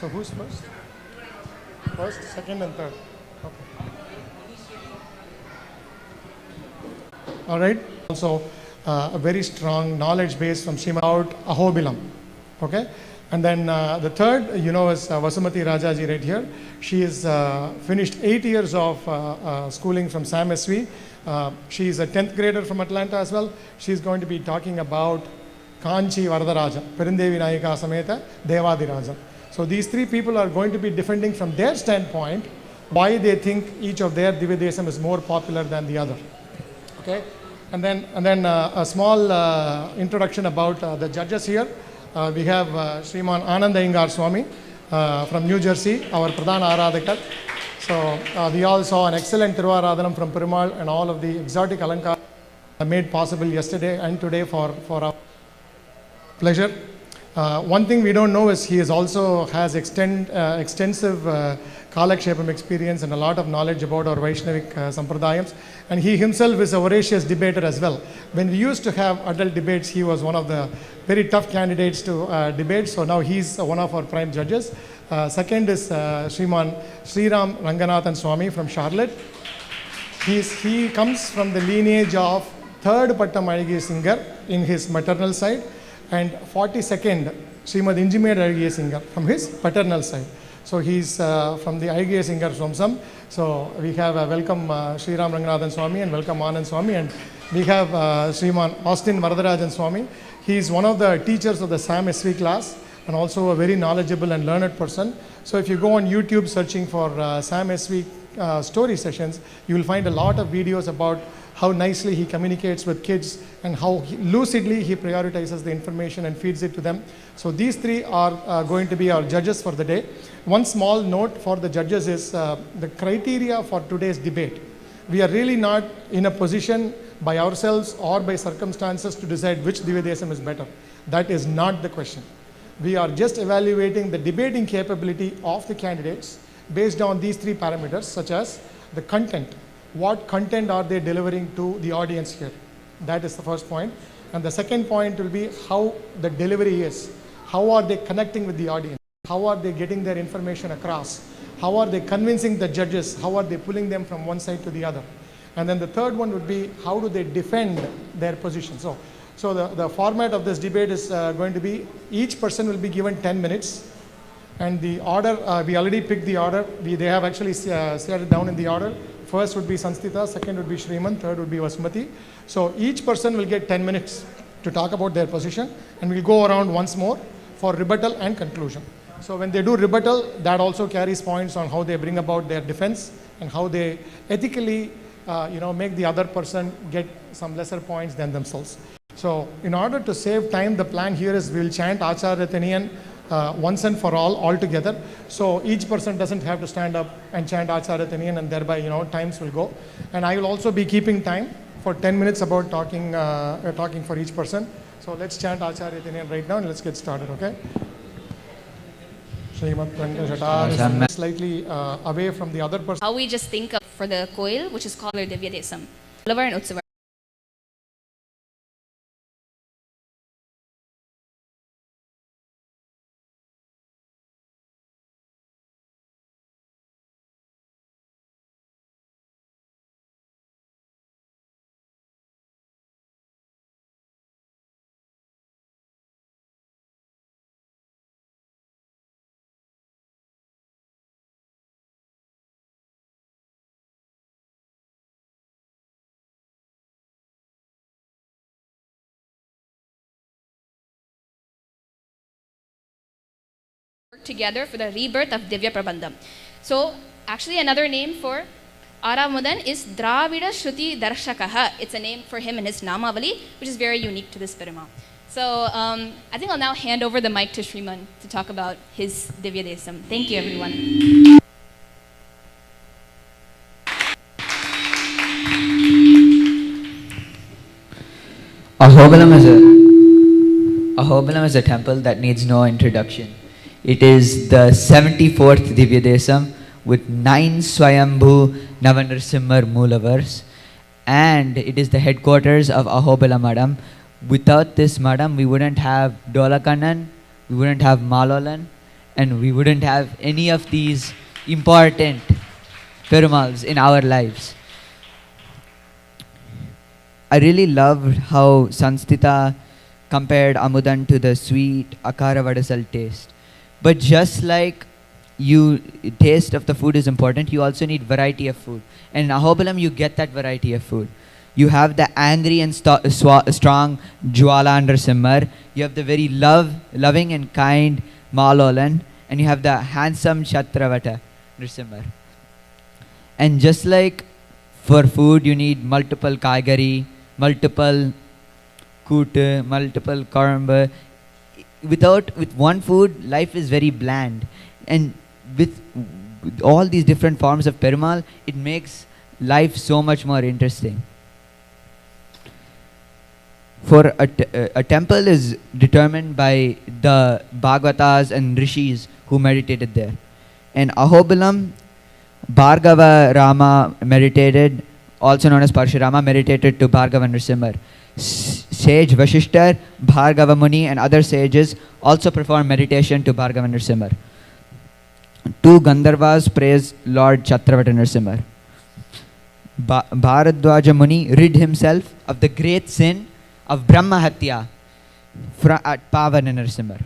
So who's first? First, second, and third. Okay. All right. Also, a very strong knowledge base from Srimad about Ahobilam. Okay. And then the third, is Vasumati Rajaji right here. She is finished 8 years of schooling from Sam SV. She is a 10th grader from Atlanta as well. She is going to be talking about Kanchi Varadaraja, Perindevi Nayika Sameta, Devadiraja. So these three people are going to be defending from their standpoint why they think each of their Divyadesam is more popular than the other. Okay, and then a small introduction about the judges here. We have Sriman Ananda Ingar Swami from New Jersey, our Pradhana Aradhakar. So we all saw an excellent Tiruvaradhanam from Perumal and all of the exotic Alankar made possible yesterday and today for our pleasure. One thing we don't know is he also has extensive Kalakshepam experience and a lot of knowledge about our Vaishnavik Sampradayams. And he himself is a voracious debater as well. When we used to have adult debates, he was one of the very tough candidates to debate. So now he's one of our prime judges. Second is Sriman Sriram Ranganathan Swami from Charlotte. He comes from the lineage of 3rd Pattam Azhgiya Singer in his maternal side, and 42nd Srimad Injimed Azhgiya Singer from his paternal side. So he's from the Azhgiya Singer Somsam. So we have welcome Sriram Ranganathan Swami and welcome Anand Swami, and we have Sriman Austin Varadarajan Swami. He is one of the teachers of the Sam SV class and also a very knowledgeable and learned person. So if you go on YouTube searching for Sam SV story sessions, you will find a lot of videos about how nicely he communicates with kids and how lucidly he prioritizes the information and feeds it to them. So these three are going to be our judges for the day. One small note for the judges is the criteria for today's debate. We are really not in a position by ourselves or by circumstances to decide which Divyadesam is better. That is not the question. We are just evaluating the debating capability of the candidates based on these three parameters, such as the content. What content are they delivering to the audience here? That is the first point. And the second point will be how the delivery is. How are they connecting with the audience? How are they getting their information across? How are they convincing the judges? How are they pulling them from one side to the other? And then the third one would be how do they defend their position? So the format of this debate is going to be each person will be given 10 minutes. And the order, we already picked the order. They have actually set it down in the order. First would be Sanstita, second would be Shriman, third would be Vasumati. So each person will get 10 minutes to talk about their position, and we'll go around once more for rebuttal and conclusion. So when they do rebuttal, that also carries points on how they bring about their defense and how they ethically make the other person get some lesser points than themselves. So in order to save time, the plan here is we'll chant Aacharya Teniyan once and for all together. So each person doesn't have to stand up and chant Aacharya Teniyan, and thereby times will go. And I will also be keeping time for 10 minutes about talking for each person. So let's chant Aacharya Teniyan right now and let's get started, okay? Slightly away from the other person. How we just think of for the coil, which is called Divyadesam. Ulavar and Utsavar. Together for the rebirth of Divya Prabandham. So actually another name for Aramudan is Dravida Shruti Darshakaha. It's a name for him in his Namavali, which is very unique to this Perumal. So I think I'll now hand over the mic to Shriman to talk about his Divyadesam. Thank you, everyone. Ahobilam is a temple that needs no introduction. It is the 74th Divyadesam with 9 Swayambhu Navanarsimhar Moolavars, and it is the headquarters of Ahobilam Madam. Without this Madam, we wouldn't have Dolakannan, we wouldn't have Malolan, and we wouldn't have any of these important Perumals in our lives. I really loved how Sanstita compared Amudan to the sweet Akara Vadasal taste. But just like taste of the food is important, you also need variety of food. And in Ahobilam, you get that variety of food. You have the angry and strong Jwala Nrsimhar. You have the very loving and kind Malolan. And you have the handsome Chatravata Nrsimhar. And just like for food, you need multiple kaigari, multiple kootu, multiple karamba. With one food, life is very bland. And with all these different forms of Perumal, it makes life so much more interesting. For a temple is determined by the Bhagavatas and Rishis who meditated there. In Ahobilam, Bhargava Rama meditated, also known as Parshurama, meditated to Bhargava Nrsimhar. Sage Vashishtar, Bhargava Muni and other sages also perform meditation to Bhargava Nrsimhar. Two Gandharvas praise Lord Chatravata Nrsimhar. Bharadwaja Muni rid himself of the great sin of Brahma Hatya at Pavana Nrsimhar.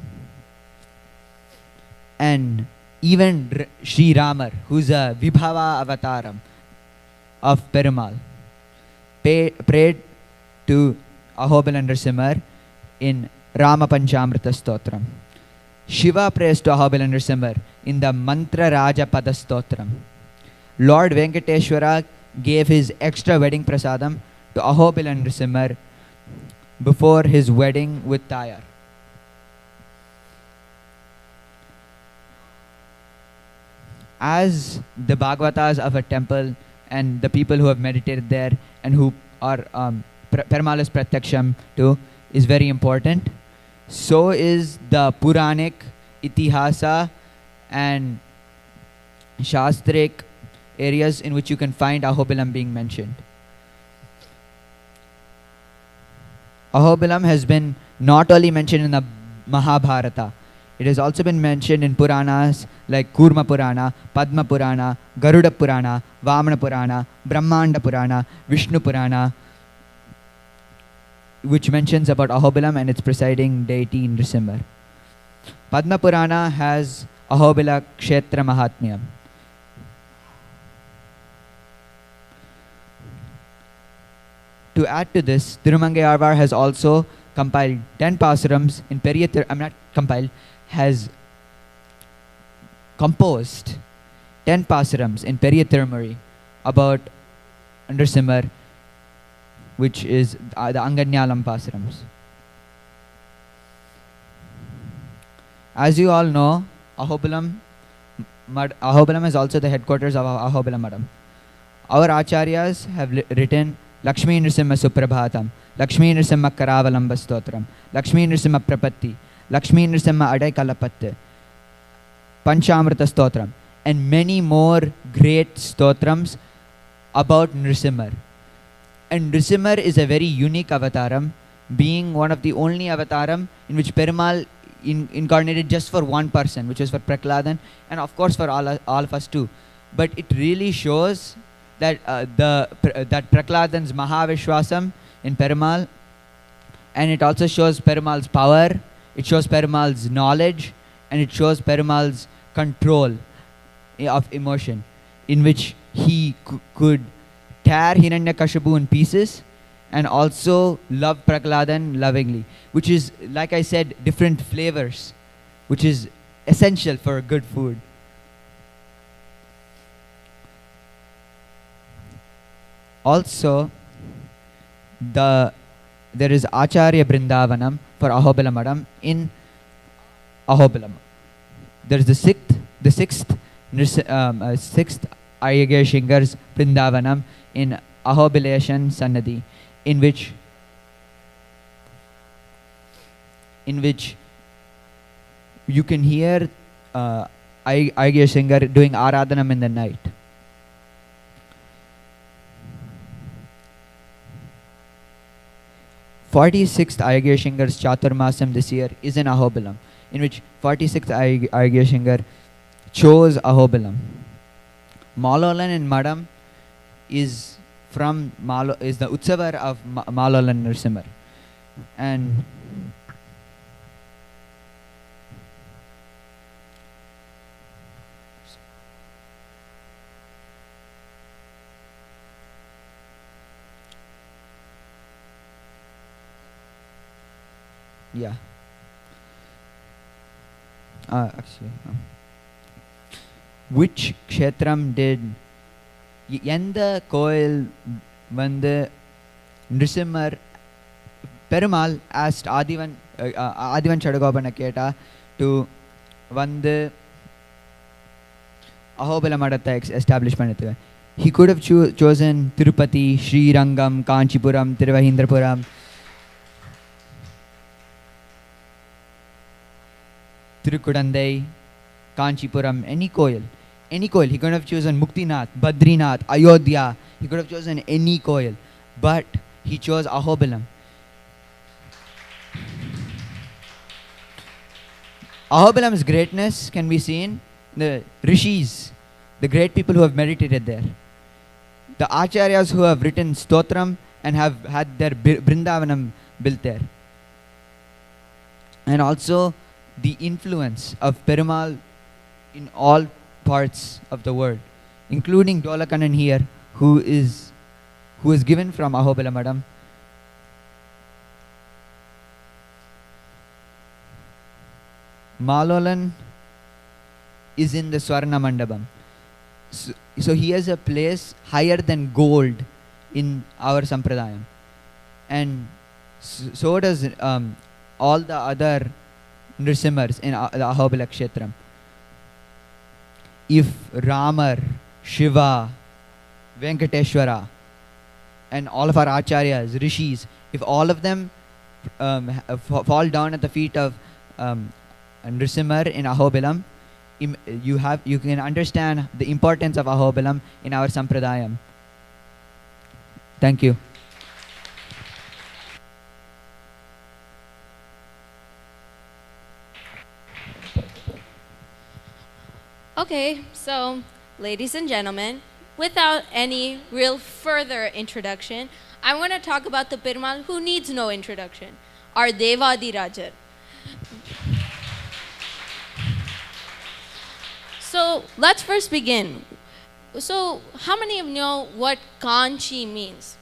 And even Sri Ramar, who's a Vibhava avataram of Perumal, prayed to Ahobilam Nrsimhar in Rama Panchamrita Stotram. Shiva prays to Ahobilam Nrsimhar in the Mantra Raja Pada Stotram. Lord Venkateshwara gave his extra wedding prasadam to Ahobilam Nrsimhar before his wedding with Tayar. As the Bhagavatas of a temple and the people who have meditated there and who are Perumal's Pratyaksham to is very important, so is the Puranic, Itihasa and Shastric areas in which you can find Ahobilam being mentioned. Ahobilam has been not only mentioned in the Mahabharata, it has also been mentioned in Puranas like Kurma Purana, Padma Purana, Garuda Purana, Vamana Purana, Brahmanda Purana, Vishnu Purana, which mentions about Ahobilam and its presiding deity Nrsimhar. Padma Purana has Ahobila Kshetra Mahatmyam. To add to this, Tirumangayarvar has also compiled 10 pasurams in has composed 10 pasurams in Periya Tirumari about Nrsimhar, which is the Anganyalam pasurams. As you all know, Ahobilam is also the headquarters of Ahobilam Madam. Our Acharyas have written Lakshmi Nrsimha Suprabhatam, Lakshmi Nrsimha Karavalamba Stotram, Lakshmi Nrsimha Prapatti, Lakshmi Nrsimha Adai Kalapatte, Panchamrita Stotram, and many more great stotrams about Nrsimhar. And Nrsimhar is a very unique avataram, being one of the only avataram in which Perumal incarnated just for one person, which was for Prahladan, and of course for all of us too. But it really shows that that Prahladan's Mahavishwasam in Perumal, and it also shows Perumal's power, it shows Perumal's knowledge, and it shows Perumal's control of emotion, in which he could tear Hiranyakashipu in pieces and also love Prahladan lovingly, which is, like I said, different flavors, which is essential for good food. Also, there is Aacharya Brindavanam for Ahobilam Madam in Ahobilam. There is the sixth Aryagya Shingar's Brindavanam in Ahobilation Sannadhi, in which you can hear Aryagya Shingar doing Aradhanam in the night. 46th Aryagya Shingar's Chaturmasam this year is in Ahobilam. in which 46th Aacharya chose Ahobilam. Malolan in Madam is from is the Utsavar of Malolan Nrsimhar. And yeah. Actually, which kshetram did Yenda Koil Vande Nrisimhar Perumal asked Adivan Chadagopana Keta to Vande Ahobilamadatta establishment. He could have chosen Tirupati, Sri Rangam, Kanchipuram, Tiruvahindrapuram, Tirukudandai, Kanchipuram, any koil. Any koil. He could have chosen Muktinath, Badrinath, Ayodhya. He could have chosen any koil. But he chose Ahobilam. Ahobilam's greatness can be seen in the rishis, the great people who have meditated there. The acharyas who have written stotram and have had their Brindavanam built there. And also the influence of Perumal in all parts of the world, including Dolakanan here, who is given from Ahobilamadam. Malolan is in the Swarna Mandapam. So he has a place higher than gold in our Sampradayam. And so does all the other Nrisimhars in the Ahobila Kshetram. If Ramar, Shiva, Venkateshwara, and all of our Acharyas, Rishis, if all of them fall down at the feet of Nrisimhar in Ahobilam, you can understand the importance of Ahobilam in our Sampradayam. Thank you. Okay, so ladies and gentlemen, without any real further introduction, I want to talk about the Perumal who needs no introduction, our Devadi Rajar. So let's first begin. So how many of you know what Kanchi means?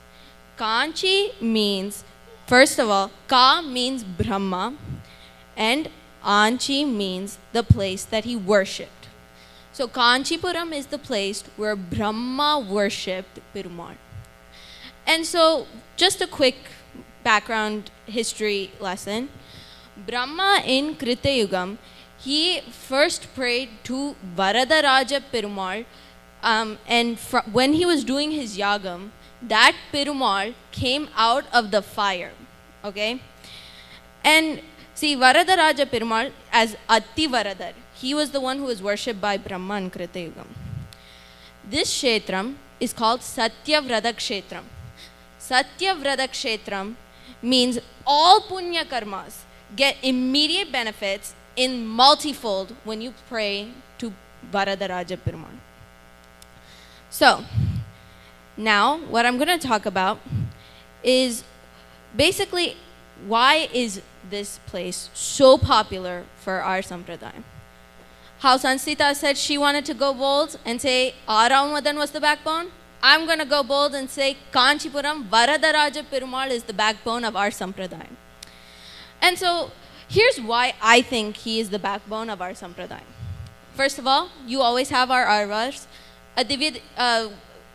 Kanchi means, first of all, Ka means Brahma and Anchi means the place that he worshipped. So Kanchipuram is the place where Brahma worshipped Perumal. And so just a quick background history lesson. Brahma in Krita Yugam, he first prayed to Varadaraja Perumal, and when he was doing his yagam, that Perumal came out of the fire. Okay? And see, Varadaraja Perumal as Atti Varadar, he was the one who was worshipped by Brahma in Krita Yugam. This Kshetram is called Satyavrata Kshetram. Satyavrata Kshetram means all punya karmas get immediate benefits in multifold when you pray to Varadaraja Perumal. So, now what I'm going to talk about is basically why is this place so popular for our Sampradayam. How Sansita said she wanted to go bold and say Aramadan was the backbone. I'm going to go bold and say Kanchipuram Varadaraja Perumal is the backbone of our Sampradayam. And so here's why I think he is the backbone of our Sampradayam. First of all, you always have our Arvars. A Divya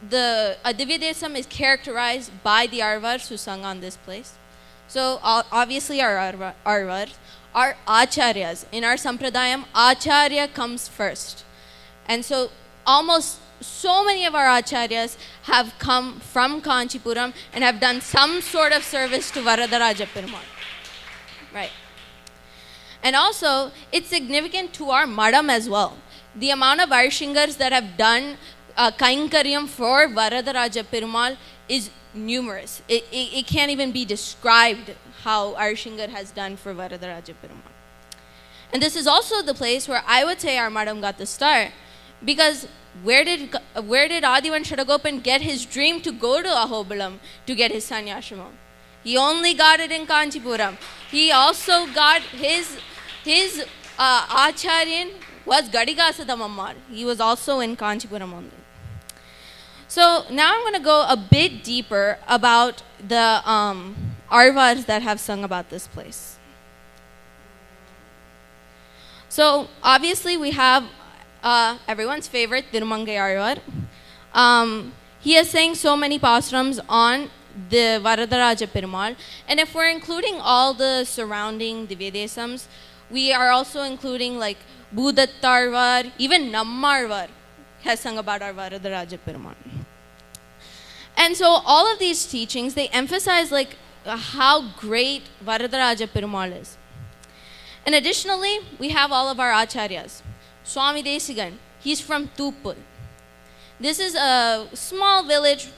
Desam is characterized by the Arvars who sung on this place. So obviously our Arvars. Our Acharyas. In our Sampradayam, Acharya comes first. And so almost so many of our Acharyas have come from Kanchipuram and have done some sort of service to Varadaraja Perumal. Right. And also, it's significant to our Madam as well. The amount of Arshingars that have done Kainkaryam for Varadaraja Perumal is numerous. It can't even be described how Arshingar has done for Varadaraja Perumal. And this is also the place where I would say our madam got the start. Because where did Adivan Shadagopan get his dream to go to Ahobilam to get his sanyashramam? He only got it in Kanchipuram. He also got his Acharyan was Gadigasadamammar. He was also in Kanchipuram only. So now I'm going to go a bit deeper about the Arvars that have sung about this place. So obviously we have everyone's favorite Tirumangai Arvar. He has sang so many pasrams on the Varadaraja Perumal, and if we're including all the surrounding Divyadesams, we are also including like Budattarvar, even Nammarvar has sung about our Varadaraja Perumal. And so all of these teachings, they emphasize like how great Varadaraja Perumal is. And additionally, we have all of our Acharyas. Swami Desigan, he's from Tupul. This is a small village,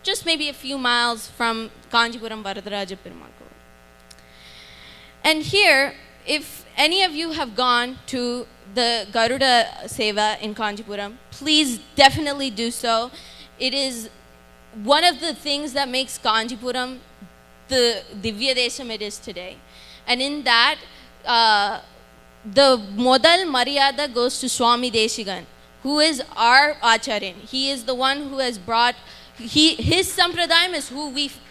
just maybe a few miles from Kanchipuram Varadaraja Perumal. And here, if any of you have gone to the Garuda Seva in Kanchipuram, please definitely do so. It is one of the things that makes Kanchipuram the Divya Desam it is today. And in that, the modal Maryada goes to Swami Desigan, who is our Acharyan. He is the one who has brought, his Sampradayam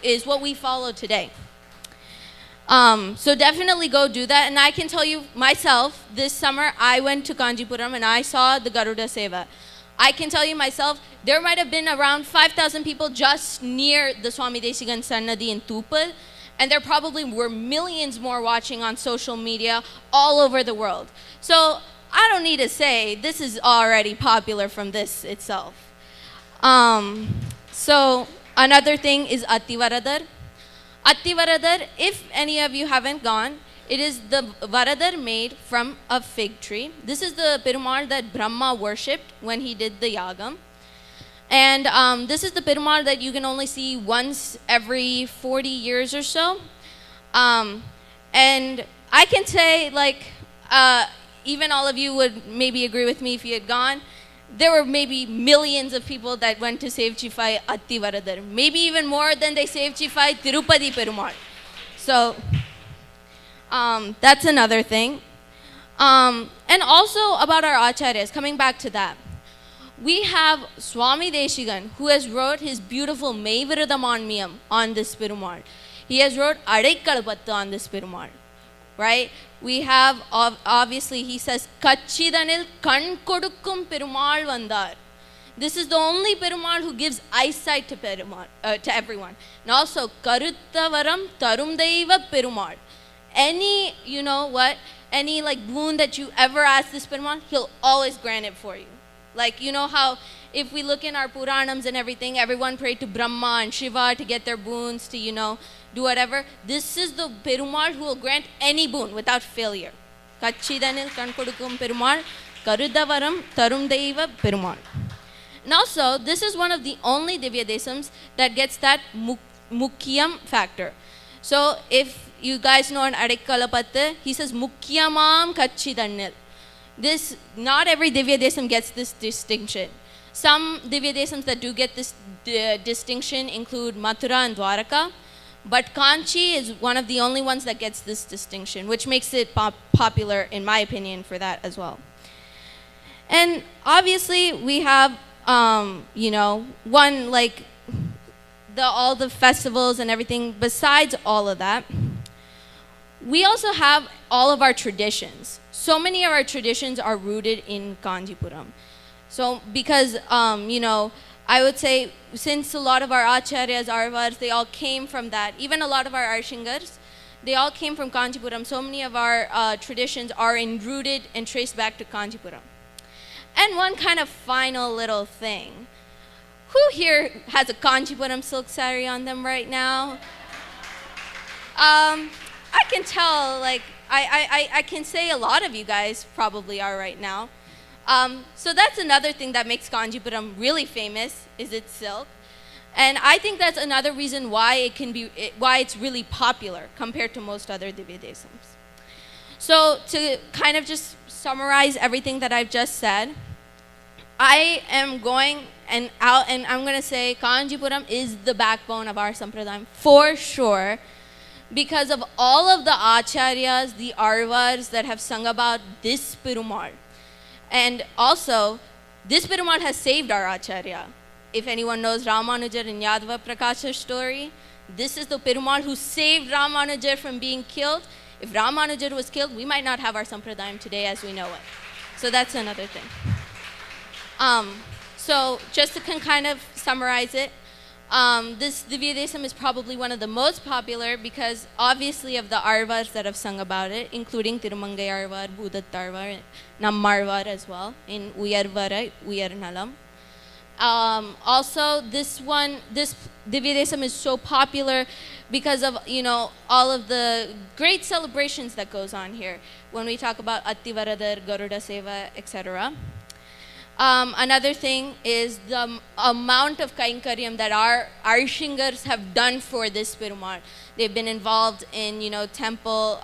is what we follow today. So definitely go do that. And I can tell you myself, this summer I went to Kanchipuram and I saw the Garuda Seva. I can tell you myself, there might have been around 5,000 people just near the Swami Desigan Sannadhi in Tupal, and there probably were millions more watching on social media all over the world. So I don't need to say, this is already popular from this itself. So another thing is Attivaradar. Attivaradar, if any of you haven't gone, it is the Varadar made from a fig tree. This is the Perumal that Brahma worshipped when he did the Yagam. And this is the Perumal that you can only see once every 40 years or so. And I can say, like, even all of you would maybe agree with me if you had gone, there were maybe millions of people that went to Sevchify Attivaradar. Maybe even more than they Sevchify Tirupati Perumal. So that's another thing. And also about our Acharyas, coming back to that. We have Swami Deshigan, who has wrote his beautiful Meiviradamanniyam on this Perumal. He has wrote Adaikalapattu on this Perumal, right? We have, obviously, he says, Kachidanil Kan Kodukkum Perumal Vandar. This is the only Perumal who gives eyesight to Perumal, to everyone. And also, Karuttavaram Tarumdeiva Perumal. Any, you know what, any like boon that you ever ask this Perumal, he'll always grant it for you. Like, you know how if we look in our Puranams and everything, everyone prayed to Brahma and Shiva to get their boons, to, you know, do whatever. This is the Perumal who will grant any boon without failure. Kachidanil Kankodukum Perumal, Karudavaram Tarumdeiva Perumal. And also, this is one of the only Divya Desams that gets that Mukyam factor. So, if you guys know an Adikalapatte, he says Mukyamam Kachidanil. This, not every Divya Desam gets this distinction. Some Divya Desams that do get this distinction include Mathura and Dwaraka, but Kanchi is one of the only ones that gets this distinction, which makes it popular, in my opinion, for that as well. And obviously, we have, you know, one like all the festivals and everything. Besides all of that, we also have all of our traditions. So many of our traditions are rooted in Kanchipuram. So because, you know, I would say since a lot of our Acharyas, Arvars, they all came from that. Even a lot of our Arshingars, they all came from Kanchipuram. So many of our traditions are rooted and traced back to Kanchipuram. And one kind of final little thing. Who here has a Kanchipuram silk saree on them right now? I can tell, like, I can say a lot of you guys probably are right now. So that's another thing that makes Kanchipuram really famous, is its silk. And I think that's another reason why it can be, why it's really popular compared to most other Divya Desams. So to kind of just summarize everything that I've just said, I am going and I'm going to say Kanjipuram is the backbone of our Sampradayam for sure, because of all of the Acharyas, the Arvars that have sung about this Perumal. And also, this Perumal has saved our Acharya. If anyone knows Ramanujar and Yadava Prakasha's story, this is the Perumal who saved Ramanujar from being killed. If Ramanujar was killed, we might not have our Sampradayam today as we know it. So that's another thing. So just to kind of summarize it, this Divya Desam is probably one of the most popular because obviously of the Arvars that have sung about it, including Tirumangai Arvar, Bhudat Arvar, Nammarvar as well, in Uyarvara, Uyarnalam. Also, this Divya Desam is so popular because of, all of the great celebrations that goes on here when we talk about Attivaradar, Garuda Seva, etc. Another thing is the amount of Kainkaryam that our Arshingars have done for this Perumal. They've been involved in, temple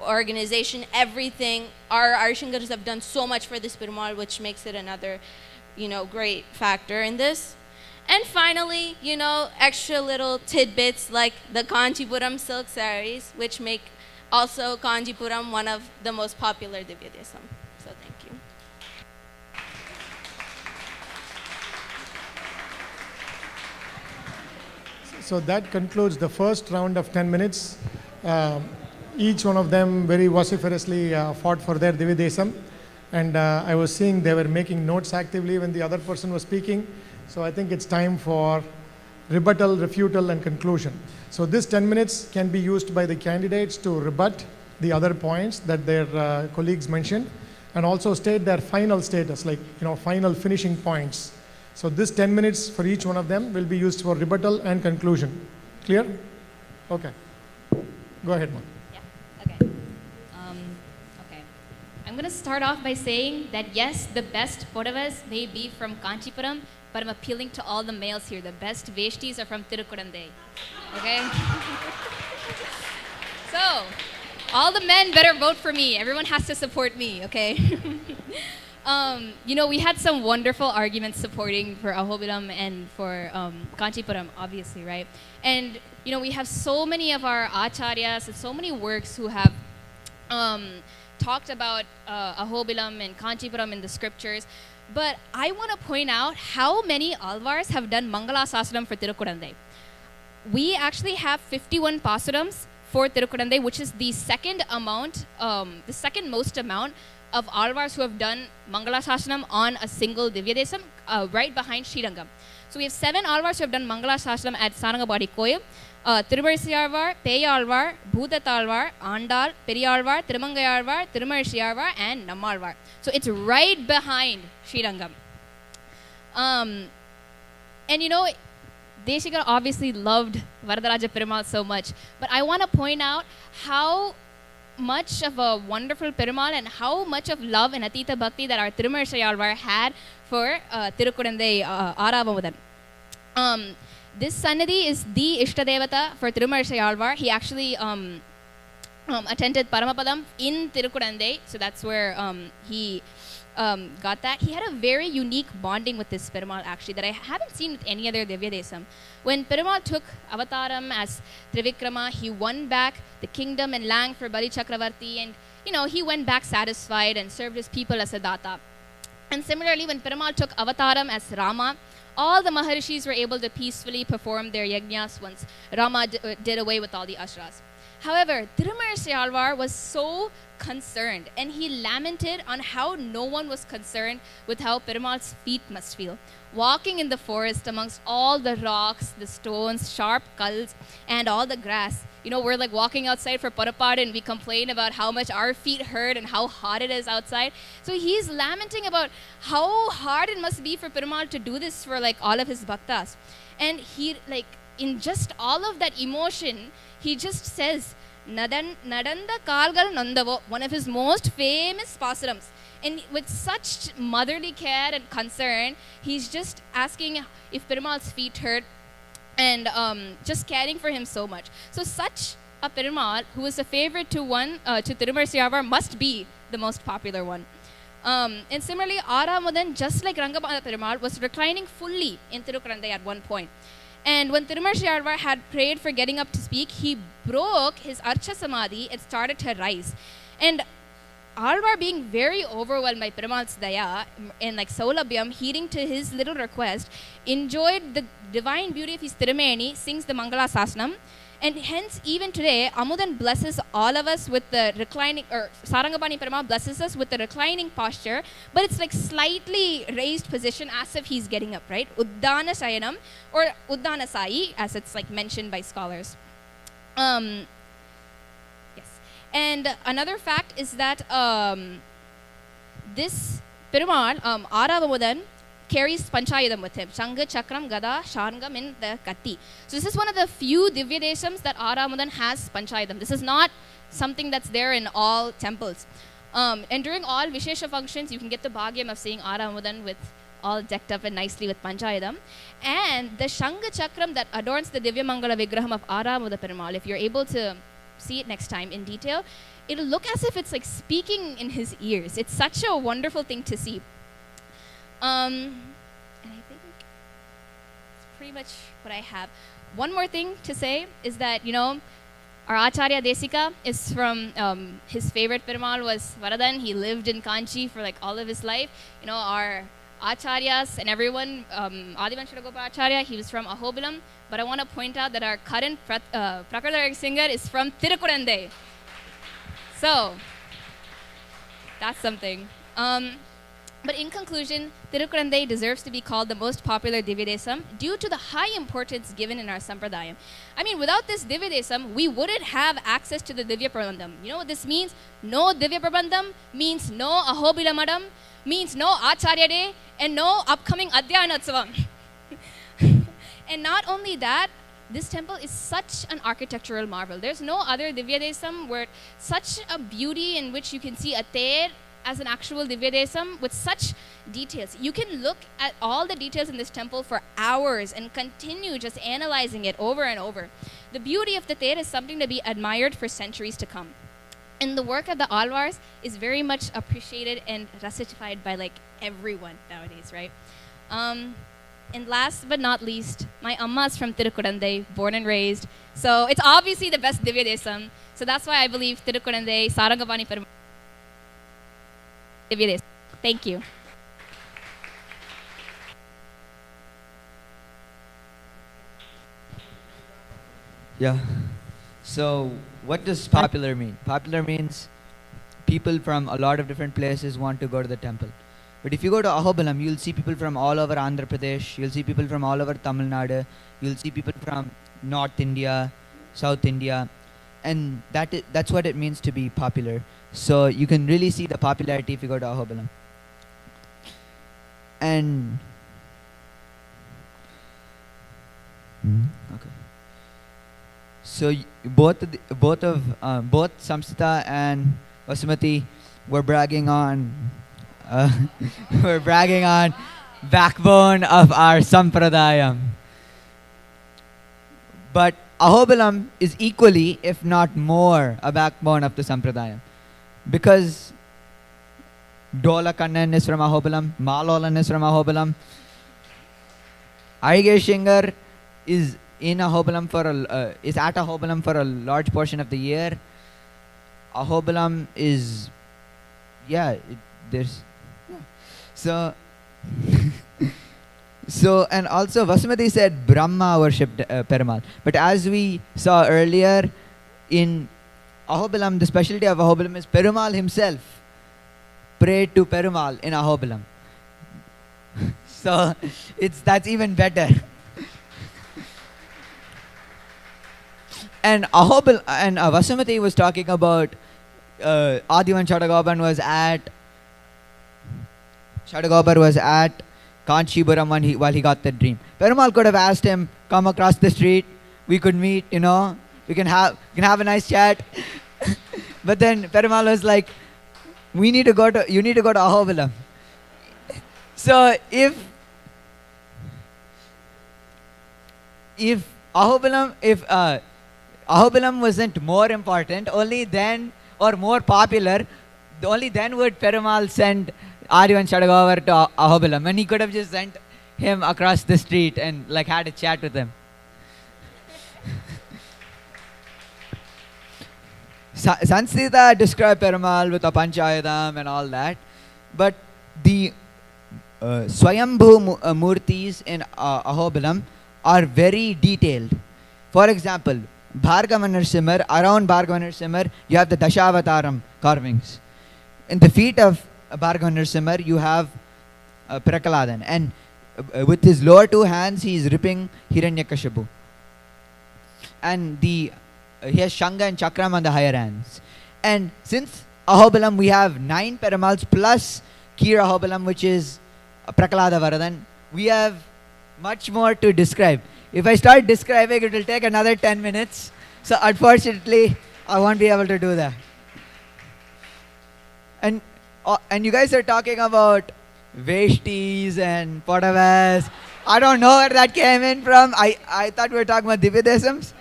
organization, everything. Our Arshingars have done so much for this Perumal, which makes it another, great factor in this. And finally, extra little tidbits like the Kanchipuram silk sarees, which make also Kanchipuram one of the most popular Divya Desam. So thank you. So that concludes the first round of 10 minutes. Each one of them very vociferously fought for their Divya Desam. And I was seeing they were making notes actively when the other person was speaking. So I think it's time for rebuttal, refutal, and conclusion. So this 10 minutes can be used by the candidates to rebut the other points that their colleagues mentioned, and also state their final status, like final finishing points. So this 10 minutes for each one of them will be used for rebuttal and conclusion. Clear? Okay. Go ahead, Ma. Yeah, okay. Okay. I'm going to start off by saying that yes, the best Podavas may be from Kanchipuram, but I'm appealing to all the males here. The best Veshtis are from Tirukkurandai. Okay? So, all the men better vote for me. Everyone has to support me, okay? We had some wonderful arguments supporting for Ahobilam and for Kanchipuram, obviously, right? And, we have so many of our Acharyas and so many works who have talked about Ahobilam and Kanchipuram in the scriptures. But I want to point out how many Alvars have done Mangala Sasram for Tirukkurandai. We actually have 51 Pasurams for Tirukkurandai, which is the second most amount of Alvars who have done Mangala Sasram on a single Divya Desam, right behind Srirangam. So we have 7 Alvars who have done Mangala Sasram at Sarangabadi Koil. Tirumarisi Alvar, Peyalvar, Bhutatalvar, Andal, Periyalvar, Tirumangai Tirumarisi Alvar, and Nammalvar. So it's right behind Srirangam. And Deshikar obviously loved Varadaraja Perumal so much, but I want to point out how much of a wonderful Perumal and how much of love and Atita Bhakti that our Tirumarisi Alvar had for Tirukkurandai Aravamudan. This Sannidhi is the Ishtadevata for Tirumarisi Alvar. He actually attended Paramapadam in Tirukkurandai, so that's where he got that. He had a very unique bonding with this Perumal actually that I haven't seen with any other Divya Desam. When Perumal took Avataram as Trivikrama, he won back the kingdom and land for Bali Chakravarti, and he went back satisfied and served his people as a Data. And similarly, when Perumal took Avataram as Rama, all the Maharishis were able to peacefully perform their yajnas once Rama did away with all the ashras. However, Tirumarisi Alvar was so concerned, and he lamented on how no one was concerned with how Perumal's feet must feel. Walking in the forest amongst all the rocks, the stones, sharp culls, and all the grass. We're like walking outside for Parapad and we complain about how much our feet hurt and how hot it is outside. So he's lamenting about how hard it must be for Perumal to do this for all of his bhaktas. And he, in just all of that emotion, he just says, Nadanda Kalgal Nandavo, one of his most famous pasarams. And with such motherly care and concern, he's just asking if Perumal's feet hurt and just caring for him so much. So such a Perumal who is a favorite to Tirumarsiyavar must be the most popular one. And similarly, Aramudan, just like Rangabana Perumal, was reclining fully in Tirukurandai at one point. And when Tirumarsiyavar had prayed for getting up to speak, he broke his Archa Samadhi and started to rise. And Alvar, being very overwhelmed by Perumal's daya and like Saulabhyam, heeding to his little request, enjoyed the divine beauty of his Tirumeni, sings the Mangala Sasanam. And hence, even today, Amudan blesses all of us with the reclining, or Sarangapani Perumal blesses us with the reclining posture, but it's like slightly raised position as if he's getting up, right? Uddana Sayanam, or Uddana Sai, as it's like mentioned by scholars. Yes. And another fact is that this Perumal, Aravamudan, carries Panchayadam with him. Shanga, Chakram, Gada, Sharangam in the Katti. So this is one of the few Divya Desams that Aramudan has Panchayadam. This is not something that's there in all temples. And during all Vishesha functions, you can get the bhagyam of seeing Aramudan with all decked up and nicely with Panchayadam. And the Shanga Chakram that adorns the Divya Mangala Vigraham of Aramuda Perumal, if you're able to see it next time in detail, it'll look as if it's like speaking in his ears. It's such a wonderful thing to see. And I think it's pretty much what I have. One more thing to say is that, our Aacharya Desika is from, his favorite Perumal was Varadan. He lived in Kanchi for like all of his life. Our Acharyas and everyone, Adivansharagopa Acharya, he was from Ahobilam. But I want to point out that our current Prakardarag singer is from Tirukurandai. So, that's something. But in conclusion, Tirukurandai deserves to be called the most popular Divya Desam due to the high importance given in our Sampradayam. I mean, without this Divya Desam, we wouldn't have access to the Divya Prabandham. You know what this means? No Divya Prabandham means no Ahobilamadam, means no Aacharya Day, and no upcoming Adhyanatsavam. And not only that, this temple is such an architectural marvel. There's no other Divya Desam where such a beauty in which you can see a ter as an actual Divya Desam with such details. You can look at all the details in this temple for hours and continue just analyzing it over and over. The beauty of the ter is something to be admired for centuries to come. And the work of the Alvars is very much appreciated and rasified by like everyone nowadays, right? And last but not least, my amma is from Tirukurandai, born and raised. So it's obviously the best Divya Desam. So that's why I believe Tirukurandai, Sarangapani Perumal, Divya Desam. Thank you. Yeah. So, what does popular mean? Popular means people from a lot of different places want to go to the temple. But if you go to Ahobilam, you'll see people from all over Andhra Pradesh, you'll see people from all over Tamil Nadu, you'll see people from North India, South India, and that's what it means to be popular. So you can really see the popularity if you go to Ahobilam. And okay. So both Samstha and Vasumati were bragging on backbone of our Sampradayam. But Ahobilam is equally, if not more, a backbone of the Sampradayam. Because Dola Kannan is from Ahobilam, Malolan is from Ahobilam, Aigeshingar is in Ahobilam is at Ahobilam for a large portion of the year. Ahobilam is, So, and also Vasumati said Brahma worshipped Perumal. But as we saw earlier, in Ahobilam, the specialty of Ahobilam is Perumal himself prayed to Perumal in Ahobilam. So, that's even better. And Vasumati was talking about Adivan Shadagopan was at Kanchipuram while he got the dream. Perumal could have asked him, come across the street, we could meet, we can have a nice chat. But then Perumal was like, you need to go to Ahobilam. So if Ahobilam wasn't more important, only then, or more popular, only then would Perumal send Aryu and Shadagovar to Ahobilam, and he could have just sent him across the street and like had a chat with him. Sansita described Perumal with a Panchayadam and all that, but the Swayambhu Murtis in Ahobilam are very detailed. For example, Bhargava Narasimhar, around Bhargava Narasimhar, you have the Dashavataram carvings. In the feet of Bhargava Narasimhar, you have Prakaladan, and with his lower two hands, he is ripping Hiranyakashipu. And he has Shanga and Chakram on the higher hands. And since Ahobilam, we have 9 Perumals plus Kir Ahobilam, which is Prakalada Varadan, we have much more to describe. If I start describing, it will take another 10 minutes. So unfortunately, I won't be able to do that. And you guys are talking about Veshtis and Podavas. I don't know where that came in from. I thought we were talking about Divyadesams.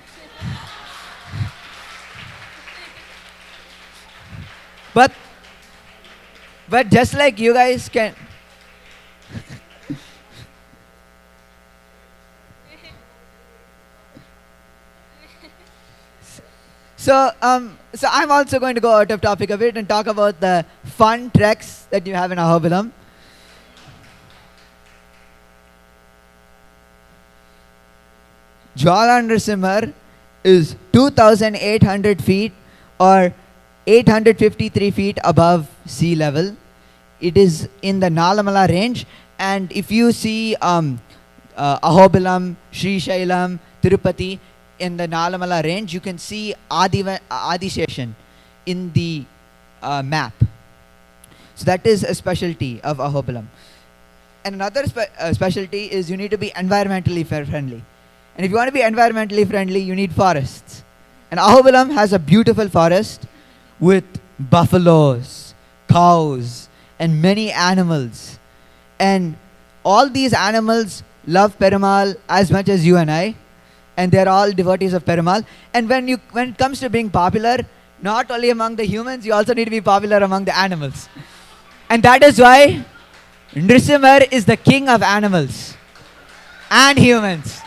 But just like you guys can... So I'm also going to go out of topic a bit and talk about the fun treks that you have in Ahobilam. Jwala Narasimhar is 2,800 feet or 853 feet above sea level. It is in the Nalamala range, and if you see Ahobilam, Sri Shailam, Tirupati in the Nalamala range, you can see Adiseshan in the map. So that is a specialty of Ahobilam. And another specialty is you need to be environmentally friendly. And if you want to be environmentally friendly, you need forests. And Ahobilam has a beautiful forest with buffaloes, cows, and many animals. And all these animals love Perumal as much as you and I. And they're all devotees of Perumal. And when it comes to being popular, not only among the humans, you also need to be popular among the animals. And that is why Nrisimhar is the king of animals and humans.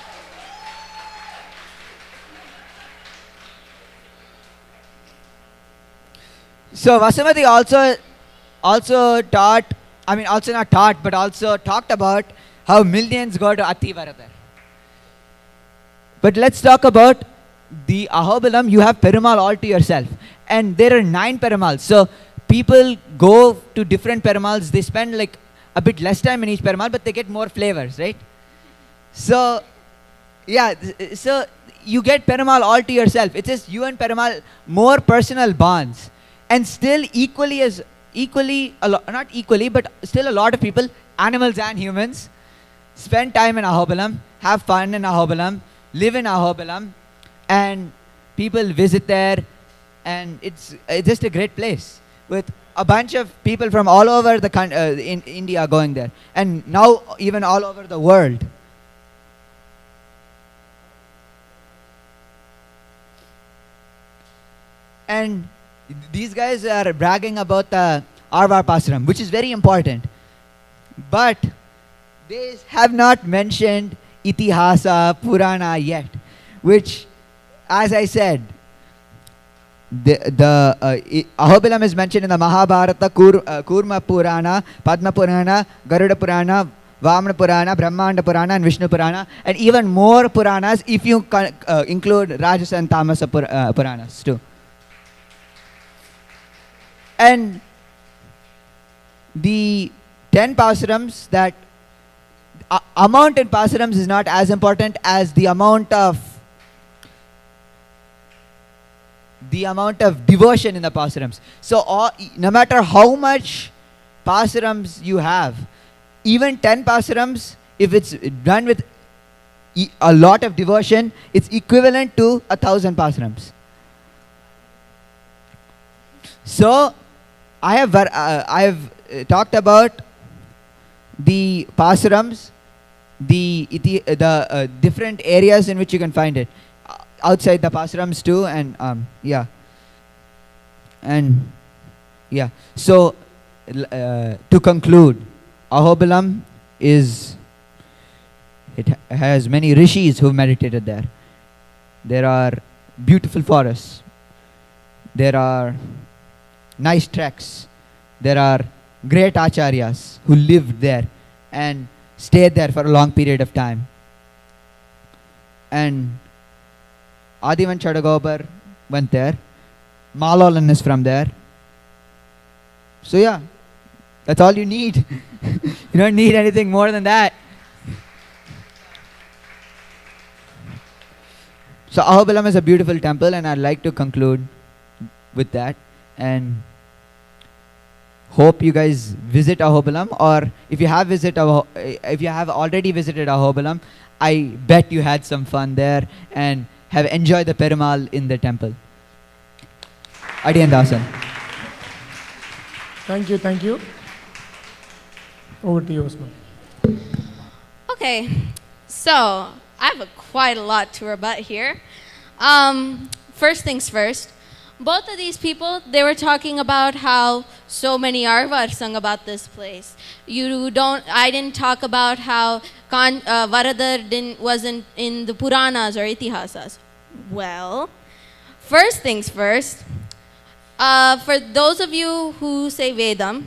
So Vasumati also taught, I mean also not taught, but also talked about how millions go to Ativaradar. But let's talk about the Ahobilam. You have Perumal all to yourself. And there are 9 Perumals. So people go to different Perumals. They spend like a bit less time in each Perumal, but they get more flavors, right? So, yeah, so you get Perumal all to yourself. It's just you and Perumal, more personal bonds. And still not equally, but still a lot of people, animals and humans, spend time in Ahobilam, have fun in Ahobilam, live in Ahobilam, and people visit there, and it's just a great place with a bunch of people from all over in India going there, and now even all over the world. And these guys are bragging about the Arvar Pasaram, which is very important. But they have not mentioned Itihasa, Purana yet, which, as I said, Ahobilam is mentioned in the Mahabharata, Kurma Purana, Padma Purana, Garuda Purana, Vamana Purana, Brahmanda Purana, and Vishnu Purana, and even more Puranas if you include Rajasa and Tamasa Puranas too. And the 10 Pasarams, that amount in Pasarams is not as important as the amount of devotion in the Pasarams. So no matter how much Pasarams you have, even 10 Pasarams, if it's done with a lot of devotion, it's equivalent to 1,000 Pasarams. So I have talked about the Pasarams, the different areas in which you can find it. outside the pasarams too, and yeah. And yeah, so to conclude, Ahobilam has many rishis who meditated there. There are beautiful forests. There are nice treks. There are great acharyas who lived there and stayed there for a long period of time. And Adivan Chadagobar went there. Malolan is from there. So yeah, that's all you need. You don't need anything more than that. So Ahobilam is a beautiful temple, and I'd like to conclude with that. And hope you guys visit Ahobilam, or if you have already visited Ahobilam, I bet you had some fun there and have enjoyed the Perumal in the temple. Adiyan Dasan. Thank you, thank you. Over to you, Usman. Okay, so I have quite a lot to rebut here. First things first, both of these people, they were talking about how so many Arvar sung about this place. I didn't talk about how Varadar wasn't in the Puranas or Itihasas. Well, first things first, for those of you who say Vedam,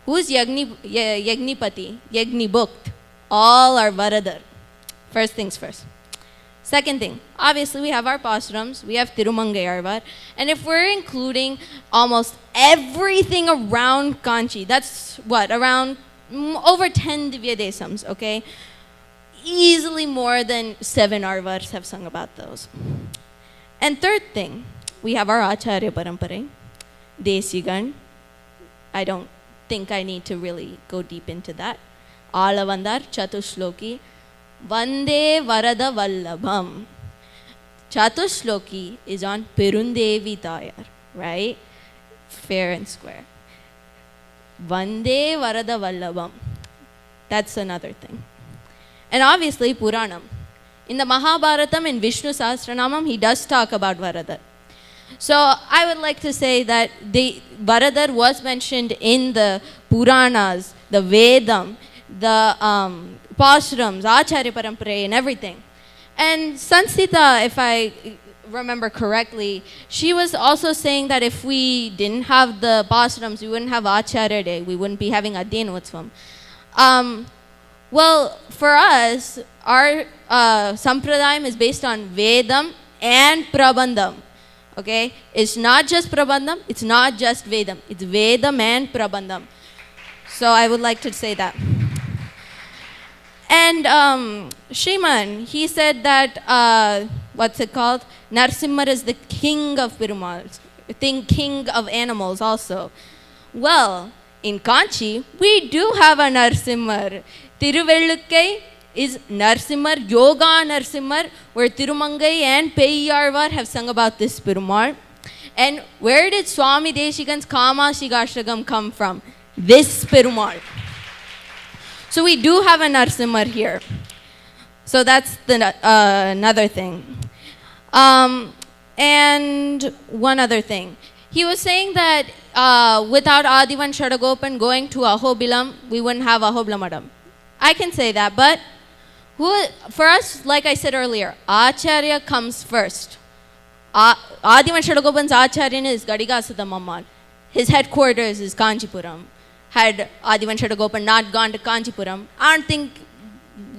who's Yagnipati, Yagnibhukt? All are Varadar. First things first. Second thing, obviously we have our pasarams, we have Tirumangai Arvar, and if we're including almost everything around Kanchi, that's what, around over 10 Divya Desams, okay? Easily more than 7 Arvars have sung about those. And third thing, we have our Aacharya Parampara, Desigan. I don't think I need to really go deep into that. Alavandar, Chatushloki, Vande Varada Vallabham. Chatushloki is on Perundevi Tayar, right? Fair and square. Vande Varada Vallabham. That's another thing. And obviously Puranam. In the Mahabharatam in Vishnu Sahasranamam, he does talk about Varadar. So I would like to say that Varadar was mentioned in the Puranas, the Vedam, the Pasarams, Aacharya Parampara, and everything. And Sansita, if I remember correctly, she was also saying that if we didn't have the Pasarams, we wouldn't have Aacharya Day, we wouldn't be having Adhyayanotsvam. Well, for us, our Sampradayam is based on Vedam and Prabandham. Okay? It's not just Prabandham, it's not just Vedam. It's Vedam and Prabandham. So I would like to say that. And Shriman, he said that, what's it called? Narsimhar is the king of Perumals, king of animals also. Well, in Kanchi, we do have a Narsimhar. Tiruvellukai is Narsimhar, Yoga Narsimhar, where Tirumangai and Peyyarvar have sung about this Perumal. And where did Swami Deshikan's Kama Shigashagam come from? This Perumal. So we do have a Narsimhar here. So that's the another thing. And one other thing. He was saying that without Adivan Shadagopan going to Ahobilam, we wouldn't have Ahobilamadam. I can say that, but for us, like I said earlier, Acharya comes first. Adivan Shadagopan's Acharya is Gadigasada Mamman. His headquarters is Kanchipuram. Had Adivan Shadagopan not gone to Kanchipuram, I don't think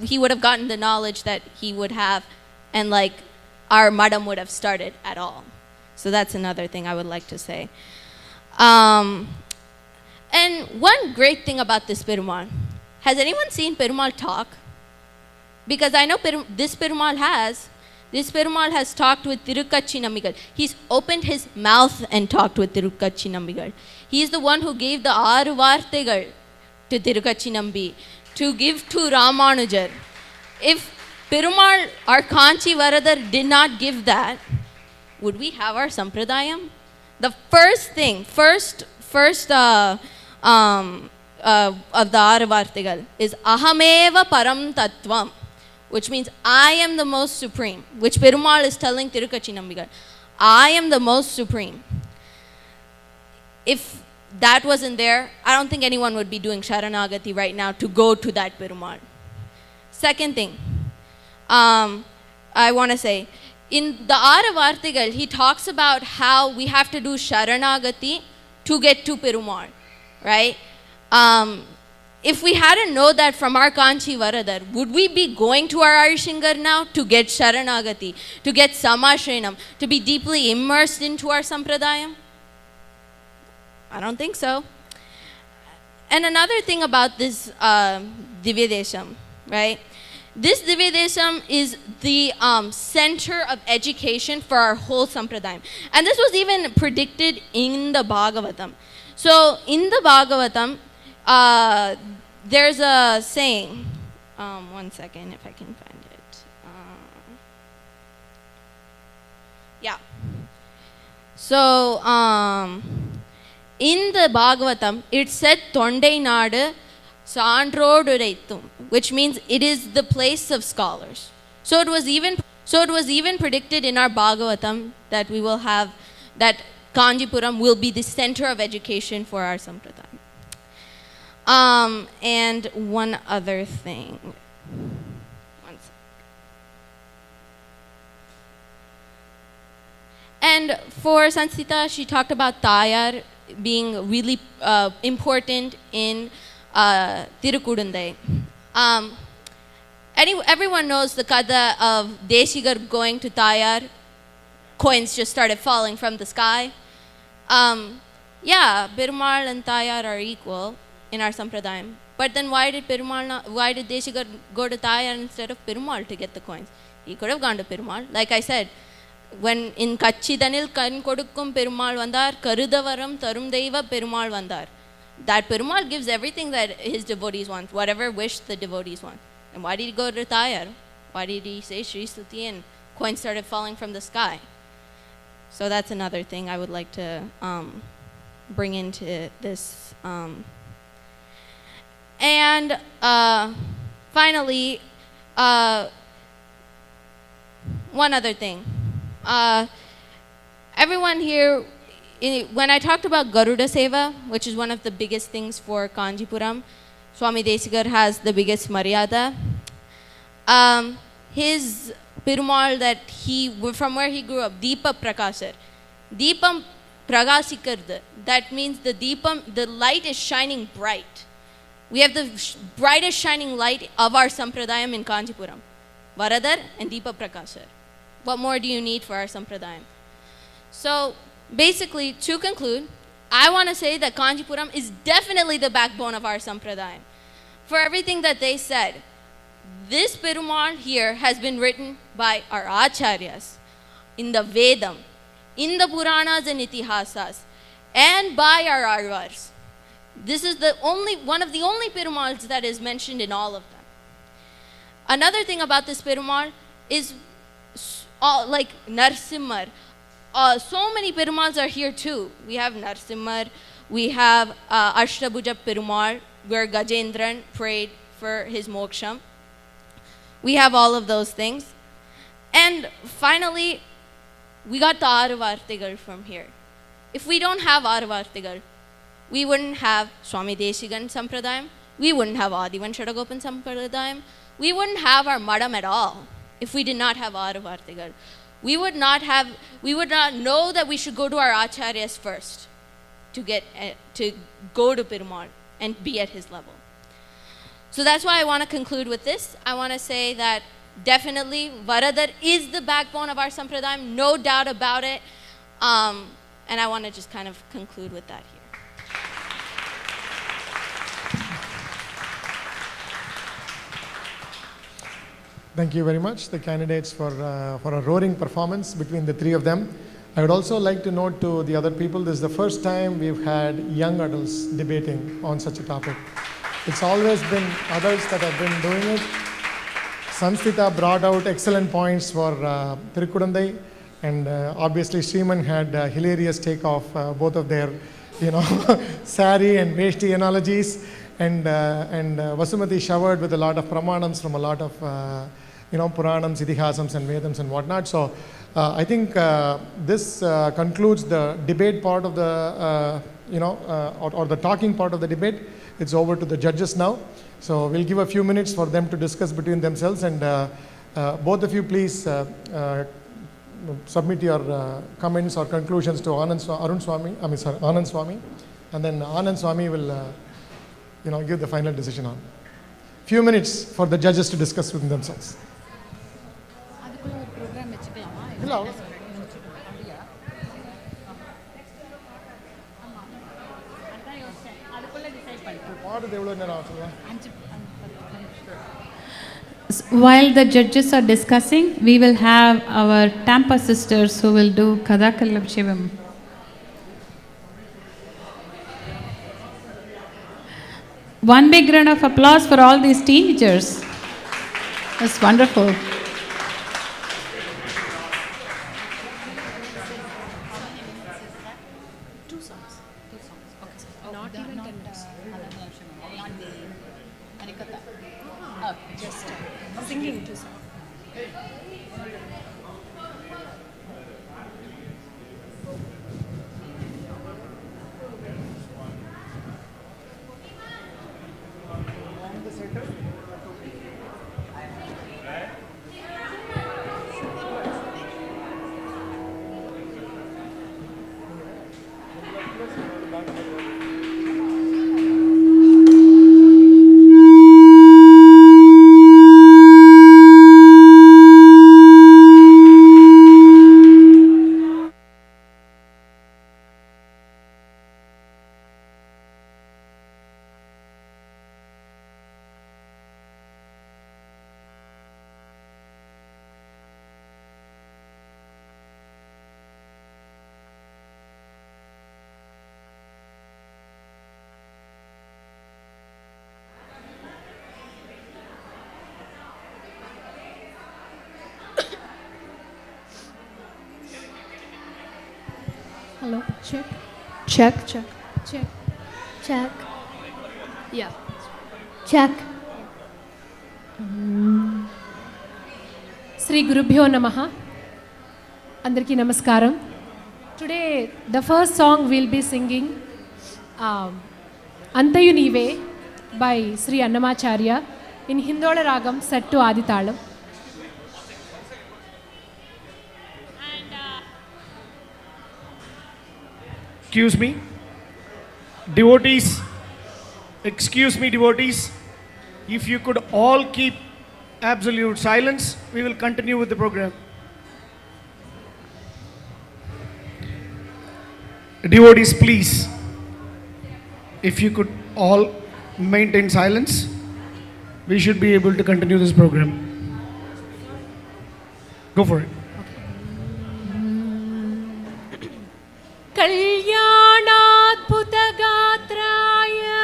he would have gotten the knowledge that he would have, and like our madam would have started at all. So that's another thing I would like to say. And one great thing about this Perumal, has anyone seen Perumal talk? Because I know this Perumal has talked with Tirukkachi Nambigal. He's opened his mouth and talked with Tirukkachi Nambigal. He's the one who gave the Aru Vartegal to Tirukkachi Nambi to give to Ramanujar. If Perumal or Kanchi Varadar did not give that, would we have our Sampradayam? The first thing, first of the Aru Vartegal is Ahameva Param Tattvam. which means I am the most supreme, which Perumal is telling Tirukachi Nambigal. I am the most supreme. If that wasn't there, I don't think anyone would be doing Sharanagati right now to go to that Perumal. Second thing, I want to say, in the Aravartigal, he talks about how we have to do Sharanagati to get to Perumal, right? If we hadn't known that from our Kanchi Varadar, would we be going to our Arishingar now to get Sharanagati, to get Samashrenam, to be deeply immersed into our Sampradayam? I don't think so. And another thing about this Divya Desham, right? This Divya Desham is the center of education for our whole Sampradayam. And this was even predicted in the Bhagavatam. So in the Bhagavatam, there's a saying. One second, if I can find it. Yeah. So in the Bhagavatam, it said Tondai Nadu Sandroduraitum, which means it is the place of scholars. So it was even predicted in our Bhagavatam that we will have, that Kanjipuram will be the center of education for our Sampradayam. And one other thing. One sec. And for Sansita, she talked about Tayar being really important in Tirukudundai. Everyone knows the kada of Deshigar going to Tayar. Coins just started falling from the sky. Yeah, Perumal and Tayar are equal in our Sampradayam. But then why did Deshigar go to Tayar instead of Perumal to get the coins? He could have gone to Perumal. Like I said, when in Kachidanil Kan Kodukkum Perumal Vandar, Karudavaram Tarum Deva Perumal Vandar. That Perumal gives everything that his devotees want, whatever wish the devotees want. And why did he go to Tayar? Why did he say Shri Stuti and coins started falling from the sky? So that's another thing I would like to bring into this. And finally, one other thing. Everyone here, when I talked about Garuda Seva, which is one of the biggest things for Kanjipuram, Swami Desigar has the biggest Maryada. His Perumal that from where he grew up, Deepa Prakasar. Deepam Pragasikarda. That means the light is shining bright. We have the brightest shining light of our Sampradayam in Kanjipuram. Varadar and Deepa Prakasar. What more do you need for our Sampradayam? So basically, to conclude, I want to say that Kanjipuram is definitely the backbone of our Sampradayam. For everything that they said, this Perumal here has been written by our Acharyas in the Vedam, in the Puranas and Itihasas, and by our Arvars. This is one of the only Perumals that is mentioned in all of them. Another thing about this Perumal is like Narsimhar. So many Perumals are here too. We have Narsimhar, we have Ashtabhuja Perumal, where Gajendran prayed for his moksham. We have all of those things. And finally, we got the Aravartigal from here. If we don't have Aravartigal, we wouldn't have Swami Deshigan Sampradayam, we wouldn't have Adivan Shadagopan Sampradayam, we wouldn't have our Madam at all if we did not have Aravartigal. We would not know that we should go to our Acharyas first to go to Perumal and be at his level. So that's why I want to conclude with this. I want to say that definitely Varadar is the backbone of our Sampradayam, no doubt about it. And I want to just kind of conclude with that here. Thank you very much, the candidates, for a roaring performance between the three of them. I would also like to note to the other people, this is the first time we've had young adults debating on such a topic. It's always been adults that have been doing it. Sanskita brought out excellent points for Tirukudandai, and obviously Sriman had a hilarious take of both of their, sari and veshti analogies, and Vasumati showered with a lot of pramanams from a lot of Puranams, Idihasams and Vedams and whatnot. So I think this concludes the debate part of the, or the talking part of the debate. It's over to the judges now. So we'll give a few minutes for them to discuss between themselves, and both of you please submit your comments or conclusions to Anand Swami, and then Anand Swami will give the final decision on. Few minutes for the judges to discuss within themselves. While the judges are discussing, we will have our Tampa sisters who will do Kadakalam Shivam. One big round of applause for all these teenagers. That's wonderful. Hello, check. Check. Check. Check. Check. Yeah. Check. Sri Gurubhyo Namaha. Andarki Namaskaram. Today, the first song we'll be singing, Antayu Nive by Sri Aacharya in Hindola Ragam set to Aditalam. Excuse me, devotees, if you could all keep absolute silence, we will continue with the program. Devotees, please, if you could all maintain silence, we should be able to continue this program. Go for it. Kalyanadbhutagatraya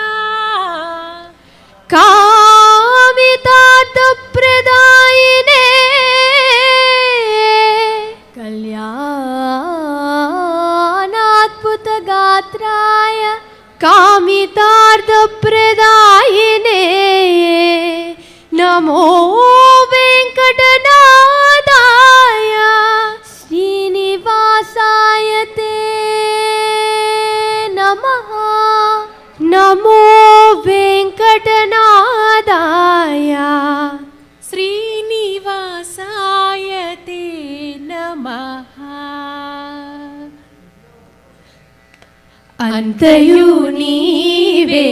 Kamitarthapradaine Kalyanadbhutagatraya Kamitarthapradaine Namo Venkatanadaya Srinivasayate Namaha Namo Venkatanadaya Srinivasayate Namaha. Antayu Nive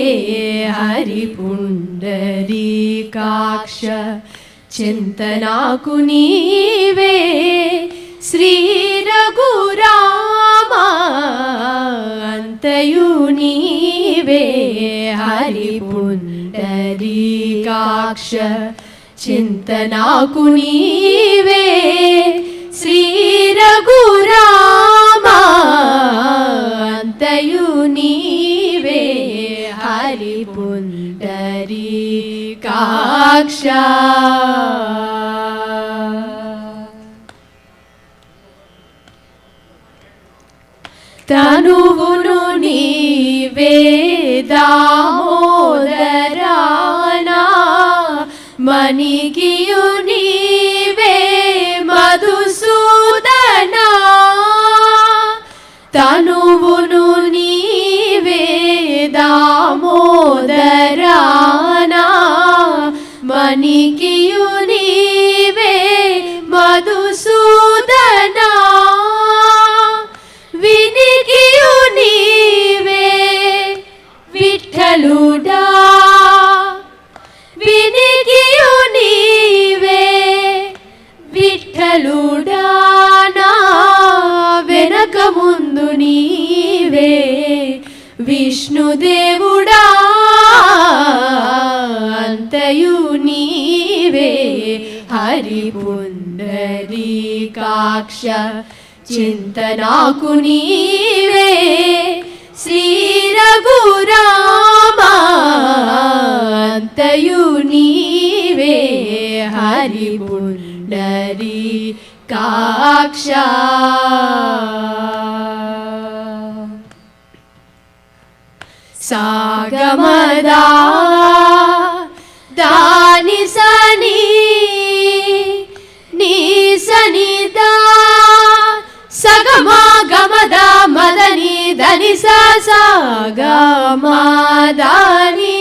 Hari Pundarikaksha Chintanaku Nive Sri Raghurama Antayu Nive Hari Pundarikaksha Chintanaku Nive Sri Raghurama Antayu Nive Hari Pundarikaksha. Tanuvunu Nive Damodarana Manikiyu Nive తనువును నీవే దామోదరానా మణికియు నీవే మధుసూదనా వినికియు నీవే విఠలుడా వినికియు నీవే విఠలుడా నా వెనక ముందు నీవే విష్ణుదేవుడా అంతయు నీవే హరి పుండరీకాక్ష చింతనాకు నీవే శ్రీ రఘురామ అంతయు నీవే హరి పుండరీకాక్ష సాగమదా దాని సని నీ సనిదా సగమా గమద మదని దని సాగమదాని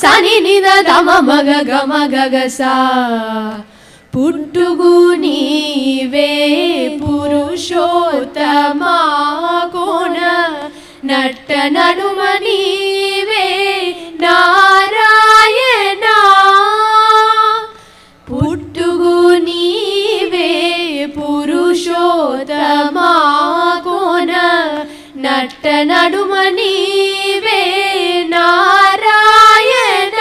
సని నిద దమ మగ గమ గగ సా పుట్టుగు నీవే పురుషోత్తమా కోన నట్ట నడుమ నీవే నారాయణ పుట్టుగు నీవే పురుషోత్తమా కోన నట్ట నడుమ నీవే నారాయణ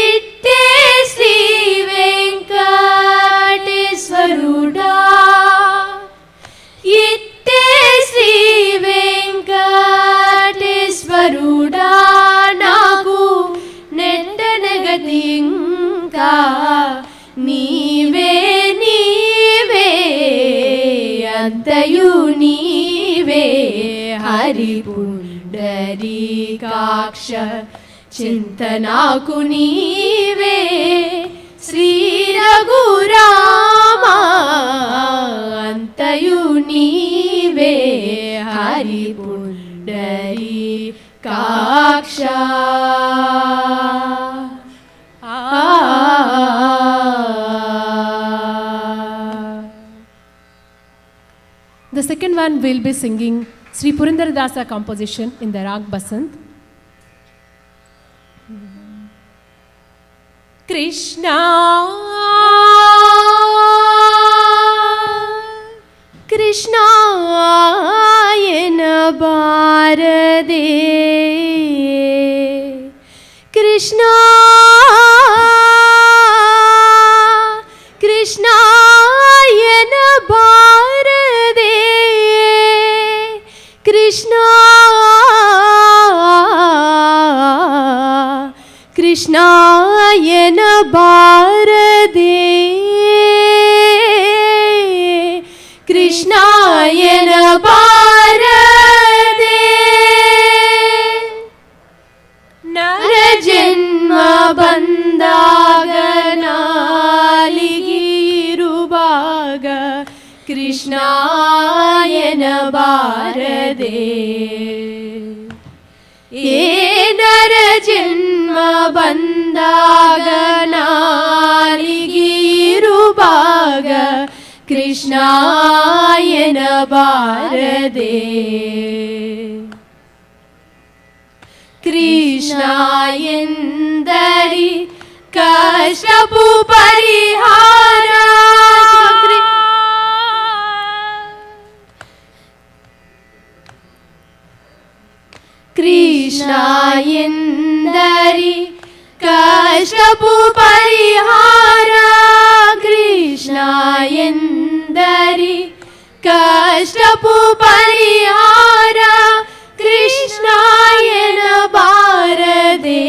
ఇట్టే శ్రీ వెంకటేశ్వరుడా ఇట్టే శ్రీ వెంకటేశ్వరుడా నాకు నెట్టనగతి ఇంకా నీవే నీవే అంతయు నీవే హరి పుండరీకాక్ష చింతనాకు నీవే శ్రీ రఘురామ అంతయు నీవే Hari Pundarikaksha The second one will be singing Sri Purandaradasa composition in the Rag Basant. Krishna Krishna yena bharade Krishna Krishna yena bharade Krishna Krishna yena bharade Krishna yena bharade nara janma bandaganaaligirubaga Krishna yena bharade ఏ నర జన్మ బందాగనాలిగిరుబాగ కృష్ణాయన భారదే కృష్ణాయందరి కష్టపు పరిహార కృష్ణాయందరి కష్టపు పరిహార కృష్ణాయందరి కష్టపు పరిహార కృష్ణాయన భారదే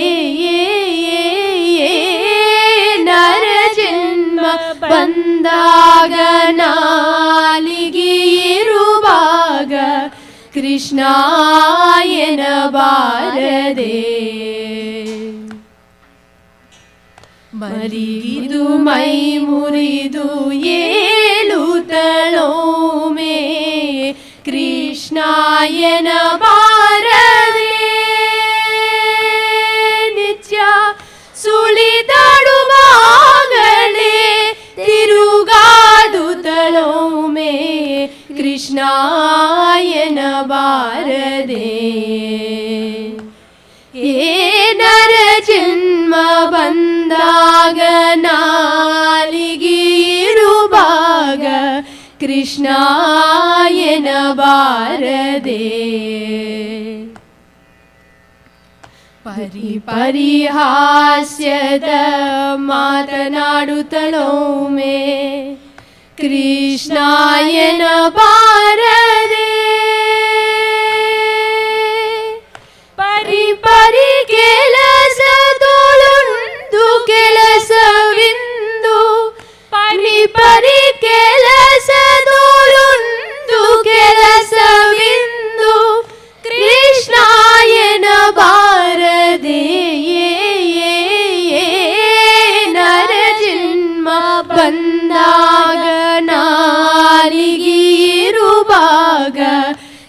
నర జన్మ బందాగనాలిగిరుబాగ కృష్ణాయన భారదే ಮರಿದು ಮೈ ಮುರಿದು ಏಳುತ್ತಳೋ ಮೇ ಕೃಷ್ಣಾಯನ ಬಾರದೆ ನಿತ್ಯ ಸುಳಿದಾಡುವಾಗಲೇ ತಿರುಗಾದುತ್ತಲೊಮ್ಮೆ ಕೃಷ್ಣಾಯನ ಬಾರದೆ ಏ ನರ ಜನ್ಮ ಬಂದಾಗ ನಾಲಿಗಿರುವಾಗ ಕೃಷ್ಣಾಯನ ಬಾರದೆ ಪರಿಹಾಸ್ಯದ ಮಾತನಾಡುತ್ತಲೊಮ್ಮೆ ಕೃಷ್ಣಾಯನ ಬಾರದೆ ಪರಿ ಕೆಲಸದೊಳೊಂದು ಕೆಲಸವಿಂದು ಪರಿ ಕೆಲಸದೊಳೊಂದು ಕೆಲಸವಿಂದು ಕೃಷ್ಣಾಯನ ಬಾರದೆ ನರ ಜನ್ಮ ಬಂದಾಗ ನಾಲಿಗಿರುವಾಗ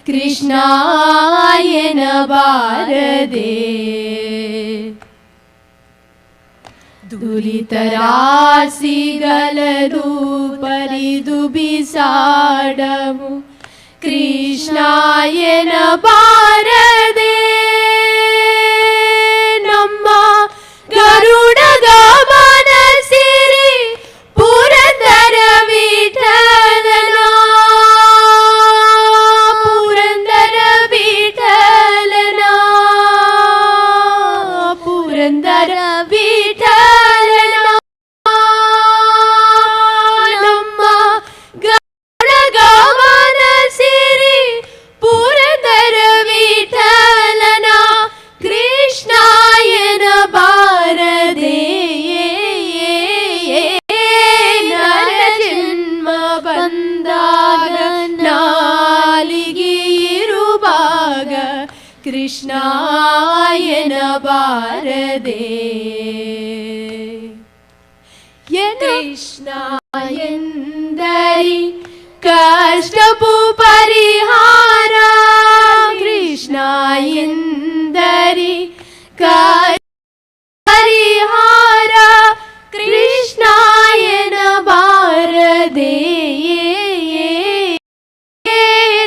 ಕೃಷ್ಣಾಯನ ಬಾರದೆ ದುರಿತರಾಸಿಗಲದು ಪರಿದು ಬಿಸಾಡವು ಕೃಷ್ಣಾಯನ ಬಾರದೆ ನಮ್ಮ ಗರುಡ ಗಮನ ಸಿರಿ ಪುರಂದರ ವಿಠಲನ ಪುರಂದರ ವಿಠಲನ ಪುರಂದರ ವಿಠಲನ ನಮ್ಮ ಗರುಡ ಗಮನ ಸಿರಿ ಪುರಂದರ ವಿಠಲನ ಕೃಷ್ಣಾಯನ ಬಾರದೆ ನರ ಜನ್ಮ ಬಂದಾಗ ನಾಲಿಗಿರುವಾಗ ಕೃಷ್ಣಾಯನ ಬಾರದೆ ಕೃಷ್ಣ ಎಂದರಿ ಕಷ್ಟಪು ಪರಿಹಾರ ಕೃಷ್ಣ ಎಂದರಿ ಪರಿಹಾರ ಕೃಷ್ಣಾಯನ ಬಾರದೆ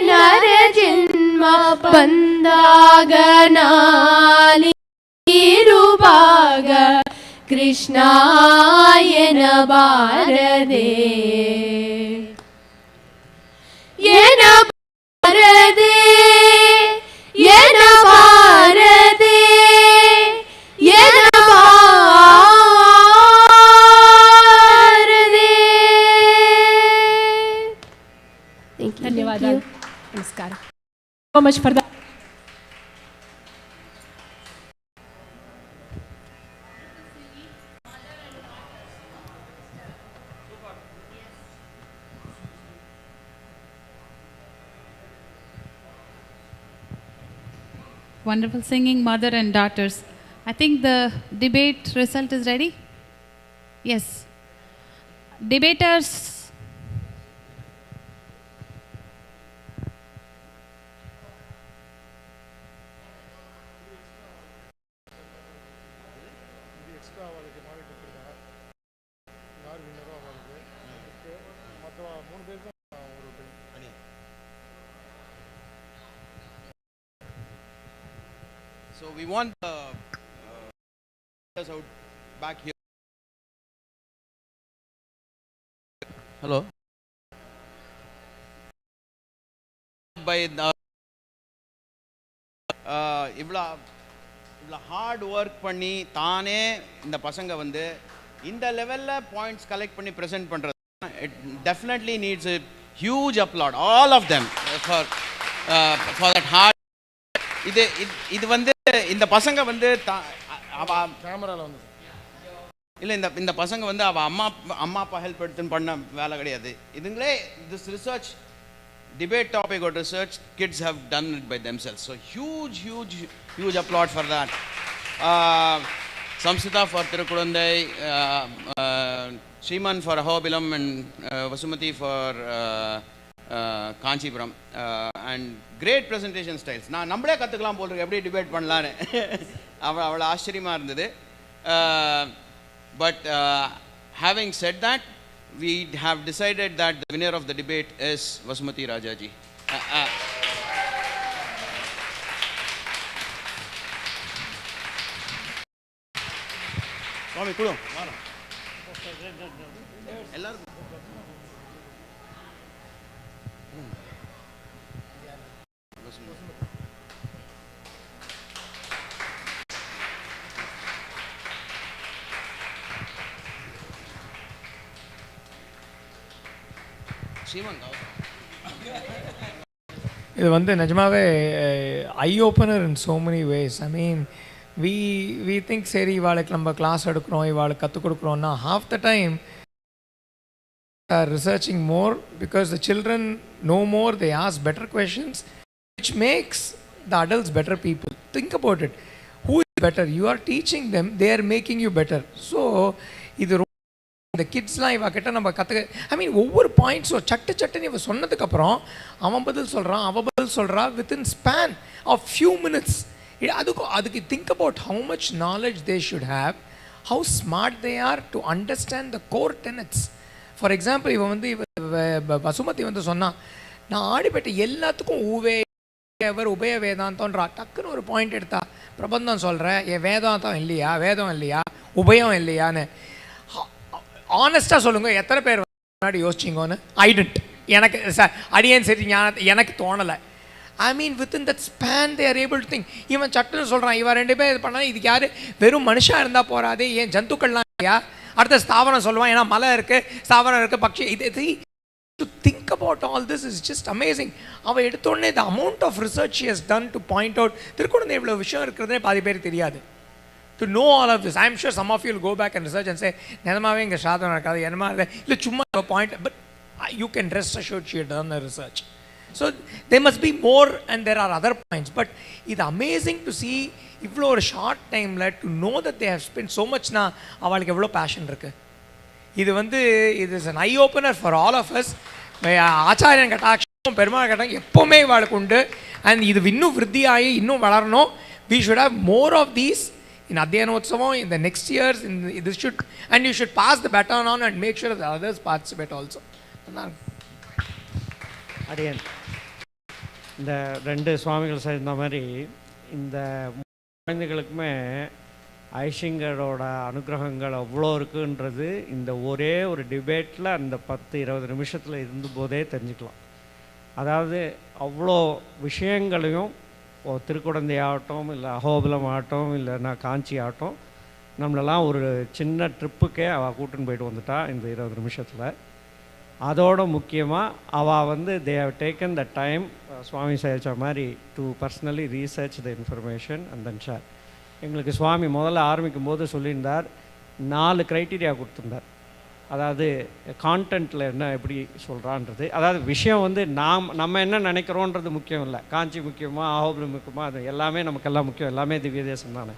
ನರ ಜನ್ಮ ಬಂದಾಗ ನಾಲಿರುವಾಗ ಕೃಷ್ಣಾಯನ ಬಾರದೆ ಏನ ಬಾರದೆ ಏನ ಬಾರದೆ ಏನ ಬಾರದೆ ಧನ್ಯವಾದ ನಮಸ್ಕಾರ so much for that. Wonderful singing, mother and daughters. I think the debate result is ready. Yes. Debaters. So we want the out back here. Hello. By the இவ்வளோ ஹார்ட் ஒர்க் பண்ணி தானே இந்த பசங்க வந்து இந்த லெவலில் பாயிண்ட்ஸ் கலெக்ட் பண்ணி present பண்ணுறது it definitely needs a huge applaud all of them for that hard இது வந்து இந்த பசங்க வந்து கேமராவில் வந்து இல்லை இந்த பசங்க வந்து அவள் அம்மா அப்பா ஹெல்ப் எடுத்துன்னு பண்ண வேலை கிடையாது இதுங்களே this research debate topic or research kids have done it by themselves, so huge applaud for that. Samsita for Tirukudandai, Shriman for Ahobilam, and Vasumati for Kanchipuram and great presentation styles. நம்மளே கற்றுக்கலாம் போல் இருக்கு எப்படி debate பண்ணலான்னு. அவ்வளோ ஆச்சரியமாக இருந்தது. But having said that, we have decided that the winner of the debate is Vasumati Rajaji. Swami kudu ellarum இது வந்து நிஜமாவே eye opener in so many ways. I mean we think சரி இவாளுக்கு நம்ம கிளாஸ் எடுக்கிறோம், இவாளுக்கு கற்றுக் கொடுக்குறோன்னா half the time are researching more because the children know more, they ask better questions, which makes the adults better people. Think about it. Who is better? You are teaching them, they are making you better. So இது இந்த கிட்ஸ்லாம் இவ கிட்ட நம்ம கற்றுக்க, ஐ மீன் ஒவ்வொரு பாயிண்ட்ஸும் சட்டுன்னு இவ சொன்னதுக்கப்புறம் அவன் பதில் சொல்கிறான், அவள் பதில் சொல்கிறா within span of few minutes. அதுக்கு think about how much knowledge they should have, how smart they are to understand the core tenets. For example இவன் வந்து வசுமதி வந்து சொன்னான், நான் ஆடிப்பட்ட எல்லாத்துக்கும் உபய வேதாந்தம்ன்றா. டக்குன்னு ஒரு பாயிண்ட் எடுத்தா, பிரபந்தம் சொல்கிறேன், என் வேதாந்தம் இல்லையா, வேதம் இல்லையா, உபயம் இல்லையான்னு. ஆனஸ்ட்டாக சொல்லுங்கள், எத்தனை பேர் முன்னாடி யோசிச்சிங்கன்னு? ஐடென்ட் எனக்கு அடியேன் சரி எனக்கு தோணலை. I mean within that span they are able to think. இவன் சட்டுன்னு சொல்கிறான், இவன் 2 பேர் இது பண்ணால் இதுக்கு யார் வெறும் மனுஷாக இருந்தால் போகாதே, ஏன் ஜந்துக்கள்லாம் இல்லையா? அடுத்த ஸ்தாவரம் சொல்லுவான், ஏன்னா மலை இருக்குது, ஸ்தாவரம் இருக்குது, பக்ஷி. இது to think about all this is just amazing. அவள் எடுத்தோடனே the amount of research she has done to point out. Thirukkural இவ்வளோ விஷயம் இருக்கிறதே பாதி பேர் தெரியாது. To know all of this, I am sure some of you will go back and research and say, நிஜமாவே இங்கே சாதனம் இருக்காது, என்னமா இருக்குது, இல்லை சும்மா point. But you can rest assured she had done the research. So there must be more and there are other points. But it's amazing to see இவ்வளோ ஒரு ஷார்ட் டைமில் to know that they have spent so much. நான் அவளுக்கு எவ்வளோ fashion இருக்குது. இது வந்து இது is an eye opener for all of us. ஆச்சாரியன் கட்டாட்சம், பெருமாள் கட்டாட்சம் எப்போவுமே இவாளுக்கு உண்டு. அண்ட் இது இன்னும் விருத்தியாகி இன்னும் வளரணும். we should have more of these in Adhyanotsavam, in the next years, this should, and you should pass the baton on and make sure that others participate also. அடியன் இந்த 2 சுவாமிகள் சேர்ந்த மாதிரி இந்த குழந்தைகளுக்குமே ஐஷிங்கரோட அனுகிரகங்கள் அவ்வளோ இருக்குன்றது இந்த ஒரே ஒரு டிபேட்டில் அந்த 10-20 நிமிஷத்தில் இருந்தபோதே தெரிஞ்சுக்கலாம். அதாவது அவ்வளோ விஷயங்களையும் திருக்குடந்தை ஆகட்டும், இல்லை அகோபிலம் ஆகட்டும், இல்லைன்னா காஞ்சி ஆகட்டும், நம்மளெல்லாம் ஒரு சின்ன ட்ரிப்புக்கே அவள் கூட்டின்னு போயிட்டு வந்துட்டா இந்த 20 நிமிஷத்தில். அதோட முக்கியமாக அவள் வந்து they have taken the time, Swami சாய்ச்ச மாதிரி, to personally research the information and then share. எங்களுக்கு சுவாமி முதல்ல ஆரம்பிக்கும் போது சொல்லியிருந்தார், 4 க்ரைட்டீரியா கொடுத்துருந்தார். அதாவது கான்டென்ட்டில் என்ன எப்படி சொல்கிறான்றது, அதாவது விஷயம் வந்து நம்ம என்ன நினைக்கிறோன்றது முக்கியம் இல்லை. காஞ்சி முக்கியமாக, ஆஹோபிலம் முக்கியமாக, அது எல்லாமே நமக்கெல்லாம் முக்கியம், எல்லாமே திவ்ய தேசம் தானே.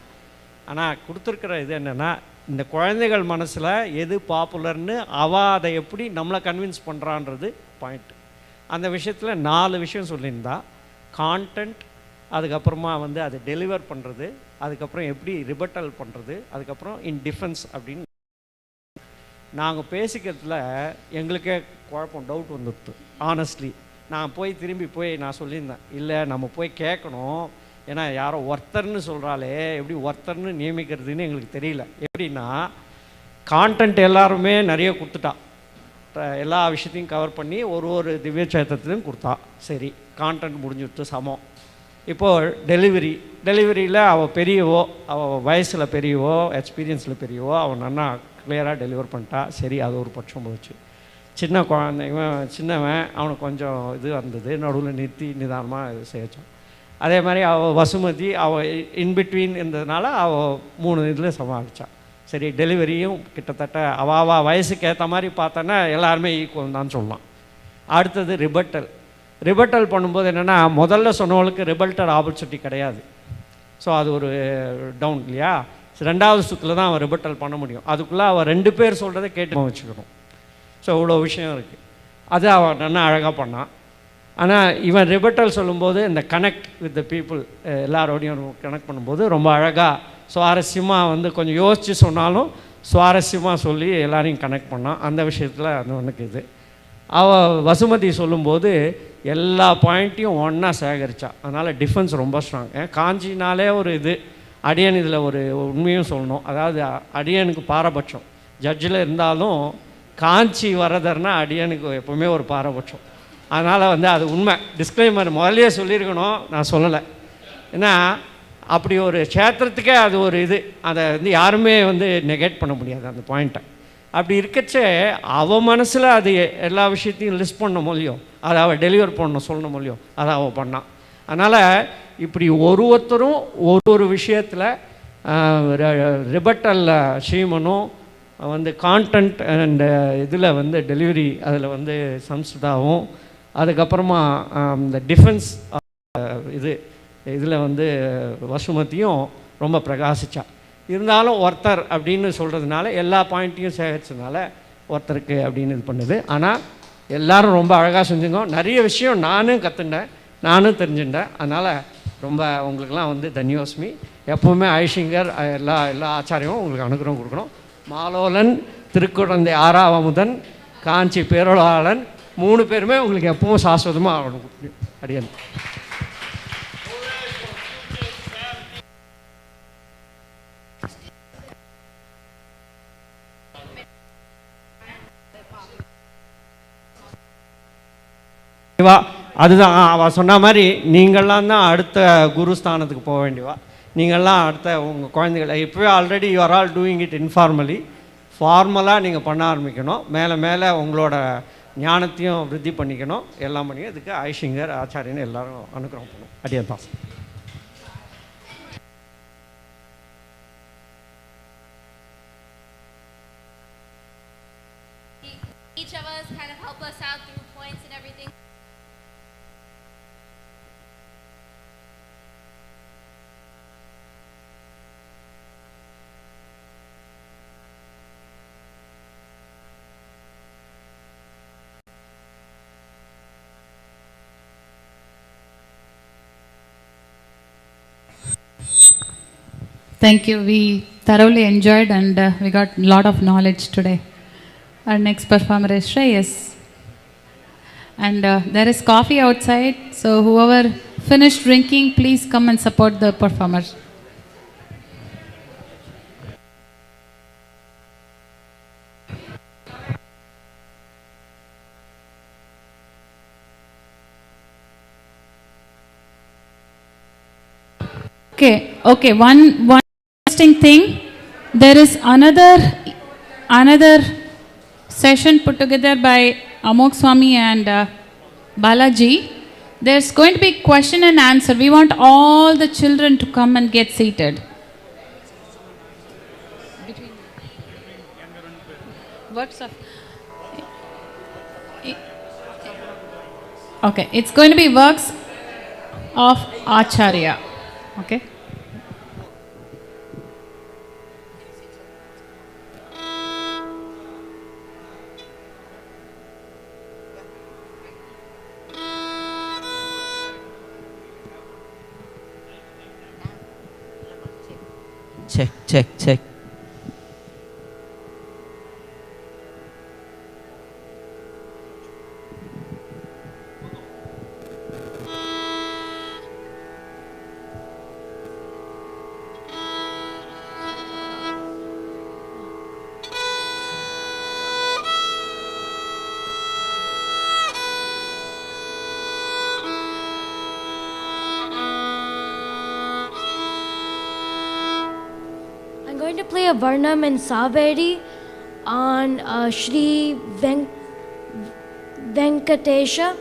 ஆனால் கொடுத்துருக்கிற இது என்னென்னா, இந்த குழந்தைகள் மனசில் எது பாப்புலர்னு அவள் அதை எப்படி நம்மளை கன்வின்ஸ் பண்ணுறான்றது பாயிண்ட்டு. அந்த விஷயத்தில் 4 விஷயம் சொல்லியிருந்தா, கான்டென்ட், அதுக்கப்புறமா வந்து அதை டெலிவர் பண்ணுறது, அதுக்கப்புறம் எப்படி ரிபட்டல் பண்ணுறது, அதுக்கப்புறம் இன் டிஃபென்ஸ் அப்படின்னு. நாங்கள் பேசிக்கிறதுல எங்களுக்கே குழப்பம், டவுட் வந்துடுது. ஆனஸ்ட்லி நான் திரும்பி போய் நான் சொல்லியிருந்தேன், இல்லை நம்ம போய் கேட்கணும், ஏன்னா யாரோ ஒருத்தர்னு சொல்கிறாலே எப்படி ஒருத்தர்னு நியமிக்கிறதுன்னு எங்களுக்கு தெரியல. எப்படின்னா கான்டென்ட் எல்லாருமே நிறைய கொடுத்துட்டா, எல்லா விஷயத்தையும் கவர் பண்ணி ஒரு திவ்ய சேத்திரத்துலையும் கொடுத்தா. சரி, கான்டென்ட் முடிஞ்சுட்டு சமம். இப்போது டெலிவரியில் அவள் பெரியவோ, அவள் வயசில் பெரியவோ, எக்ஸ்பீரியன்ஸில் பெரியவோ, அவன் நல்லா கிளியராக டெலிவர் பண்ணிட்டா. சரி, அது ஒரு பட்சம் போச்சு. சின்ன குழந்தை, சின்னவன், அவனுக்கு கொஞ்சம் இது வந்தது, நடுவில் நிறுத்தி நிதானமாக இது செய்யச்சோம். அதே மாதிரி அவள் வசுமதி, அவள் இன்பிட்வீன் இருந்ததுனால அவள் 3 இதில் சமாளித்தான். சரி, டெலிவரியும் கிட்டத்தட்ட அவள் வயசுக்கு ஏற்ற மாதிரி பார்த்தோன்னா எல்லாருமே ஈக்குவல் தான் சொல்லலாம். அடுத்தது ரிபட்டல் பண்ணும்போது என்னென்னா, முதல்ல சொன்னவளுக்கு ரிபல்டர் ஆப்பர்ச்சுனிட்டி கிடையாது. ஸோ அது ஒரு டவுன் இல்லையா. 2வது சுற்றில் தான் அவன் ரிபட்டல் பண்ண முடியும். அதுக்குள்ளே அவள் 2 பேர் சொல்கிறத கேட்டு வச்சுக்கணும். ஸோ இவ்வளோ விஷயம் இருக்குது. அது அவள் நல்லா அழகாக பண்ணான். ஆனால் இவன் ரிபட்டல் சொல்லும்போது இந்த கனெக்ட் வித் த பீப்புள் எல்லாரோடையும் கனெக்ட் பண்ணும்போது ரொம்ப அழகாக சுவாரஸ்யமாக வந்து கொஞ்சம் யோசித்து சொன்னாலும் சுவாரஸ்யமாக சொல்லி எல்லாரையும் கனெக்ட் பண்ணான். அந்த விஷயத்தில் அது ஒன்றுக்கு இது. அவள் வசுமதி சொல்லும்போது எல்லா பாயிண்ட்டையும் ஒன்றா சேகரித்தா. அதனால் டிஃபென்ஸ் ரொம்ப ஸ்ட்ராங். காஞ்சினாலே ஒரு இது அடியன் இதில் ஒரு உண்மையும் சொல்லணும். அதாவது அடியனுக்கு பாரபட்சம் ஜட்ஜில் இருந்தாலும் காஞ்சி வரதர்னா அடியனுக்கு எப்போவுமே ஒரு பாரபட்சம். அதனால் வந்து அது உண்மை. டிஸ்க்ளைமர் முதல்லையே சொல்லியிருக்கணும், நான் சொல்லலை. ஏன்னா அப்படி ஒரு க்ஷேத்திரத்துக்கே அது ஒரு இது, அதை வந்து யாருமே வந்து நெகேட் பண்ண முடியாது அந்த பாயிண்ட்டை. அப்படி இருக்கச்சே அவள் மனசில் அது எல்லா விஷயத்தையும் லிஸ்ட் பண்ண முடியும், அதை அவள் டெலிவர் பண்ண சொல்லணும் முடியும், அதை அவள் பண்ணான். அதனால் இப்படி ஒருத்தரும் ஒரு விஷயத்தில் ரிபட்டலில் ஸ்ரீமனும் வந்து கான்டென்ட் அண்ட் இதில் வந்து டெலிவரி அதில் வந்து சம்ஸ்கிருதாவும், அதுக்கப்புறமா இந்த டிஃபென்ஸ் இதில் வந்து வசுமதியும் ரொம்ப பிரகாசித்தா. இருந்தாலும் ஒருத்தர் அப்படின்னு சொல்கிறதுனால எல்லா பாயிண்ட்டையும் சேகரிச்சதுனால ஒருத்தருக்கு அப்படின்னு இது பண்ணுது. ஆனால் எல்லோரும் ரொம்ப அழகாக செஞ்சுங்க. நிறைய விஷயம் நானும் கற்றுண்டேன், நானும் தெரிஞ்சுட்டேன். அதனால் ரொம்ப உங்களுக்கெல்லாம் வந்து தன்யோஸ்மி. எப்போவுமே ஐஷிங்கர் எல்லா ஆச்சாரியும் உங்களுக்கு அனுகிரகம் கொடுக்கணும். மாலோலன், திருக்குழந்தை ஆறாவமுதன், காஞ்சி பேரொழாளன் 3 பேருமே உங்களுக்கு எப்பவும் சாஸ்வதமாக ஆகணும். அடியன் அதுதான் அவள் சொன்ன மாதிரி நீங்கள்லாம் தான் அடுத்த குருஸ்தானத்துக்கு போக வேண்டியவா. நீங்கள்லாம் அடுத்த உங்கள் குழந்தைகளை இப்போவே already you are all doing it informally. ஃபார்மலாக நீங்கள் பண்ண ஆரம்பிக்கணும். மேலே மேலே உங்களோட ஞானத்தையும் விருத்தி பண்ணிக்கணும். எல்லாம் பண்ணி இதுக்கு ஐஷிங்கர் ஆச்சாரியன்னு எல்லோரும் அனுகிரகம் பண்ணணும். அடியே தான். Each of us kind of help us out through points and everything. Thank you. We thoroughly enjoyed and we got a lot of knowledge today. Our next performer is Shreyas. And there is coffee outside, so whoever finished drinking, please come and support the performer. Okay. One interesting thing. There is another session put together by Amok Swami and Balaji. There's going to be question and answer. We want all the children to come and get seated. Works of okay, it's going to be works of Aacharya. Okay. Check. Going to play a Varnam and Saveri on Shri Venkatesha,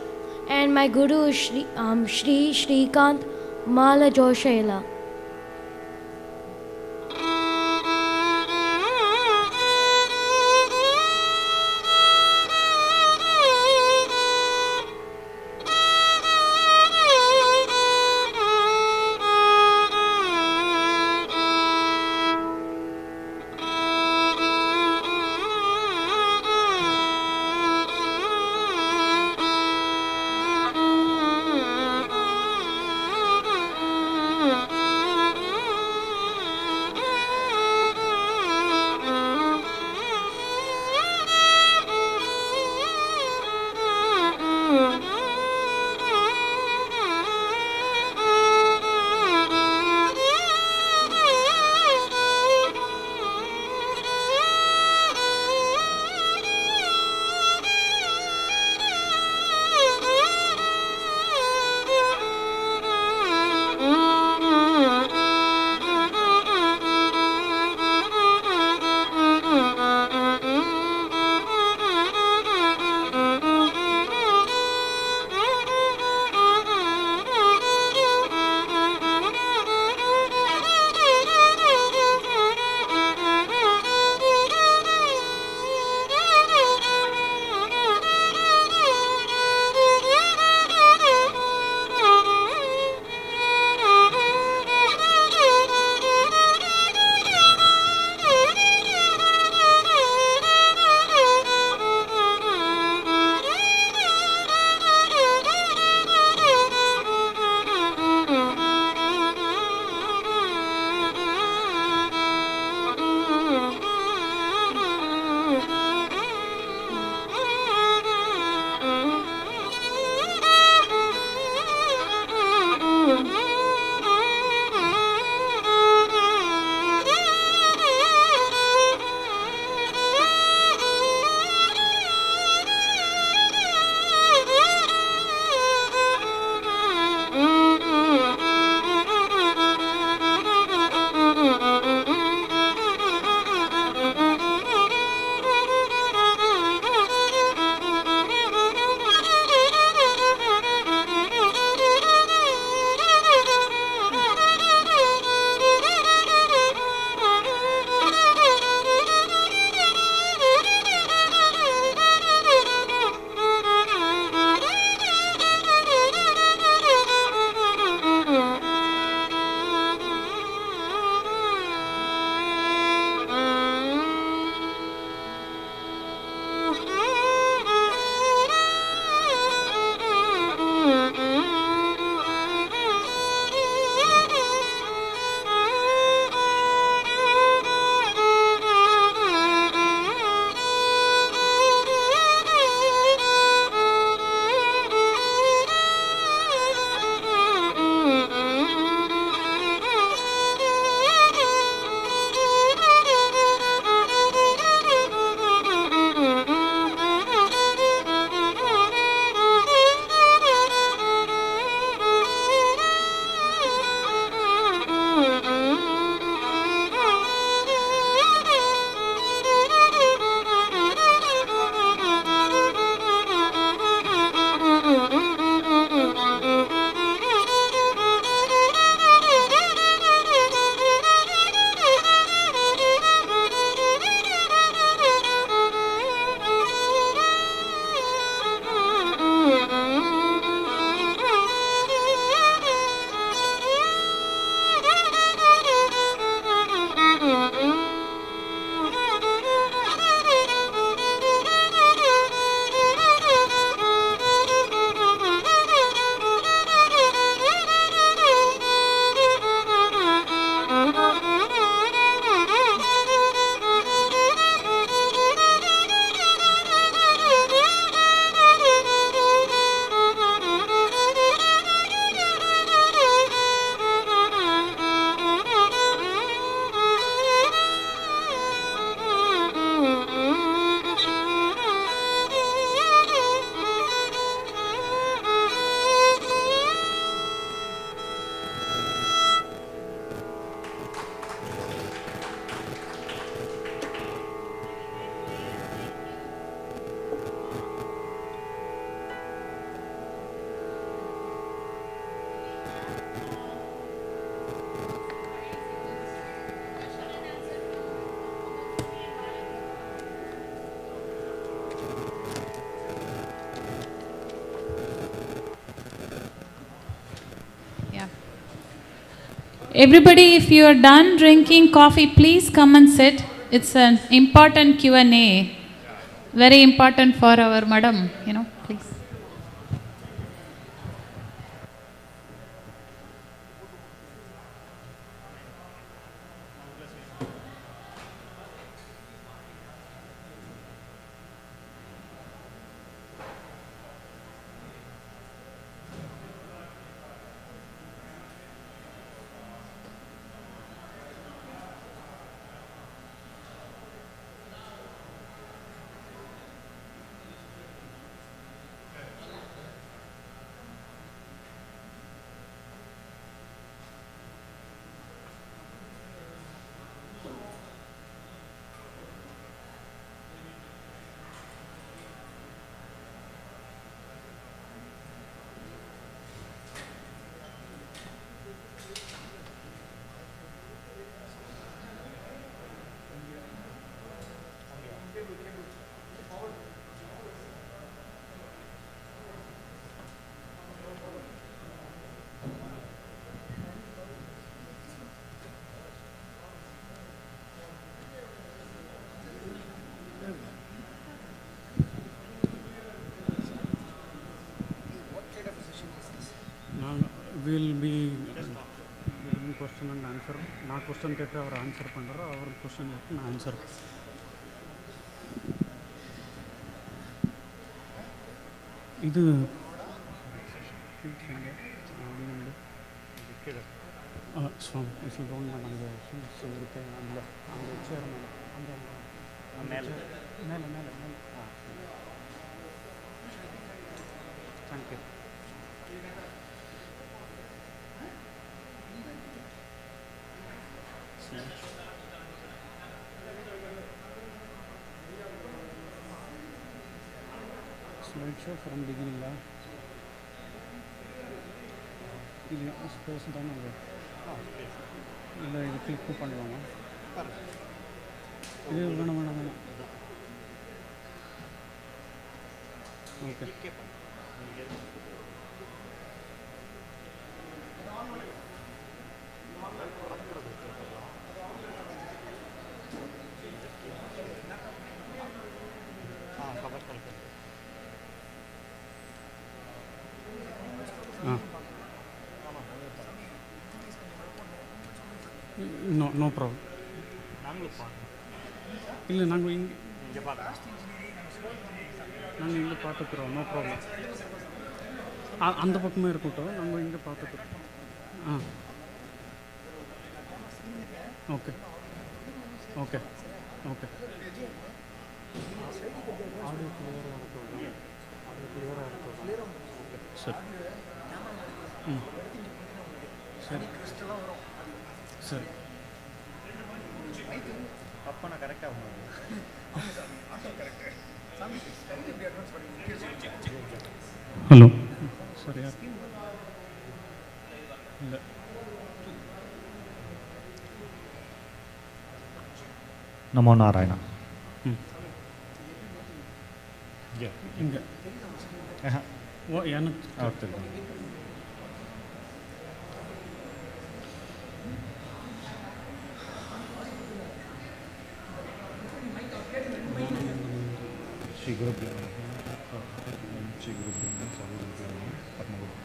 and my guru is Shri Shrikant Mala Joshela. Everybody, if you are done drinking coffee, please come and sit. It's an important Q&A. Very important for our madam, please. Will be question and answer. Not question கேட்டு அவர் answer பண்ணுறோம், அவர் question கேட்டு நான் answer. இது சுவாமி இது government அந்த இருக்கு அந்த அந்த சேர் அந்த மேலே மேலே மேலே மேலே. Thank you. Slide show from beginning la. இல்ல ஸ்பேஸ் தானே அது. இல்லை இது கிளிக் பண்ணலாமா? இது வேணாம் வேணாம் வேணாம். ஓகே. No problem. இல்லை நாங்கள் இங்கே நாங்கள் இங்கே பார்த்துக்குறோம். No problem. அந்த பக்கமே இருக்கட்டும், நாங்கள் இங்கே பார்த்துக்குறோம். Okay okay okay. ஆடியோ கிளியராக இருக்கட்டும், ஆடியோ கிளியராக இருக்கட்டும். சரி சரி சரி. அப்போ நான் கரெக்டாக ஹலோ சரியா இல்லை நமோ நாராயணா. இங்கே ஓ எனக்கு ஸ்ரீ குரு ஸ்ரீ குரு பத்மகுரு.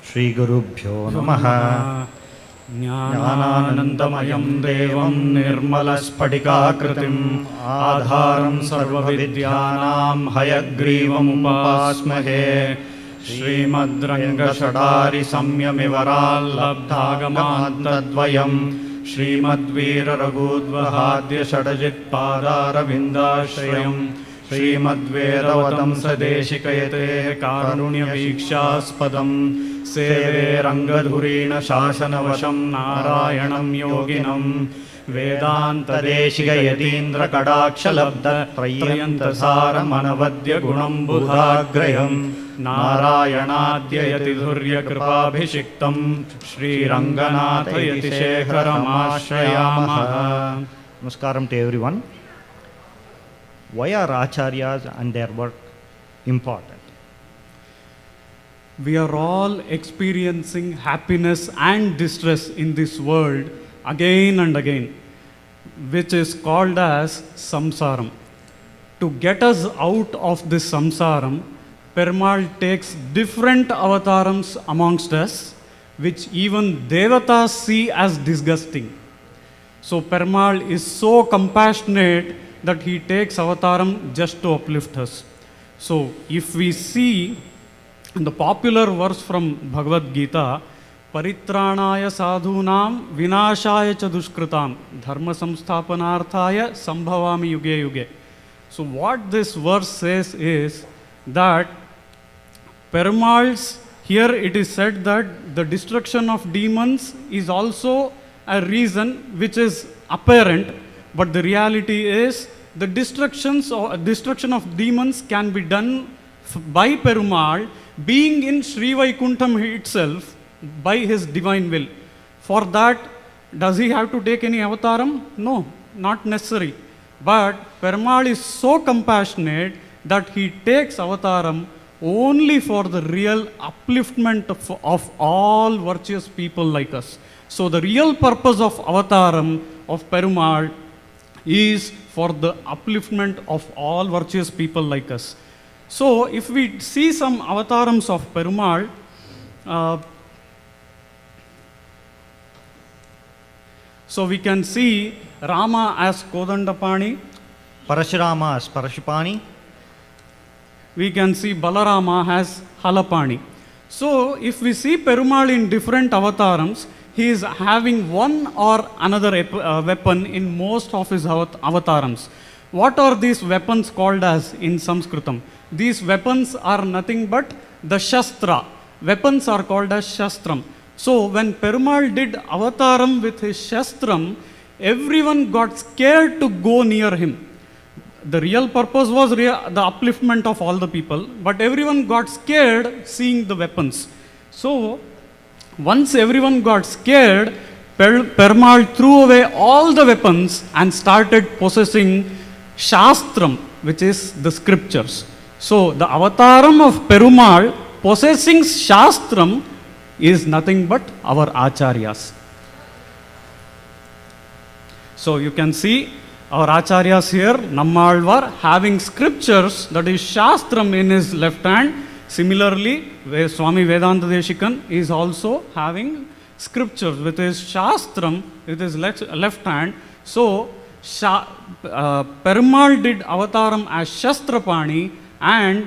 ಶ್ರೀ ಗುರುಭ್ಯೋ ನಮಃ. ಜ್ಞಾನಾನಂದಮಯಂ ದೇವಂ ನಿರ್ಮಲಸ್ಫಟಿಕಾಕೃತಿಂ ಆಧಾರಂ ಸರ್ವವಿದ್ಯಾನಾಂ ಹಯಗ್ರೀವಂ ಉಪಾಸ್ಮಹೇ. श्रीमद्रङ्गषडारि संयमिवराल्लब्धागमान्तद्वयम् श्रीमद्वीररघूद्वहाद्य षडजित्पादारविन्दाश्रयम् श्रीमद्वेदवतं सदेशिकयतेः कारुण्यवीक्षास्पदम् सेवे रङ्गधुरीण शासनवशं नारायणं योगिनम् वेदान्तदेशिकयतीन्द्रकटाक्षलब्धत्रयन्तसारमनवद्य गुणं बुधाग्रयम् नारायणाद्ययतिधुर्यकृपाभिषिक्तं श्रीरङ्गनाथयतिशेखरमाश्रयामः. Namaskaram to everyone. Why are Acharyas and their work important? We are all experiencing happiness and distress in this world again and again, which is called as samsaram. To get us out of this samsaram, Perumal takes different avatarams amongst us, which even Devatas see as disgusting. So Perumal is so compassionate that he takes avataram just to uplift us. So if we see in the popular verse from Bhagavad Gita, Paritranaya sadhunam vinashaya cha dushkritam dharma samsthapanarthaya sambhavami yuge yuge. So what this verse says is that Perumal's, here it is said that the destruction of demons is also a reason which is apparent, but the reality is the destruction of demons can be done by Perumal being in Sri Vaikuntham itself by his divine will. For that, does he have to take any avataram? No, not necessary. But Perumal is so compassionate that he takes avataram only for the real upliftment of all virtuous people like us. So the real purpose of avataram of Perumal is for the upliftment of all virtuous people like us. So if we see some avatarams of Perumal, so we can see Rama as Kodandapani, Parashurama as Parashupani. We can see Balarama as Halapani. So if we see Perumal in different avatarams, he is having one or another weapon in most of his avatarams. What are these weapons called as in Sanskritam? These weapons are nothing but the Shastra. Weapons are called as Shastram. So when Perumal did avataram with his Shastram, everyone got scared to go near him. The real purpose was the upliftment of all the people, but everyone got scared seeing the weapons. So once everyone got scared, Perumal threw away all the weapons and started possessing Shastram, which is the scriptures. So the avataram of Perumal possessing Shastram is nothing but our Acharyas. So you can see our Acharyas here, Nammalvar, having scriptures, that is Shastram, in his left hand. Similarly, Swami Vedanta Deshikan is also having scriptures with his Shastram with his left hand. So Perumal did avataram as Shastrapani and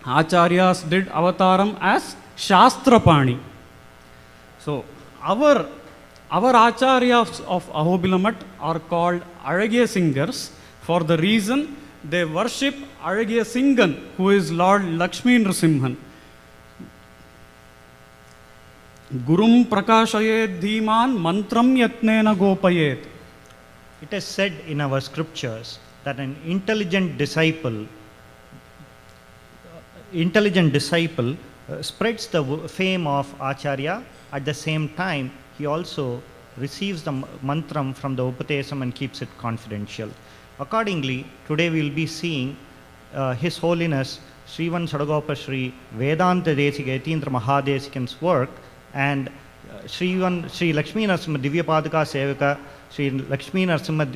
Acharyas did avataram as Shastrapani. So our Acharyas of Ahobilamat are called Azhagya singers for the reason they worship Azhagya Singan, who is Lord Lakshmi Nrsimhan. Gurum prakashayet dhiman mantram yatnena gopayet. It is said in our scriptures that an intelligent disciple spreads the fame of Acharya. At the same time, he also receives the mantram from the Upatesam and keeps it confidential. Accordingly, today we will be seeing His Holiness Srivan Sadagopa Shri Vedanta Desika Yatindra Mahadesikan's work and Sri Lakshmi Narasimha Divya Padaka Sevaka Sri Lakshmi Narasimha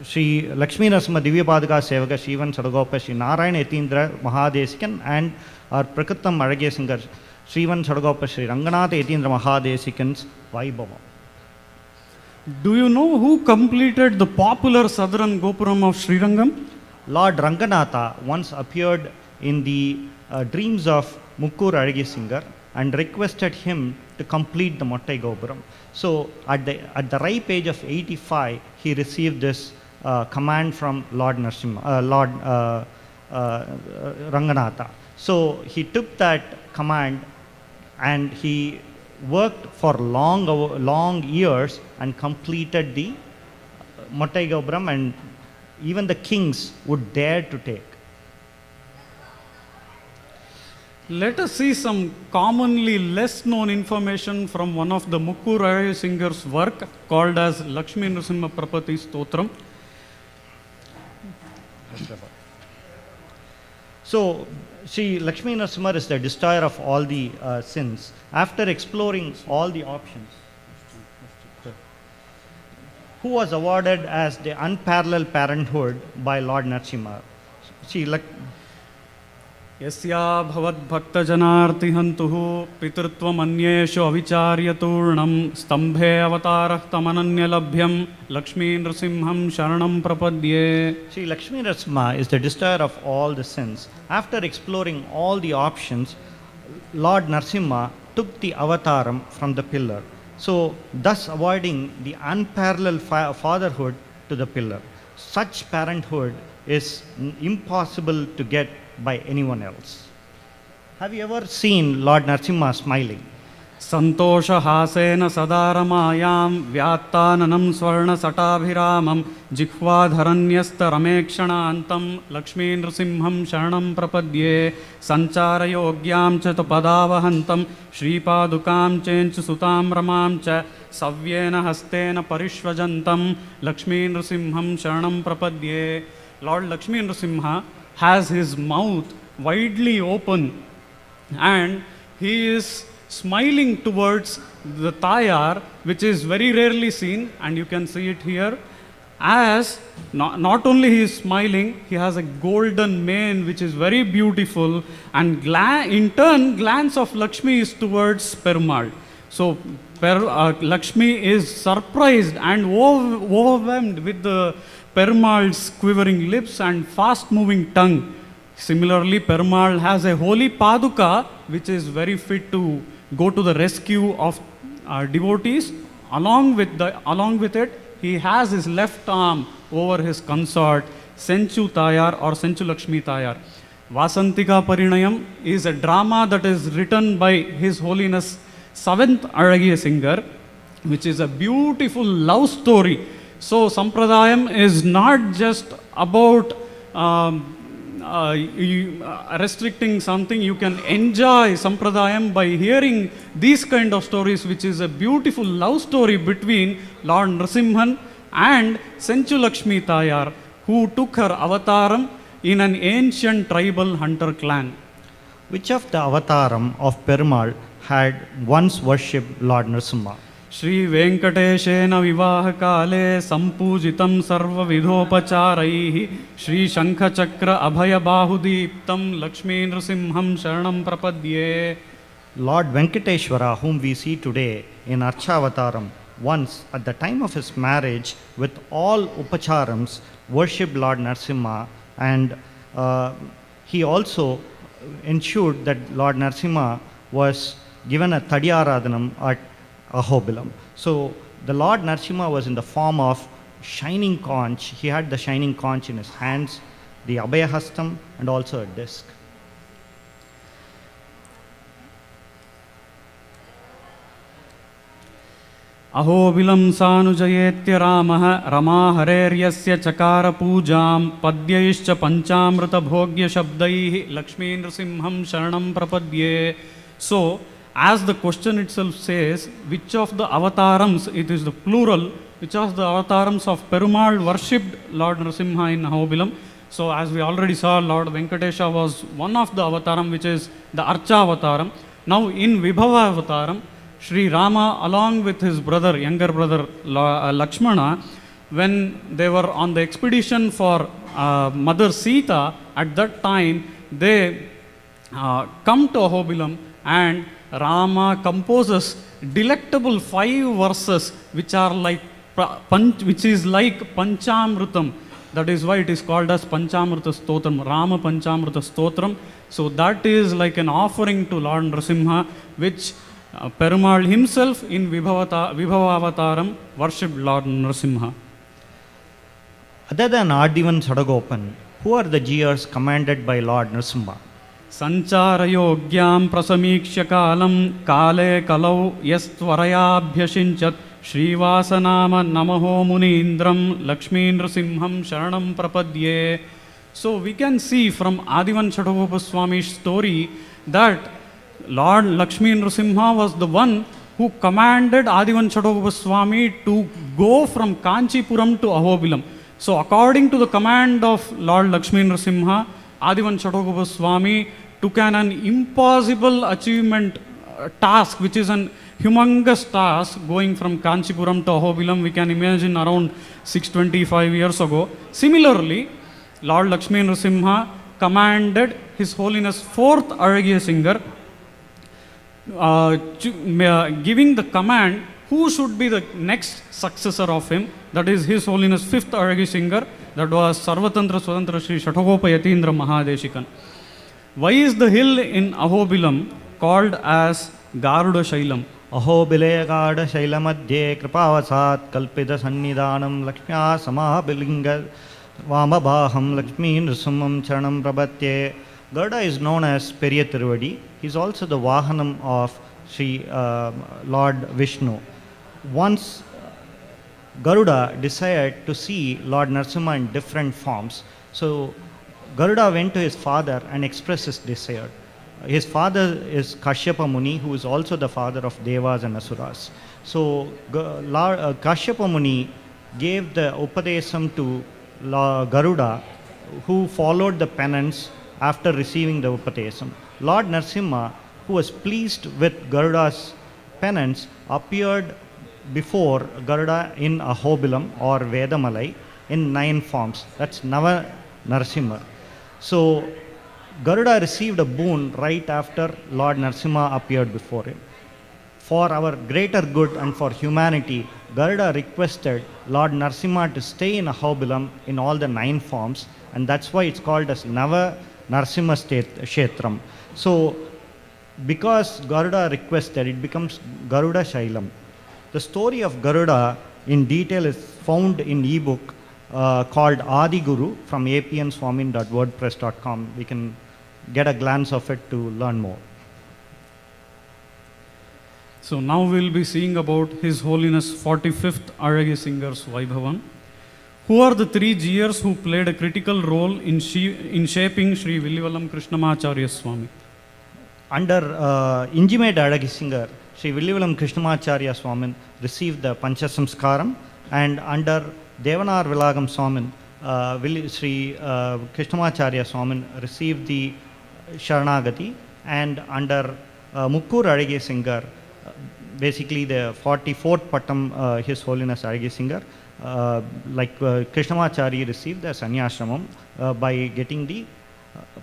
Sri Lakshmi Narasimha Divya Padaka Sevaka Srivan Sadagopa Shri Narayana Yatindra Mahadesikan and our Prakritam Azhagya singer Srivan Sadagopa Shri Ranganatha Yatindra Mahadesikan's Vaibhavam. Do you know who completed the popular Southern Gopuram of Srirangam? Lord Ranganatha once appeared in the dreams of Mukkur Alagisingar and requested him to complete the Mottai Gopuram. So at the ripe age of 85, he received this command from Lord Ranganatha. So he took that command and he worked for long years and completed the Mottai Gopuram, and even the kings would dare to take. Let us see some commonly less known information from one of the Mukkur Alagisingar's work called as Lakshmi Nrsimha Prapati Stotram. So, see, Lakshmi Nrsimha is the destroyer of all the sins. After exploring all the options, who was awarded as the unparalleled parenthood by Lord Nrsimha? See, यस्या भवद्भक्तजनार्तिहन्तुः पितृत्वमन्येषु अविचार्यतूर्णं स्तम्भे अवतारः तमनन्यलभ्यं लक्ष्मी नृसिंहं शरणं प्रपद्ये. See, Lakshmi Nrsimha is the destroyer of all the sins. After exploring all the options, Lord Nrsimha took the avataram from the pillar. So, thus avoiding the unparalleled fatherhood to the pillar. Such parenthood is impossible to get by anyone else. Have you ever seen Lord Nrsimha smiling? सन्तोषहासेन सदा रमायां व्यात्ताननं स्वर्णसटाभिरामं जिह्वाधरण्यस्तरमेक्षणान्तं लक्ष्मी नृसिंहं शरणं प्रपद्ये. सञ्चारयोग्यां च पदावहन्तं श्रीपादुकां चेञ्चुसुतां रमां च सव्येन हस्तेन परिष्वजन्तं लक्ष्मी नृसिंहं शरणं प्रपद्ये. Lord Lakshmi Nrsimha has his mouth widely open and he is smiling towards the Tayar, which is very rarely seen, and you can see it here. As not only he is smiling, he has a golden mane which is very beautiful, and in turn glance of Lakshmi is towards Perumal. So Lakshmi is surprised and overwhelmed with the Perumal's quivering lips and fast moving tongue. Similarly, Perumal has a holy Paduka which is very fit to go to the rescue of devotees. Along with it, he has his left arm over his consort, Senchu Tayar or Senchu Lakshmi Tayar. Vasantika Parinayam is a drama that is written by His Holiness 7th Alagisingar, which is a beautiful love story. So, Sampradayam is not just about restricting something. You can enjoy Sampradayam by hearing these kind of stories, which is a beautiful love story between Lord Nrsimhan and Senchu Lakshmi Tayar, who took her avataram in an ancient tribal hunter clan. Which of the avataram of Perumal had once worshipped Lord Nrsimha? Shri Venkateshena Vivahakale Sampujitam Sarva Vidhopacharaihi Shri Shankachakra Abhaya Bahudiptam Lakshmi Nrsimham Sharanam Prapadye. Lord Venkateshwara, whom we see today in Archavataram, once at the time of his marriage with all upacharams worshipped Lord Nrsimha, and he also ensured that Lord Nrsimha was given a Tadiyaradanam at Ahobilam. So the Lord Nrsimha was in the form of shining conch. He had the shining conch in his hands, the Abhayahastam, and also a disc. Ahobilam sanujayetya ramah rama hareryasya chakara pujam padyaischa panchamrita bhogya shabdaihi Lakshmi Nrsimham sharanam prapadye. So, as the question itself says, which of the avatarams, it is the plural, which of the avatarams of Perumal worshipped Lord Nrsimha in Ahobilam. So as we already saw, Lord Venkatesha was one of the avataram, which is the Archa avataram. Now in Vibhava avataram, Sri Rama along with his brother, younger brother Lakshmana, when they were on the expedition for Mother Sita, at that time they come to Ahobilam, and Rama composes delectable 5 verses which are like which is like Panchamrutam. That is why it is called as Panchamrita Stotram, Rama Panchamrita Stotram. So that is like an offering to Lord Narasimha, which Perumal himself in Vibhavavataram worshipped Lord Narasimha. Other than Adivan Sadagopan, who are the GRs commanded by Lord Narasimha? Sancharayogyam prasamikshya kale kalau yastvarayabhyashinchat Srivasanama namaho munindram Lakshmi Nrasimham sharanam prapadye. So we can see from Adivan Sadagopa Swami's story that Lord Lakshmi Nrasimha was the one who commanded Adivan Sadagopa Swami to go from Kanchipuram to Ahobilam. So according to the command of Lord Lakshmi Nrasimha, Adivan Sadagopa Swami took an impossible achievement task, which is an humongous task, going from Kanchipuram to Ahobilam. We can imagine around 625 years ago. Similarly, Lord Lakshmi Nrasimha commanded His Holiness 4th Aragya Singer, giving the command who should be the next successor of him. That is His Holiness 5th Aragya Singer, that was Sarvatantra Swatantra Sri Shatagopa Yatindra Mahadeshikan. Why is the hill in Ahobilam called as Garuda Shailam? Ahobile Garuda Shailamadhye Kripavasat Kalpida Sannidanam Lakshmya Samahabilinga Vamabaham Lakshmi Nrsimham Charanam Prabhatye. Garuda is known as Periyathiruvadi. He is also the Vahanam of Sri Lord Vishnu. Once Garuda desired to see Lord Narasimha in different forms. So Garuda went to his father and expressed his desire. His father is Kashyapa Muni, who is also the father of Devas and Asuras. So Kashyapa Muni gave the Upadesam to Garuda, who followed the penance after receiving the Upadesam. Lord Narasimha, who was pleased with Garuda's penance, appeared before Garuda in Ahobilam or Vedamalai in 9 forms. That's Nava Narasimha. So Garuda received a boon right after Lord Narasimha appeared before him. For our greater good and for humanity, Garuda requested Lord Narasimha to stay in Ahobilam in all the 9 forms, and that's why it's called as Nava Narasimha Kshetram. So because Garuda requested, it becomes Garuda Shailam. The story of Garuda in detail is found in ebook called Adi Guru from apnswamin.wordpress.com. We can get a glance of it to learn more. So now we'll be seeing about His Holiness 45th Aragya Singer's Vaibhavam. Who are the 3 GRs who played a critical role in shaping Sri Villivalam Krishnamacharya Swami? Under Injimate Aragya Singer, Sri Villivalam Krishnamacharya Swamin received the Panchasamskaram, and under Devanar Vilagam Swamin, Sri Krishnamacharya Swamin received the Sharanagati, and under Mukkur Aragya Singer, basically the 44th Pattam, His Holiness Aragya Singer, Krishnamacharya received the Sanyashramam by getting the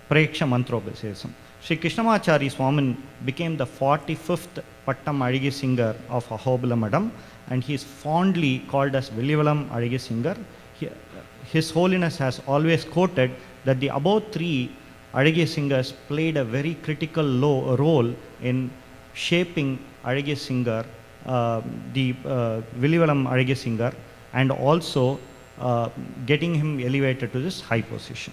Preksha Mantrobhasesam. Sri Krishnamacharya Swamin became the 45th Pattam Aragya Singer of Ahobilam Madam, and he is fondly called as Villivalam Aragya Singer. His Holiness has always quoted that the above 3 Aragya Singers played a very critical role in shaping Aragya Singer, the Villivalam Aragya Singer, and also getting him elevated to this high position.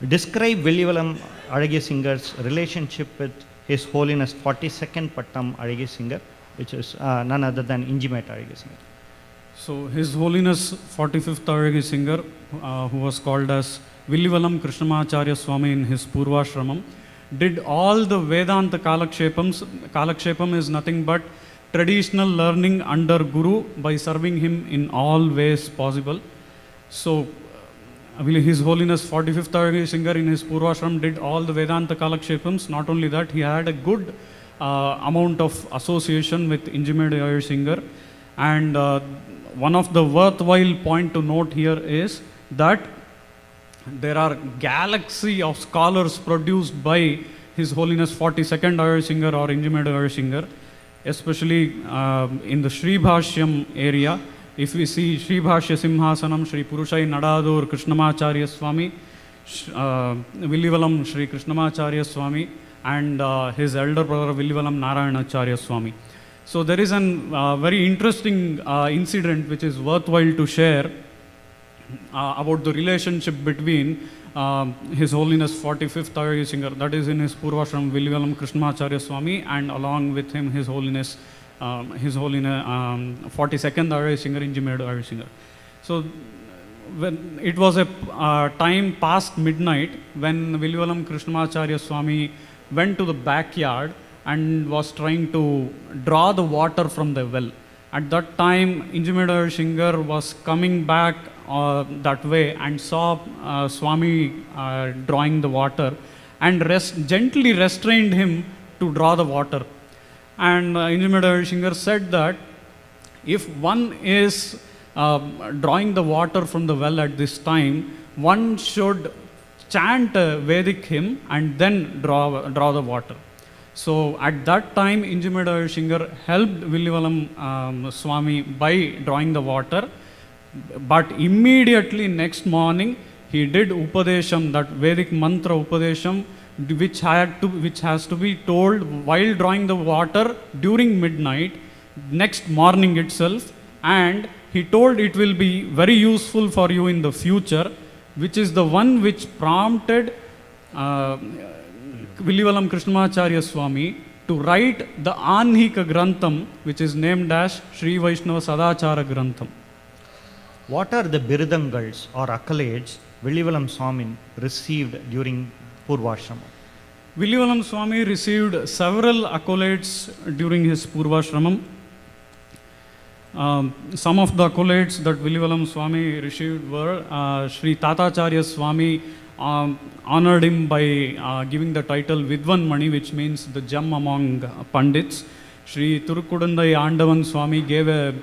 Describe Villivalam Aragya Singer's relationship with His Holiness 42nd Pattam Aragya Singer, which is none other than Injimate Aragya Singer. So His Holiness 45th Aragya Singer, who was called as Villivalam Krishnamacharya Swami in his Purvashramam, did all the Vedanta Kalakshepams. Kalakshepam is nothing but traditional learning under Guru by serving him in all ways possible. So His Holiness 45th Aragya Singer in his Purvashram did all the Vedanta Kalakshepams. Not only that, he had a good amount of association with Injimate Aragya Singer. And one of the worthwhile point to note here is that there are galaxy of scholars produced by His Holiness 42nd Aragya Singer or Injimate Aragya Singer, especially in the Sri Bhashyam area. if we see Sri Bhashya Simhasanam, Sri Purushai Nadadur Krishnamacharya Swami, Villivalam Sri Krishnamacharya Swami, and his elder brother Villivalam Narayanacharya Swami. So there is a very interesting incident which is worthwhile to share about the relationship between His Holiness 45th Aacharya Singer, that is in his Purvashram Villivalam Krishnamacharya Swami, and along with him His Holiness 42nd Aacharya Singer, Injimedu Aacharya Singer. So when it was a time past midnight when Villivalam Krishnamacharya Swami went to the backyard and was trying to draw the water from the well. At that time, Injimedu Singer was coming back that way and saw Swami drawing the water and gently restrained him to draw the water. And Injimedu Singer said that if one is drawing the water from the well at this time, one should chant a Vedic hymn and then draw the water. So at that time, Injimedu Singer helped Villivalam Swami by drawing the water, but immediately next morning he did Upadesham, that Vedic mantra Upadesham, which has to be told while drawing the water during midnight, next morning itself, and he told it will be very useful for you in the future, which is the one which prompted Villivalam Krishnamacharya Swami to write the Anhika Grantham, which is named as Sri Vaishnava Sadachara Grantham. What are the biridangals or accolades Villivalam Swami received during Purvashrama? Villivalam Swami received several accolades during his Purvashramam. Some of the accolades that Villivalam Swami received were Sri Tatacharya Swami honored him by giving the title Vidwan Mani, which means the gem among Pandits. Sri Turukudandai Andavan Swami gave a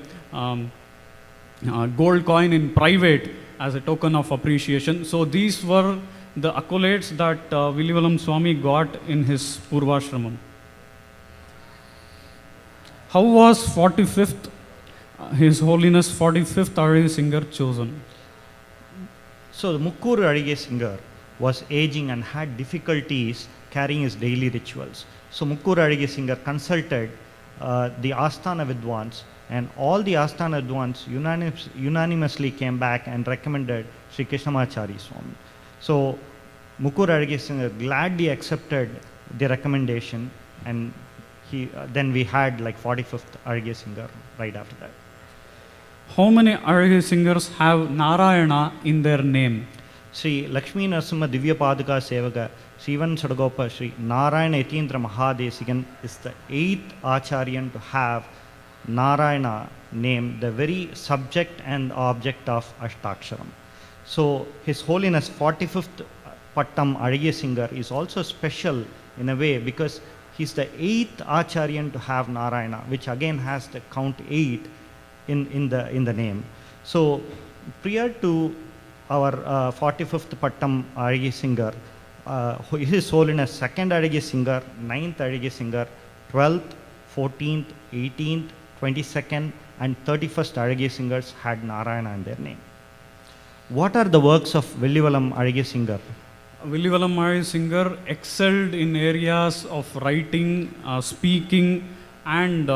gold coin in private as a token of appreciation. So these were the accolades that Villivalam Swami got in his Purvashramam. How was 45th, His Holiness 45th Aacharya Singer chosen? So the Mukkuru Adige Singer was aging and had difficulties carrying his daily rituals. So Mukkuru Adige Singer consulted the Asthana Vidwans, and all the Asthana Vidwans unanimously came back and recommended Sri Krishnamacharya Swami. So Mukkuru Adige Singer gladly accepted the recommendation, and then we had like 45th Adige Singer right after that. How many Aacharya Singers have Narayana in their name? Sri Lakshmi Narasimha Divya Paduka Sevaka Shivan Sadagopa Sri Narayana Yatindra Mahadesigan is the 8th Acharyan to have Narayana name, the very subject and object of Ashtaksharam. So His Holiness 45th Pattam Adige Singer is also special in a way because he's the 8th Acharyan to have Narayana, which again has the count 8 in the name. So prior to our 45th Pattam Adige Singer, His Holiness 2nd Adige Singer, 9th Adige Singer, 12th, 14th, 18th, 22nd and 31st Adige Singers had Narayana in their name. What are the works of Villivalam Adige Singer? Villivalam Adige Singer excelled in areas of writing, speaking and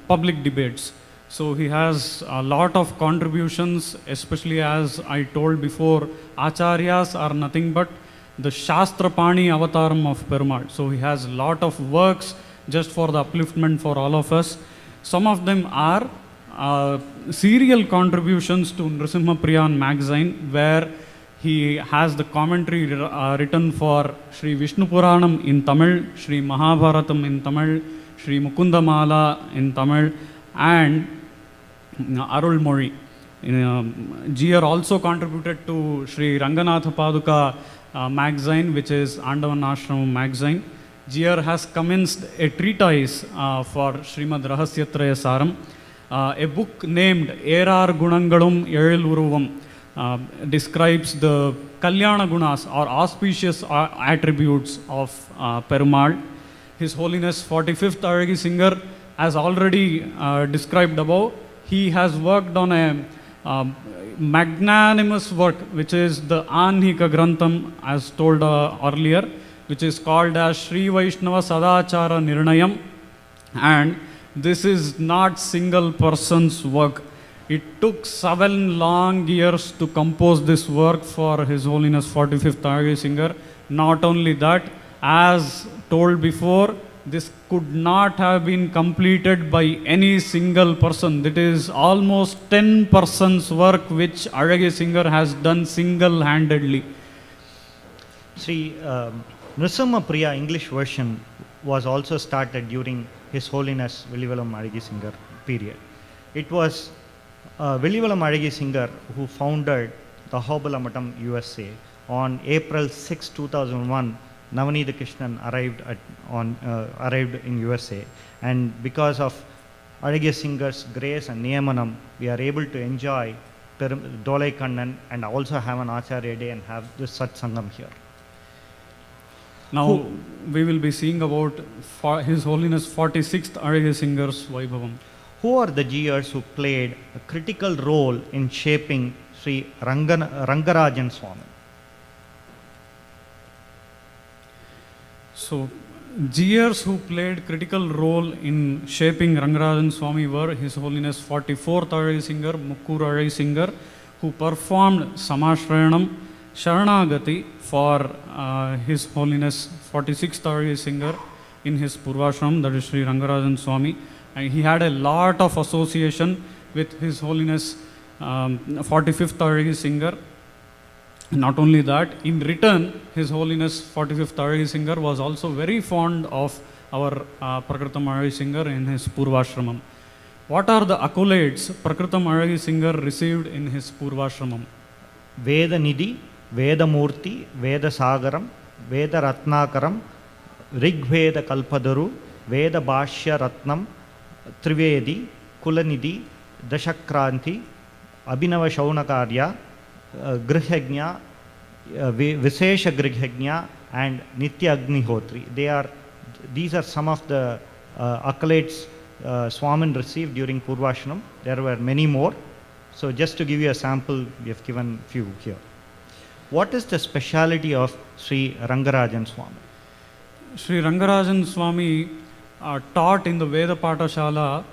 public debates. So he has a lot of contributions, especially as I told before, Acharyas are nothing but the Shastrapani avataram of Perumal. So he has a lot of works just for the upliftment for all of us. Some of them are serial contributions to Nrsimha Priyan magazine, where he has the commentary written for Sri Vishnu Puranam in Tamil, Sri Mahabharatam in Tamil, Sri Mukundamala in Tamil, and Arul Mori. GR also contributed to Sri Ranganatha Paduka magazine, which is Andavan Ashram magazine. GR has commenced a treatise for Srimad Rahasyatraya Saram, a book named Erar Gunangalum Ezhil Uruvam, describes the Kalyana Gunas or auspicious attributes of Perumal. His Holiness 45th Adige Singer, as already described above, he has worked on a magnanimous work, which is the Anhika Grantham, as told earlier, which is called as Sri Vaishnava Sadachara Nirnayam. And this is not single person's work. It took 7 long years to compose this work for His Holiness 45th Arya Singer. Not only that, as told before, this could not have been completed by any single person. That is almost 10 persons' work which Arya Singer has done single-handedly. Sri Nrisimha Priya English version was also started during His Holiness Villivalam Arya Singer period. It was Villivalam Arya Singer who founded the Ahobilam USA. On April 6, 2001, Navneet Krishnan arrived in USA, and because of Arya Singer's grace and Niyamanam, we are able to enjoy Dolai Kannan and also have an Aacharya Day and have this Satsangam here. Now we will be seeing about His Holiness 46th Arya Singer's Vaibhavam. Who are the GRs who played a critical role in shaping Sri Rangarajan Swami? So, GRs who played critical role in shaping Rangarajan Swami were His Holiness 44th Arya Singer, Mukkur Arya Singer, who performed Samashrayanam, Sharanagati for His Holiness 46th Arya Singer in his Purvashram, that is Sri Rangarajan Swami. And he had a lot of association with His Holiness 45th Arya Singer. Not only that, in return, His Holiness 45th Arya Singer was also very fond of our Prakritam Arya Singer in his Purvashramam. What are the accolades Prakritam Arya Singer received in his Purvashramam? Veda Nidhi, Veda Murti, Veda Sagaram, Veda Ratnakaram, Rig Veda Kalpadaru, Veda Bhashya Ratnam, Trivedi, Kulanidhi, Dashakranti, Abhinava Shaunakarya, Grihagnya, Visesha Grihagnya, and Nitya Agnihotri. These are some of the accolades Swamin received during Purvashram. There were many more. So just to give you a sample, we have given few here. What is the speciality of Sri Rangarajan Swami? Sri Rangarajan Swami taught in the Veda Pathashala,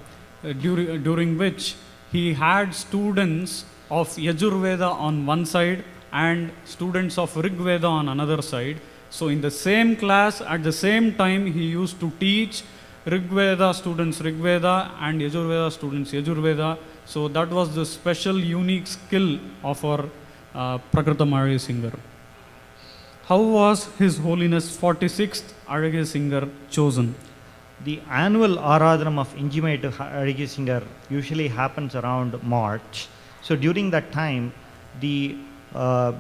during which he had students of Yajurveda on one side and students of Rigveda on another side. So in the same class, at the same time, he used to teach Rigveda students Rigveda and Yajurveda students Yajurveda. So that was the special unique skill of our Prakritam Arya Singer. How was His Holiness 46th Arya Singer chosen? The annual Aradhanam of Injimative Arya Singer usually happens around March. So during that time, the Vedas,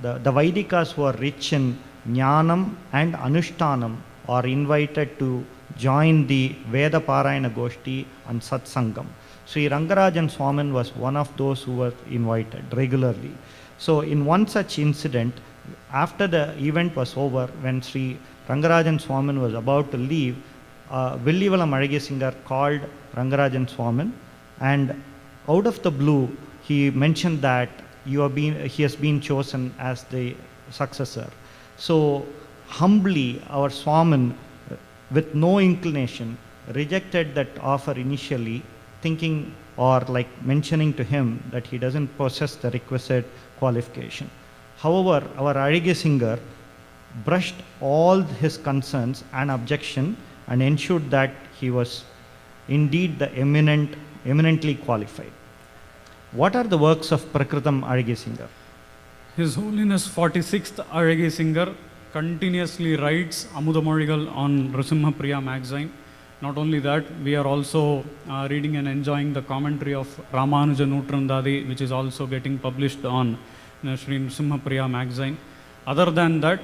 the Vaidikas who are rich in Jnanam and Anushtanam are invited to join the Veda Parayana Goshti and Satsangam. Sri Rangarajan Swamin was one of those who were invited regularly. So in one such incident, after the event was over, when Sri Rangarajan Swamin was about to leave, Villivalam Arya Singer called Rangarajan Swamin, and out of the blue, he mentioned that he has been chosen as the successor. So humbly, our Swamin, with no inclination, rejected that offer initially, thinking or like mentioning to him that he doesn't possess the requisite qualification. However, our Arya Singer brushed all his concerns and objection and ensured that he was indeed the eminently qualified. What are the works of Prakritam Arya Singer? His Holiness 46th Arya Singer continuously writes Amudamozhigal on Nrisimha Priya magazine. Not only that, we are also reading and enjoying the commentary of Ramanuja Nutrandadi, which is also getting published on Sri Nrisimha Priya magazine. Other than that,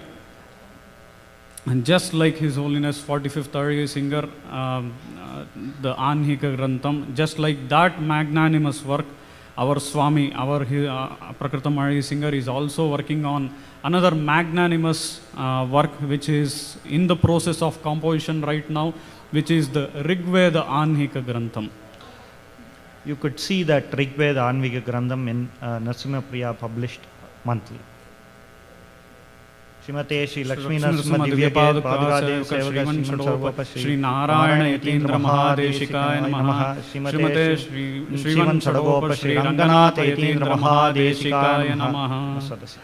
and just like His Holiness 45th Arya Singer, the Anhika Grantham, just like that magnanimous work, our Swami, our Prakritamari singer, is also working on another magnanimous work which is in the process of composition right now, which is the Rigveda Anhika Grantham. You could see that Rigveda Anhika Grantham in Narasimha Priya published monthly. Shrimate Shri Lakshmi Narasimha Divyapad Padukadev Sevaka Shriman Sadopa Shri Narayana Yatindra Mahadeshikaya Namaha Shrimate Shriman Sadopa Shri Ranganath Yatindra Mahadeshikaya Namaha.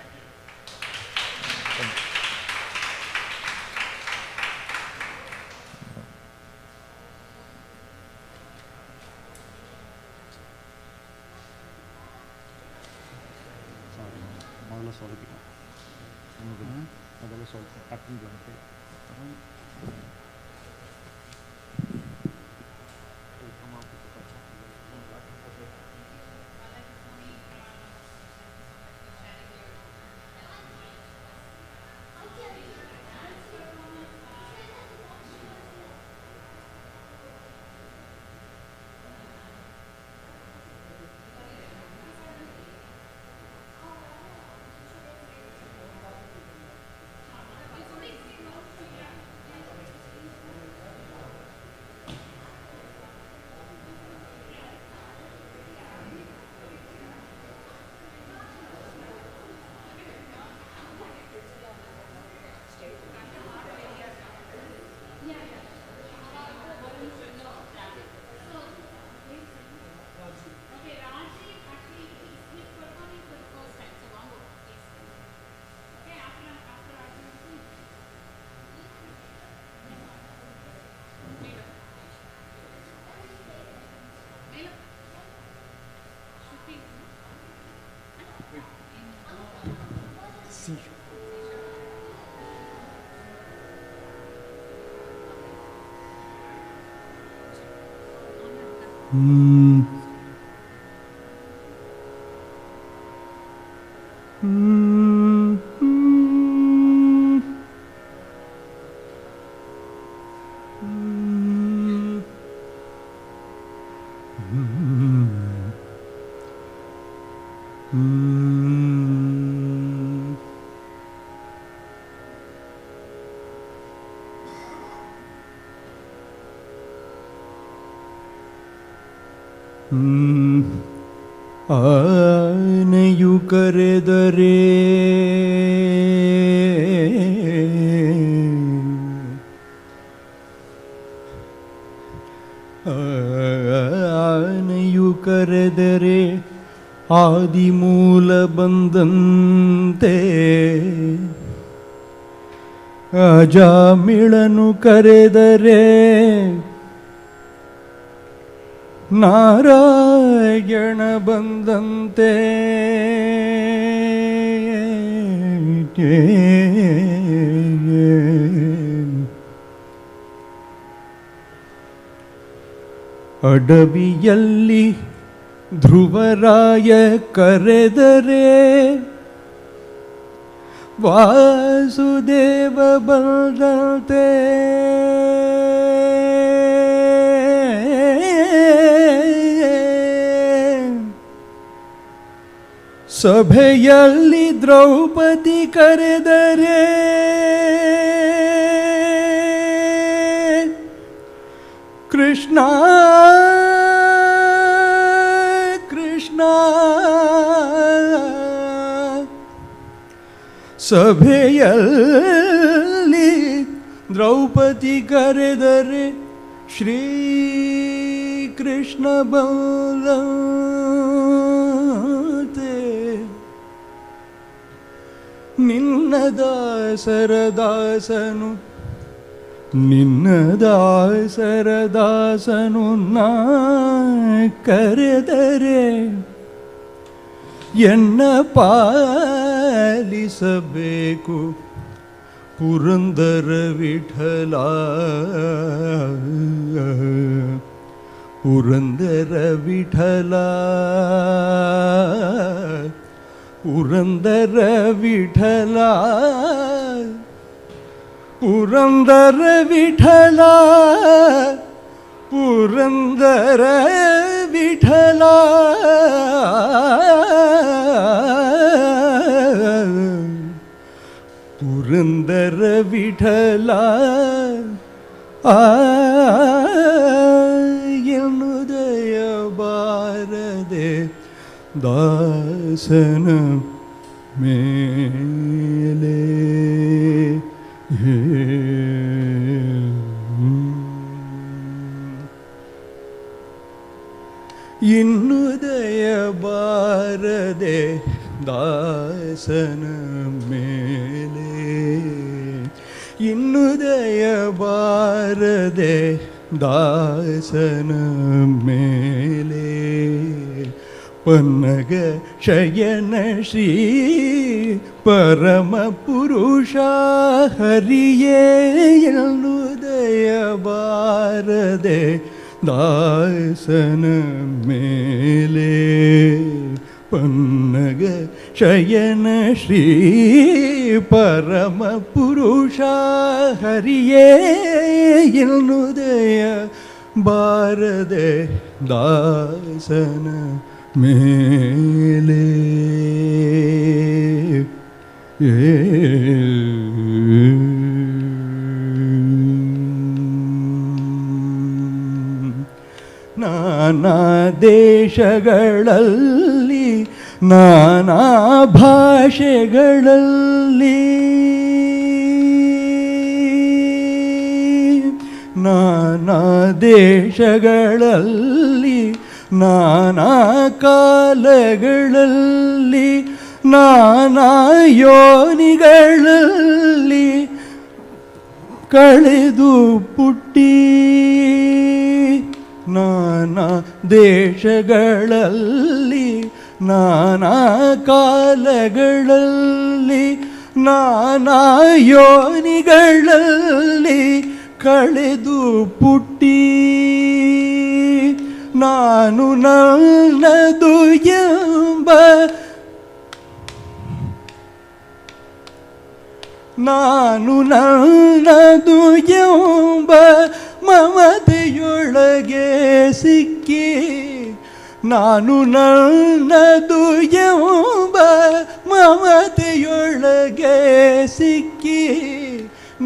ಆನೆಯು ಕರೆದರೆ ಆನೆಯು ಕರೆದರೆ ಆದಿಮೂಲ ಬಂದಂತೆ ಅಜಾಮಿಳನು ಕರೆದರೆ ನಾರಾಯಣ ಬಂದಂತೆ ಅಡವಿಯಲ್ಲಿ ಧ್ರುವರಾಯ ಕರೆದರೆ ವಾಸುದೇವ ಬಂದಂತೆ ಸಭೆಯಲ್ಲಿ ದ್ರೌಪದಿ ಕರೆದರೆ ಕೃಷ್ಣ ಕೃಷ್ಣ ಸಭೆಯಲ್ಲಿ ದ್ರೌಪದಿ ಕರೆದರೆ ಶ್ರೀ ಕೃಷ್ಣ ಬಂದಂತೆ ನಿನ್ನ ದಾಸರ ದಾಸನು ನಿನ್ನ ದಾಸರ ದಾಸನು ನಾ ಕರೆದರೆ ಎನ್ನ ಪಾಲಿಸಬೇಕು ಪುರಂದರ ವಿಠಲ ಪುರಂದರ ವಿಠಲ ಪುರಂದರ ವಿಠಲ ಪುರಂದರ ವಿಠಲ ಪುರಂದರ ವಿಠಲ ಪುರಂದರ ವಿಠಲ ಎನ್ನುದಯ ಬಾರದೆ ದಾಸನ ಮೇಲೆ ಇನ್ನುದಯ ಬಾರದೆ ದಾಸನ ಮೇಲೆ ಇನ್ನುದಯ ಬಾರದೆ ದಾಸನ ಮೇಲೆ ಪನ್ನಗ ಶಯನ ಶ್ರೀ ಪರಮ ಪುರುಷ ಹರಿಯೇ ಎನ್ನುದಯ ಬಾರದೆ ದಾಸನ ಮೇಲೆ ಪನ್ನಗ ಶಯನ ಶ್ರೀ ಪರಮ ಪುರುಷ ಹರಿಯೇ ಎನ್ನುದಯ ಬಾರದೆ ದಾಸನ ಮೇಲೆ ನಾನಾ ದೇಶಗಳಲ್ಲಿ ನಾನಾ ಭಾಷೆಗಳಲ್ಲಿ ನಾನಾ ದೇಶಗಳಲ್ಲಿ ನಾನಾ ಕಾಲಗಳಲ್ಲಿ ನಾನಾ ಯೋನಿಗಳಲ್ಲಿ ಕಳೆದು ಪುಟ್ಟಿ ನಾನಾ ದೇಶಗಳಲ್ಲಿ ನಾನಾ ಕಾಲಗಳಲ್ಲಿ ನಾನಾ ಯೋನಿಗಳಲ್ಲಿ ಕಳೆದು ಪುಟ್ಟಿ ನಾನು ನನ್ನದು ಎಂಬ ನಾನು ನನ್ನದು ಎಂಬ ಮಮತೆಯೊಳಗೆ ಸಿಕ್ಕಿ ನಾನು ನನ್ನದು ಎಂಬ ಮಮತೆಯೊಳಗೆ ಸಿಕ್ಕಿ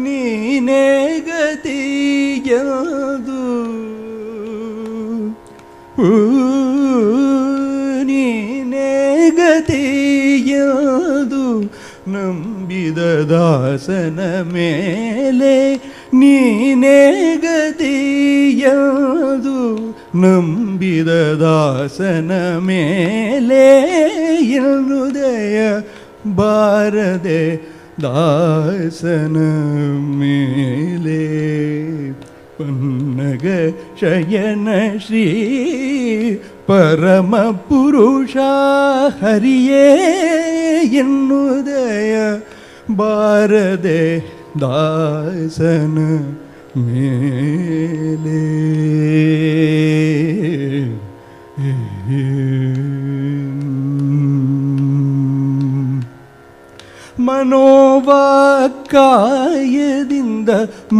ನೀನೇ ಗತಿಯದು ನೀನೇ ಗತಿಯದು ನಂಬಿದ ದಾಸನ ಮೇಲೆ ನೀನೇ ಗತಿಯದು ನಂಬಿದ ದಾಸನ ಮೇಲೆ ಎನ್ನುದಯ ಬಾರದೆ ದಾಸನ ಮೇಲೆ ಪನ್ನಗ ಶಯನ ಶ್ರೀ ಪರಮ ಪುರುಷ ಹರಿಯೇ ಎನ್ನುದಯ ಬಾರದೆ ದಾಸನ ಮೇಲೆ ಮನೋವಾಕಾಯದಿಂದ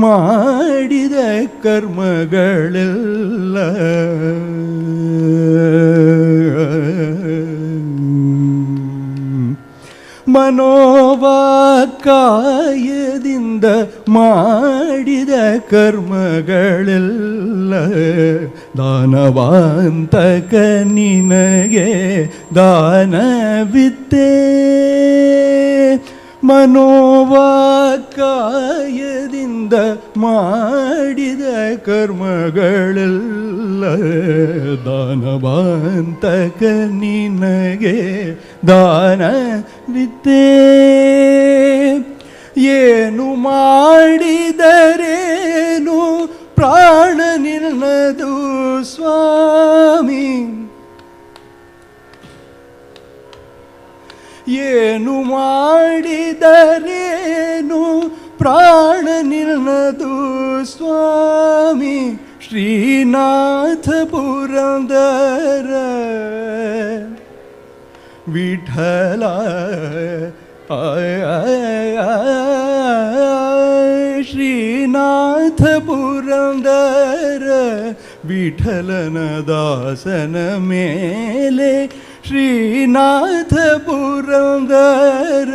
ಮಾಡಿದ ಕರ್ಮಗಳೆಲ್ಲ ಮನೋವಾಕಾಯದಿಂದ ಮಾಡಿದ ಕರ್ಮಗಳೆಲ್ಲ ದಾನವಾಂತಕ ನಿನಗೆ ದಾನವಿತ್ತೇ ಮನೋವಾಕಾಯದಿಂದ ಮಾಡಿದ ಕರ್ಮಗಳೆಲ್ಲ ದಾನವಾಂತಕ ನಿನಗೆ ದಾನವಿತ್ತೇ ಏನು ಮಾಡಿದರೇನು ಪ್ರಾಣ ನಿನ್ನದು ಸ್ವಾಮಿ ಏನು ಮಾಡಿದರೇನು ಪ್ರಾಣ ನಿನ್ನದು ಸ್ವಾಮಿ ಶ್ರೀನಾಥ ಪುರಂದರ ವಿಠಲ ಶ್ರೀನಾಥ ಪುರಂದರ ವಿಠಲನ ದಾಸನ ಮೇಲೆ ಶ್ರೀನಾಥ ಪುರಂದರ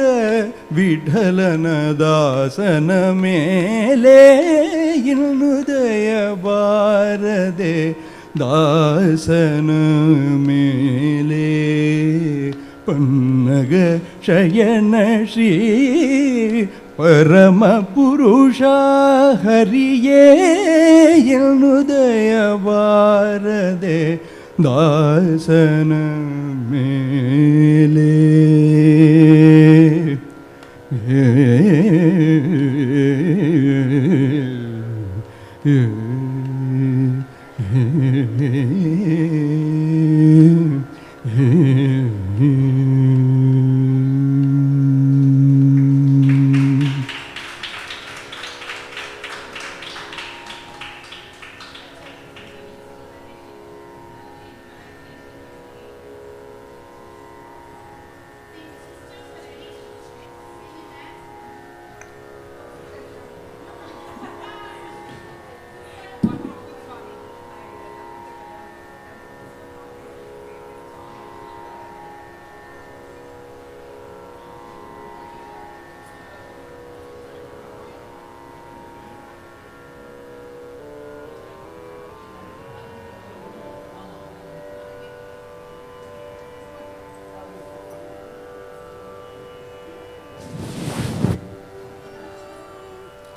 ವಿಠಲನ ದಾಸನ ಮೇಲೆ ಇನ್ನು ದಯ ಬಾರದೆ ದಾಸನ ಮೇಲೆ ಪನ್ನಗ ಶಯನ ಶ್ರೀ ಪರಮ ಪುರುಷ ಹರಿಯೇ ಎನ್ನು ದಯ ಬಾರದೆ ದಾಸನ ಮೇಲೆ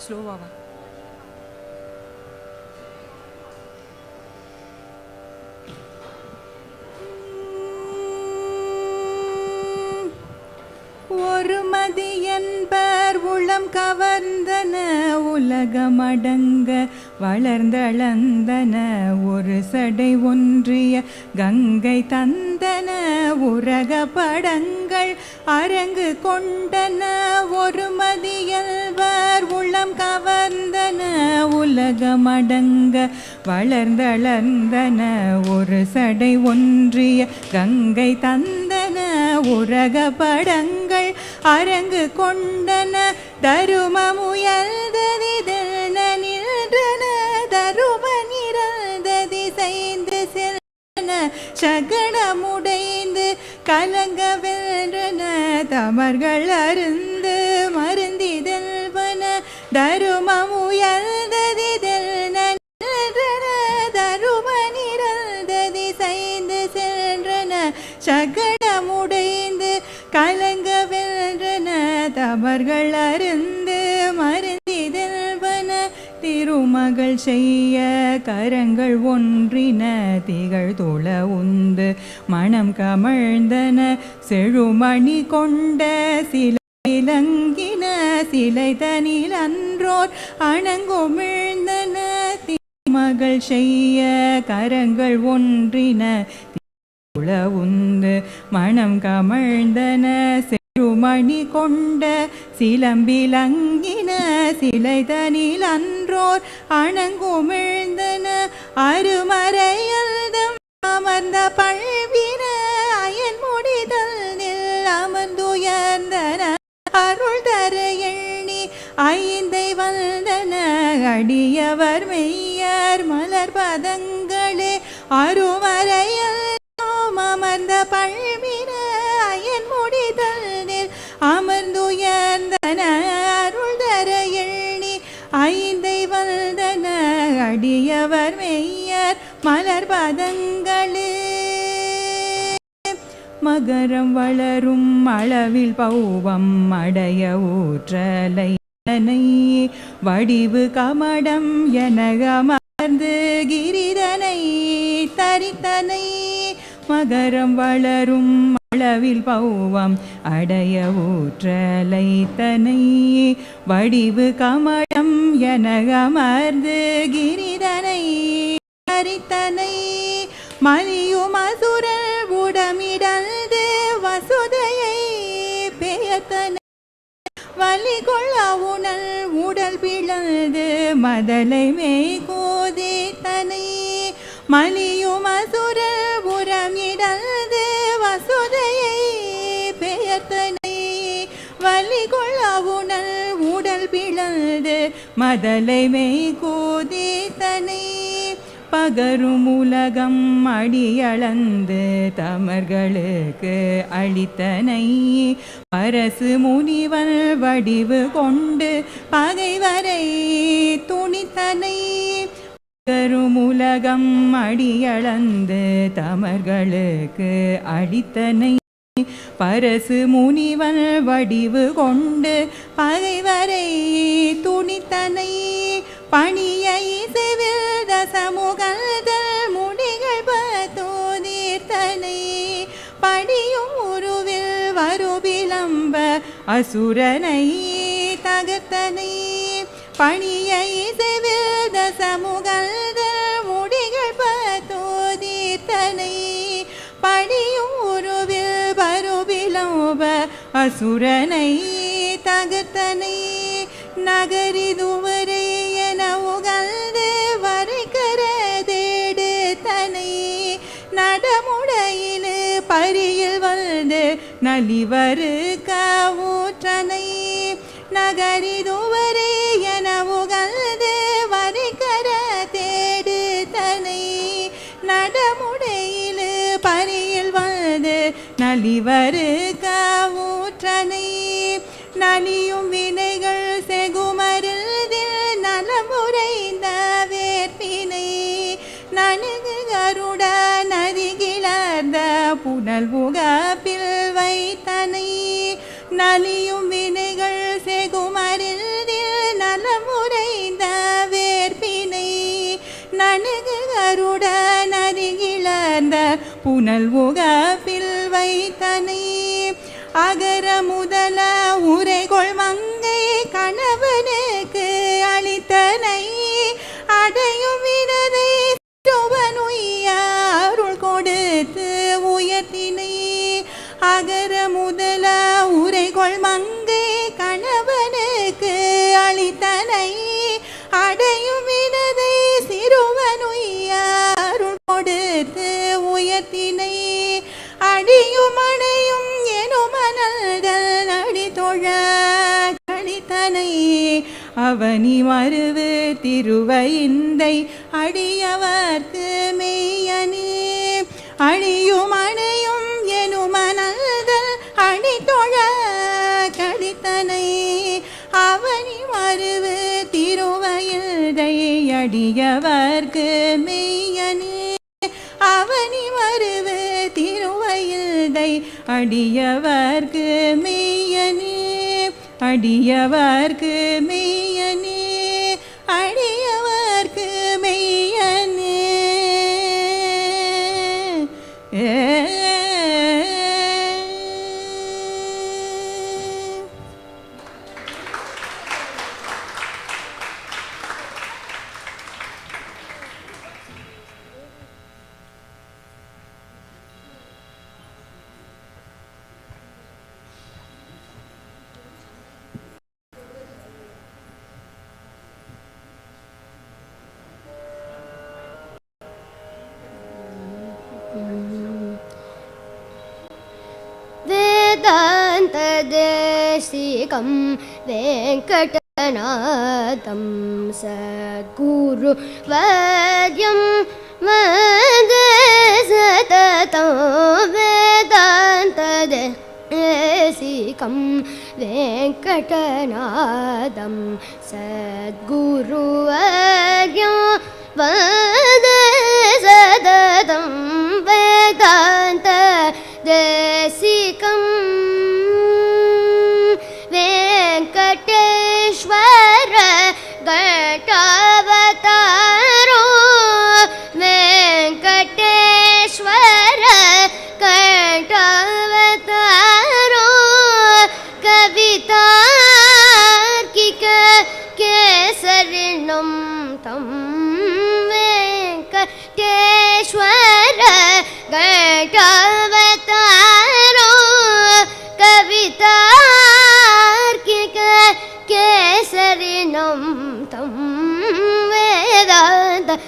ஸ்லோவாவா? ஒரு மதி என்பர் உளம் கவர்ந்தன உலகமடங்க வளர்ந்தளந்தன ஒரு சடை ஒன்றிய கங்கை தந்தன உரக படங்கள் அரங்கு கொண்டன ஒரு மதி என்பர் உளம் கவர்ந்தன உலகமடங்க வளர்ந்தளந்தன ஒரு சடை ஒன்றிய கங்கை தந்தன உரக படங்கள் அரங்கு கொண்டன தருமமுயர்ந்ததிதென நின்றன தரும நிறந்ததி செய்து செல்வன சகடமுடைந்து கலங்க வென்றன தமர்கள் அருந்து மருந்திதெல்வன தருமமுயர்ந்ததிதென நின்றன தரும நிறந்ததி செய்து சென்றன சகடமுடைந்து கலங்க வென்றன தமர்கள் அருந்து மருந்திதெல்வன திருமகள் செய்ய கரங்கள் ஒன்றின திகழ் தொழ உந்து மனம் கமழ்ந்தன செழுமணி கொண்ட சிலங்கின சிலை தனில் அன்றோர் அணங்குமிழ்ந்தன திருமகள் செய்ய கரங்கள் ஒன்றின உந்து மனம் கமழ்ந்தன செழுமணி கொண்ட சிலம்பிலங்கின சிலை தனில் அன்றோர் அணங்குமிழ்ந்தன அருமறையல்தம் அமர்ந்த பழ்வின அயன் முடிதல் அமர்ந்துயர்ந்தன அருள் தர எண்ணி ஐந்தை வந்தன அடியவர் மெய்யர் மலர் பதங்களே அருமறையல் அமர்ந்த பழ்வின அயன் முடிதல் அமர்ந்துயர்ந்தன அருள் தர எண்ணி ஐந்தை வந்தன அடியவர் மெய்யர் மலர் பதங்களே மகரம் வளரும் அளவில் பௌவம் அடைய ஊற்றலை வடிவு கமடம் என அமர்ந்து கிரிதனை தரித்தனை மகரம் வளரும் அளவில் பௌவம் அடைய ஊற்றலைத்தனை வடிவு கமடம் என அமர்ந்து கிரிதனை தரித்தனை மலியும் அசுரல் உடமிடந்து வசுதையை பெயர்த்தனை வலி கொள்ள உணல் உடல் பிளந்து மதலை மேய் கோதித்தனை மலியும் அசுரல் உரமிடந்து வசுதையை பெயர்த்தனை வலி கொள்ள உணல் உடல் பிளந்து மதலை மேய் கோதித்தனை பகரும் உலகம் அடியளந்து தமர்களுக்கு அளித்தனை அரசு முனிவன் வடிவு கொண்டு பகைவரை துணித்தனை கருமுலகம் அடியளந்து தமர்களுக்கு அளித்தனை பரசு முனிவன் வடிவு கொண்டு பகைவரை துணித்தனை பணியை செவித சமூகத்தில் முடிகள் பத்தோதீர்த்தனை படியும் உருவில் வருவிளம்ப அசுரனை தகர்த்தனை பணியை செவித சமூகத்தில் முடிகள் பத்தோதீர்த்தனை படியும் உருவில் வருவிளம்ப அசுரனை தகர்த்தனை நகரிதுவரை என உகழ்ந்து வரைக்கர தேடுத்தனை நடமுடையில் பரியில் வந்து நலிவரு காவூற்றனை நகரிதுவரை என உகழ்ந்து வரைக்கர தேடுத்தனை நடமுடையில் பரியில் வந்து நலிவரு காவூற்றனை நலியும் வினைகள் செகுமருதில் நலமுறைந்த வேற்பினை நணுகு கருட நதிகிளர்ந்த புனல் முகப்பில் வைத்தனை நலியும் வினைகள் செகுமருதில் நலமுறைந்த வேற்பினை நணுகு கருட நதிகிளர்ந்த புனல் முகப்பில் வைத்தனை அகர முதல உரைகொள் மங்கை கணவனுக்கு அளித்தனை அடையும் வினதை அருள் கொடுத்து உயர்த்தினை அகர முதல உரைகொள் மங்கை கணவனுக்கு அளித்தனை அடையும் வினதை சிறுவனுய்ய அருள் கொடுத்து உயர்த்தினை அடியும் அணையும் எனும் மனதல் அடித்தொழ கழித்தனை அவனி மருவு திருவையிந்தை அடியவர்க்கு மெய்யனே அழியும் அணையும் எனும் மனதல் அடித்தொழ கழித்தனை அவனி மருவு திருவையில்தை அடியவர்க்கு மெய்யனே அவனி மருவு திருவயில்தை அடியவர்க்கு மெய்யனே அடியவர்க்கு மெய்யனே அடியவர்க்கு மெய்யனே वेदान्तदेशिकं वेङ्कटनाथं सद्गुरुवर्यं वन्दे सततं वेदान्तदेशिकं वेङ्कटनाथं सद्गुरुवर्यं वन्दे सततं वेदान्तदेशिकं वेङ्कटेश्वर घटावतारो वेङ्कटेश्वर घटावतारो कवितार्किक केसरिणं तं वेङ्कटेश्वर घटावतारो कवितार्किक केसरिणं तं वेदान्तदेशिकं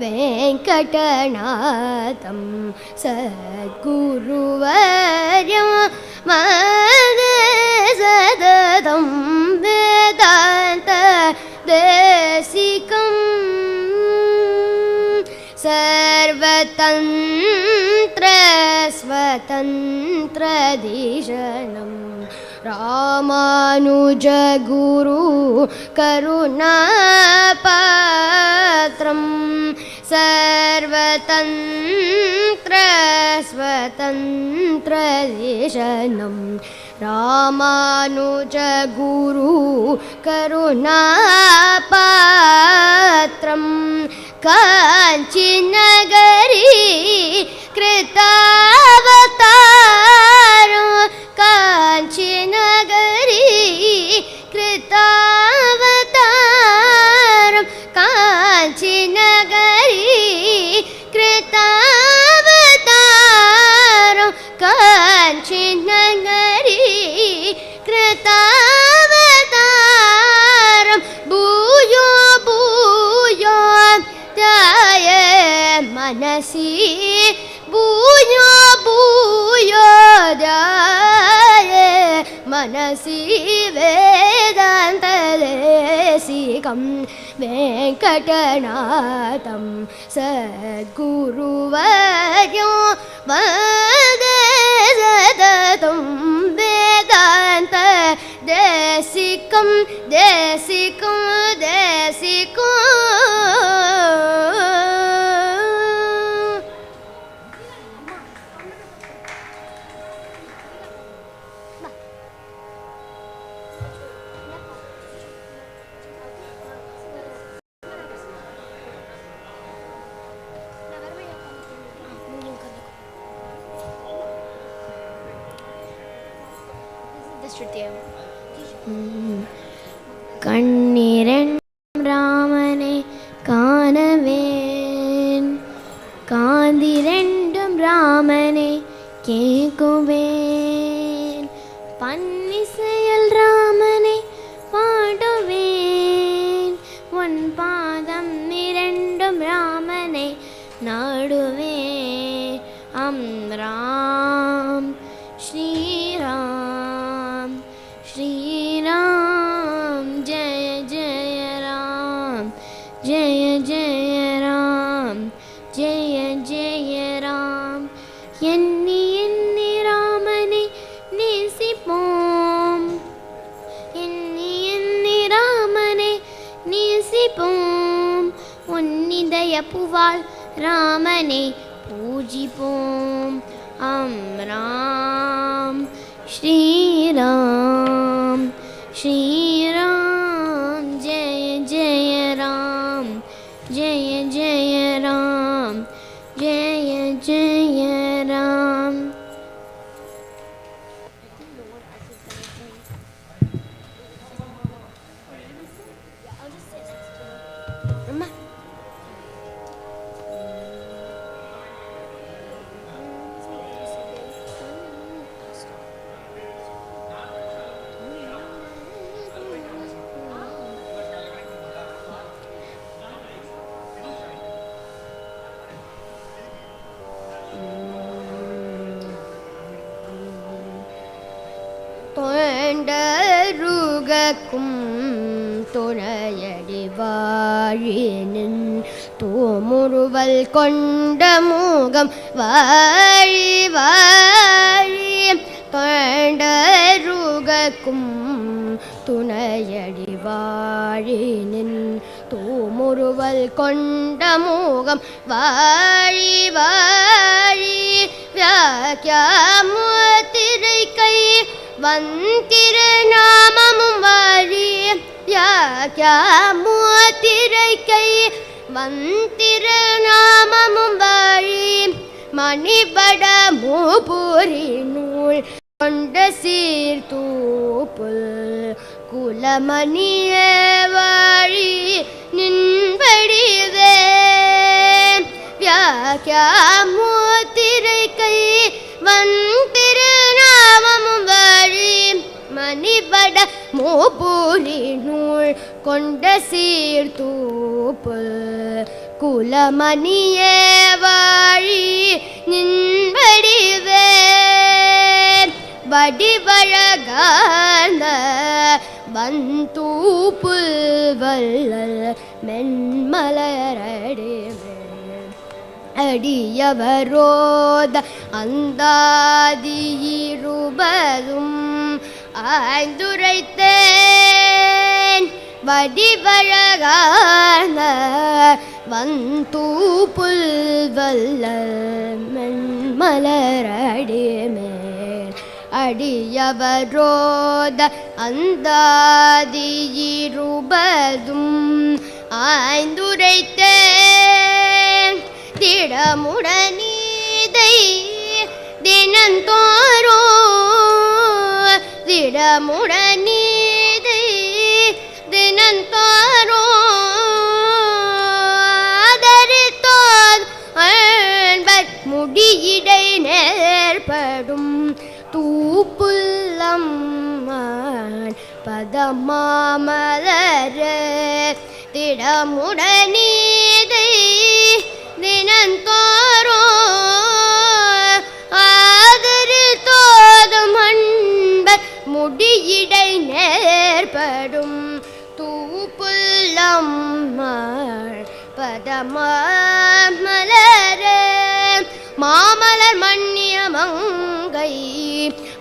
वेङ्कटनाथं सद्गुरुवर्यं वन्दे सततं वेदान्तदेशिकम् सर्वतन्त्रदीशनं रामानुजगुरु करुणापात्रं सर्वतन्त्रस्वतन्त्रदीशनं रामानुजगुरु करुणापात्रं काञ्चीनगरी कृतावतारं काञ्चीनगरी कृतावतारं काञ्चीनगरी कृतावतारं काञ्चीनगरी कृतावतारं भूयो भूयो ध्याय मनसि भूयो भूयो ध्याय मनसि वेदान्तदेशिकं वेङ्कटनाथं सद्गुरुवर्यो वन्दे सततं वेदान्तदेशिकं देशिकं देशिकम् கண்ணிரண்டும் ராமனை காணவேன் காந்திரண்டும் ராமனை கேட்குவேன் பன்னிசையில் ராமனை பாடுவேன் உன் பாதம் இரண்டும் ராமனை நாடுவேன் ராம் ஸ்ரீராம் श्रीराम जय जय राम जय जय राम जय जय राम எண்ணி எண்ணி ராமனை நேசிப்போம் எண்ணி எண்ணி ராமனை நேசிப்போம் உன்னிதய புவால் ராமனை பூஜிப்போம் ராம் श्रीराम श्रीराम जय जय राम जय जय राम जय जय राम தொண்டருகக்கும் துணையடி வாழினின் தூமுறுவல் கொண்ட மூகம் வாழி வாழி தொண்டருகக்கும் துணையடி வாழினின் தூமுறுவல் கொண்ட மூகம் வாழி வாழி வியாக்கியாமுத்திரை கை வந்திருநாமமும் வாழி வியாக்கியாமுத்திரை கை வந்திருநாமமும் வாழி மணிபட மூபுரி நூல் கொண்ட சீர்தூப்புல் குலமணிய வாழி நின்படிவே வியாக்கியாமுத்திரை கை வந்திருநாமமும் வாழி மணிபட மூபுரி நூல் கொண்ட சீர்தூப்புல் குலமணிய வாழி நின்படிவே வடிவழகான வந்தூ புல்வல்லல் மென்மலரடிமே அடியவரோத அந்தாதியிருபதும் ஆய்ந்துரைத்தேன் வடிவழகான வந்து புல்வல்ல மென்மலரடிமேல் அடியவரோத அந்தாதியிருபதும் ஆய்ந்துரைத்தேன் திடமுடனீதை தினந்தோறோ திடமுடனீதை தினந்தோறோ ஆதரித்தோர் அன்பர் முடியிடை நேர்படும் தூப்புல்லம் பதமாமலர திடமுடனீதை தினந்தோறோ ஆதரித்தோதும் அன்பர் முடியிடை நேர்படும் தூப்புல்லம் பதமாமலர மாமலர் மன்னிய மங்கை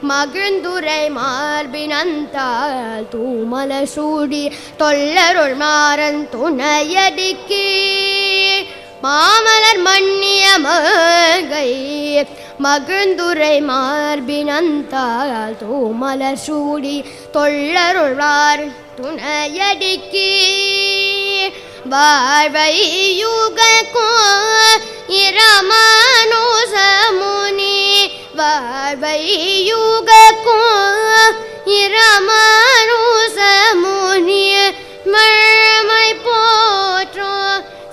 மகிழ்ந்துரை மார்பினந்தால் தூமலர் சூடி தொல்லருள் மாறன் துணையடிக்கு மாமலர் மன்னிய மங்கை மகிழ்ந்துரை மார்பினந்தால் தூமலர் சூடி தொல்லருள் மாறன் துணையடிக்கு வாழ்வை யுகக்கோ இரமானுசமுனி வாழ்வை யுகக்கோ இரமானுசமுனி மழமை போற்றோ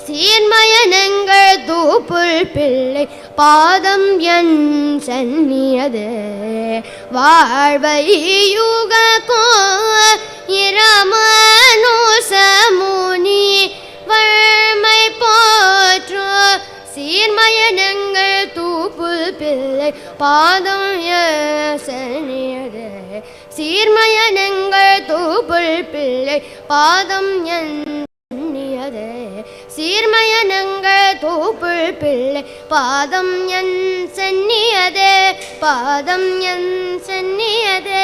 சீர்மயனங்கள் தூப்புள் பிள்ளை பாதம் என் சென்னியது வாழ்வை யுகக்கோ இரமானுசமுனி வழ்மை போற்றோ சீர்மயனங்கள் தூப்புள் பிள்ளை பாதம் சென்னியது சீர்மயனங்கள் தூப்புள் பிள்ளை பாதம் என் சென்னியது சீர்மயனங்கள் தூப்புள் பிள்ளை பாதம் என் சென்னியது பாதம் என் சென்னியது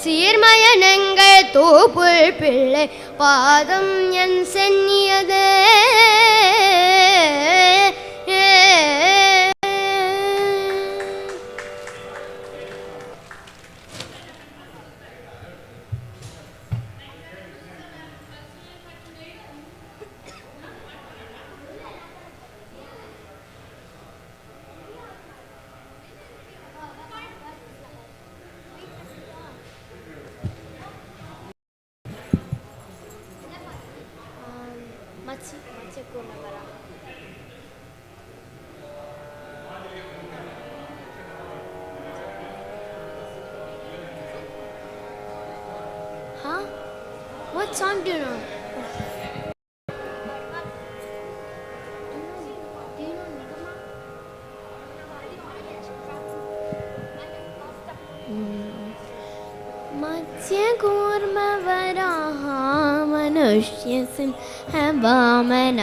சீர்மயனங்கள் தூப்புள் பிள்ளை பாதம் என் சென்னியது Huh? What song do you know? मत्स्यकूर्मवराहा मनुष्यसिंहवामन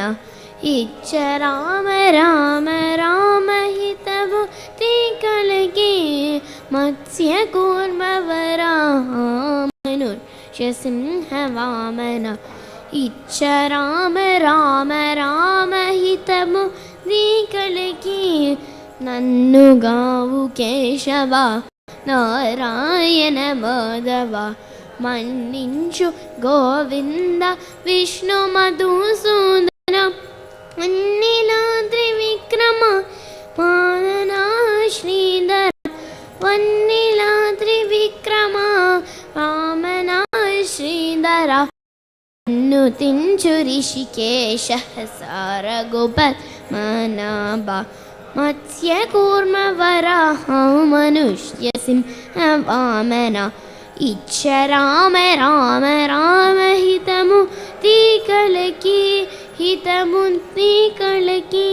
इच्छ Ram Ram Ram हितभुक्ति कलगी मत्स्यकूर्मवराहा मनुष्यसिंहवामन इच्छ Ram Ram Ram हितभुक्ति कलगी नन्नुगावु Keshav Narayana Madhava మన్నించు గోవింద విష్ణు మధుసూదన వన్నిలాద్రి విక్రమ పాలనా శ్రీధర వన్నిలాద్రి విక్రమ వామనా శ్రీధర నుతించు రిషికేశ సారగుపద్మనాభ मत्स्यकूर्मवराहा मनुष्यसिंहवामन इच्छ राम राम राम हितमुक्ति कलकी हितमुक्ति कलकी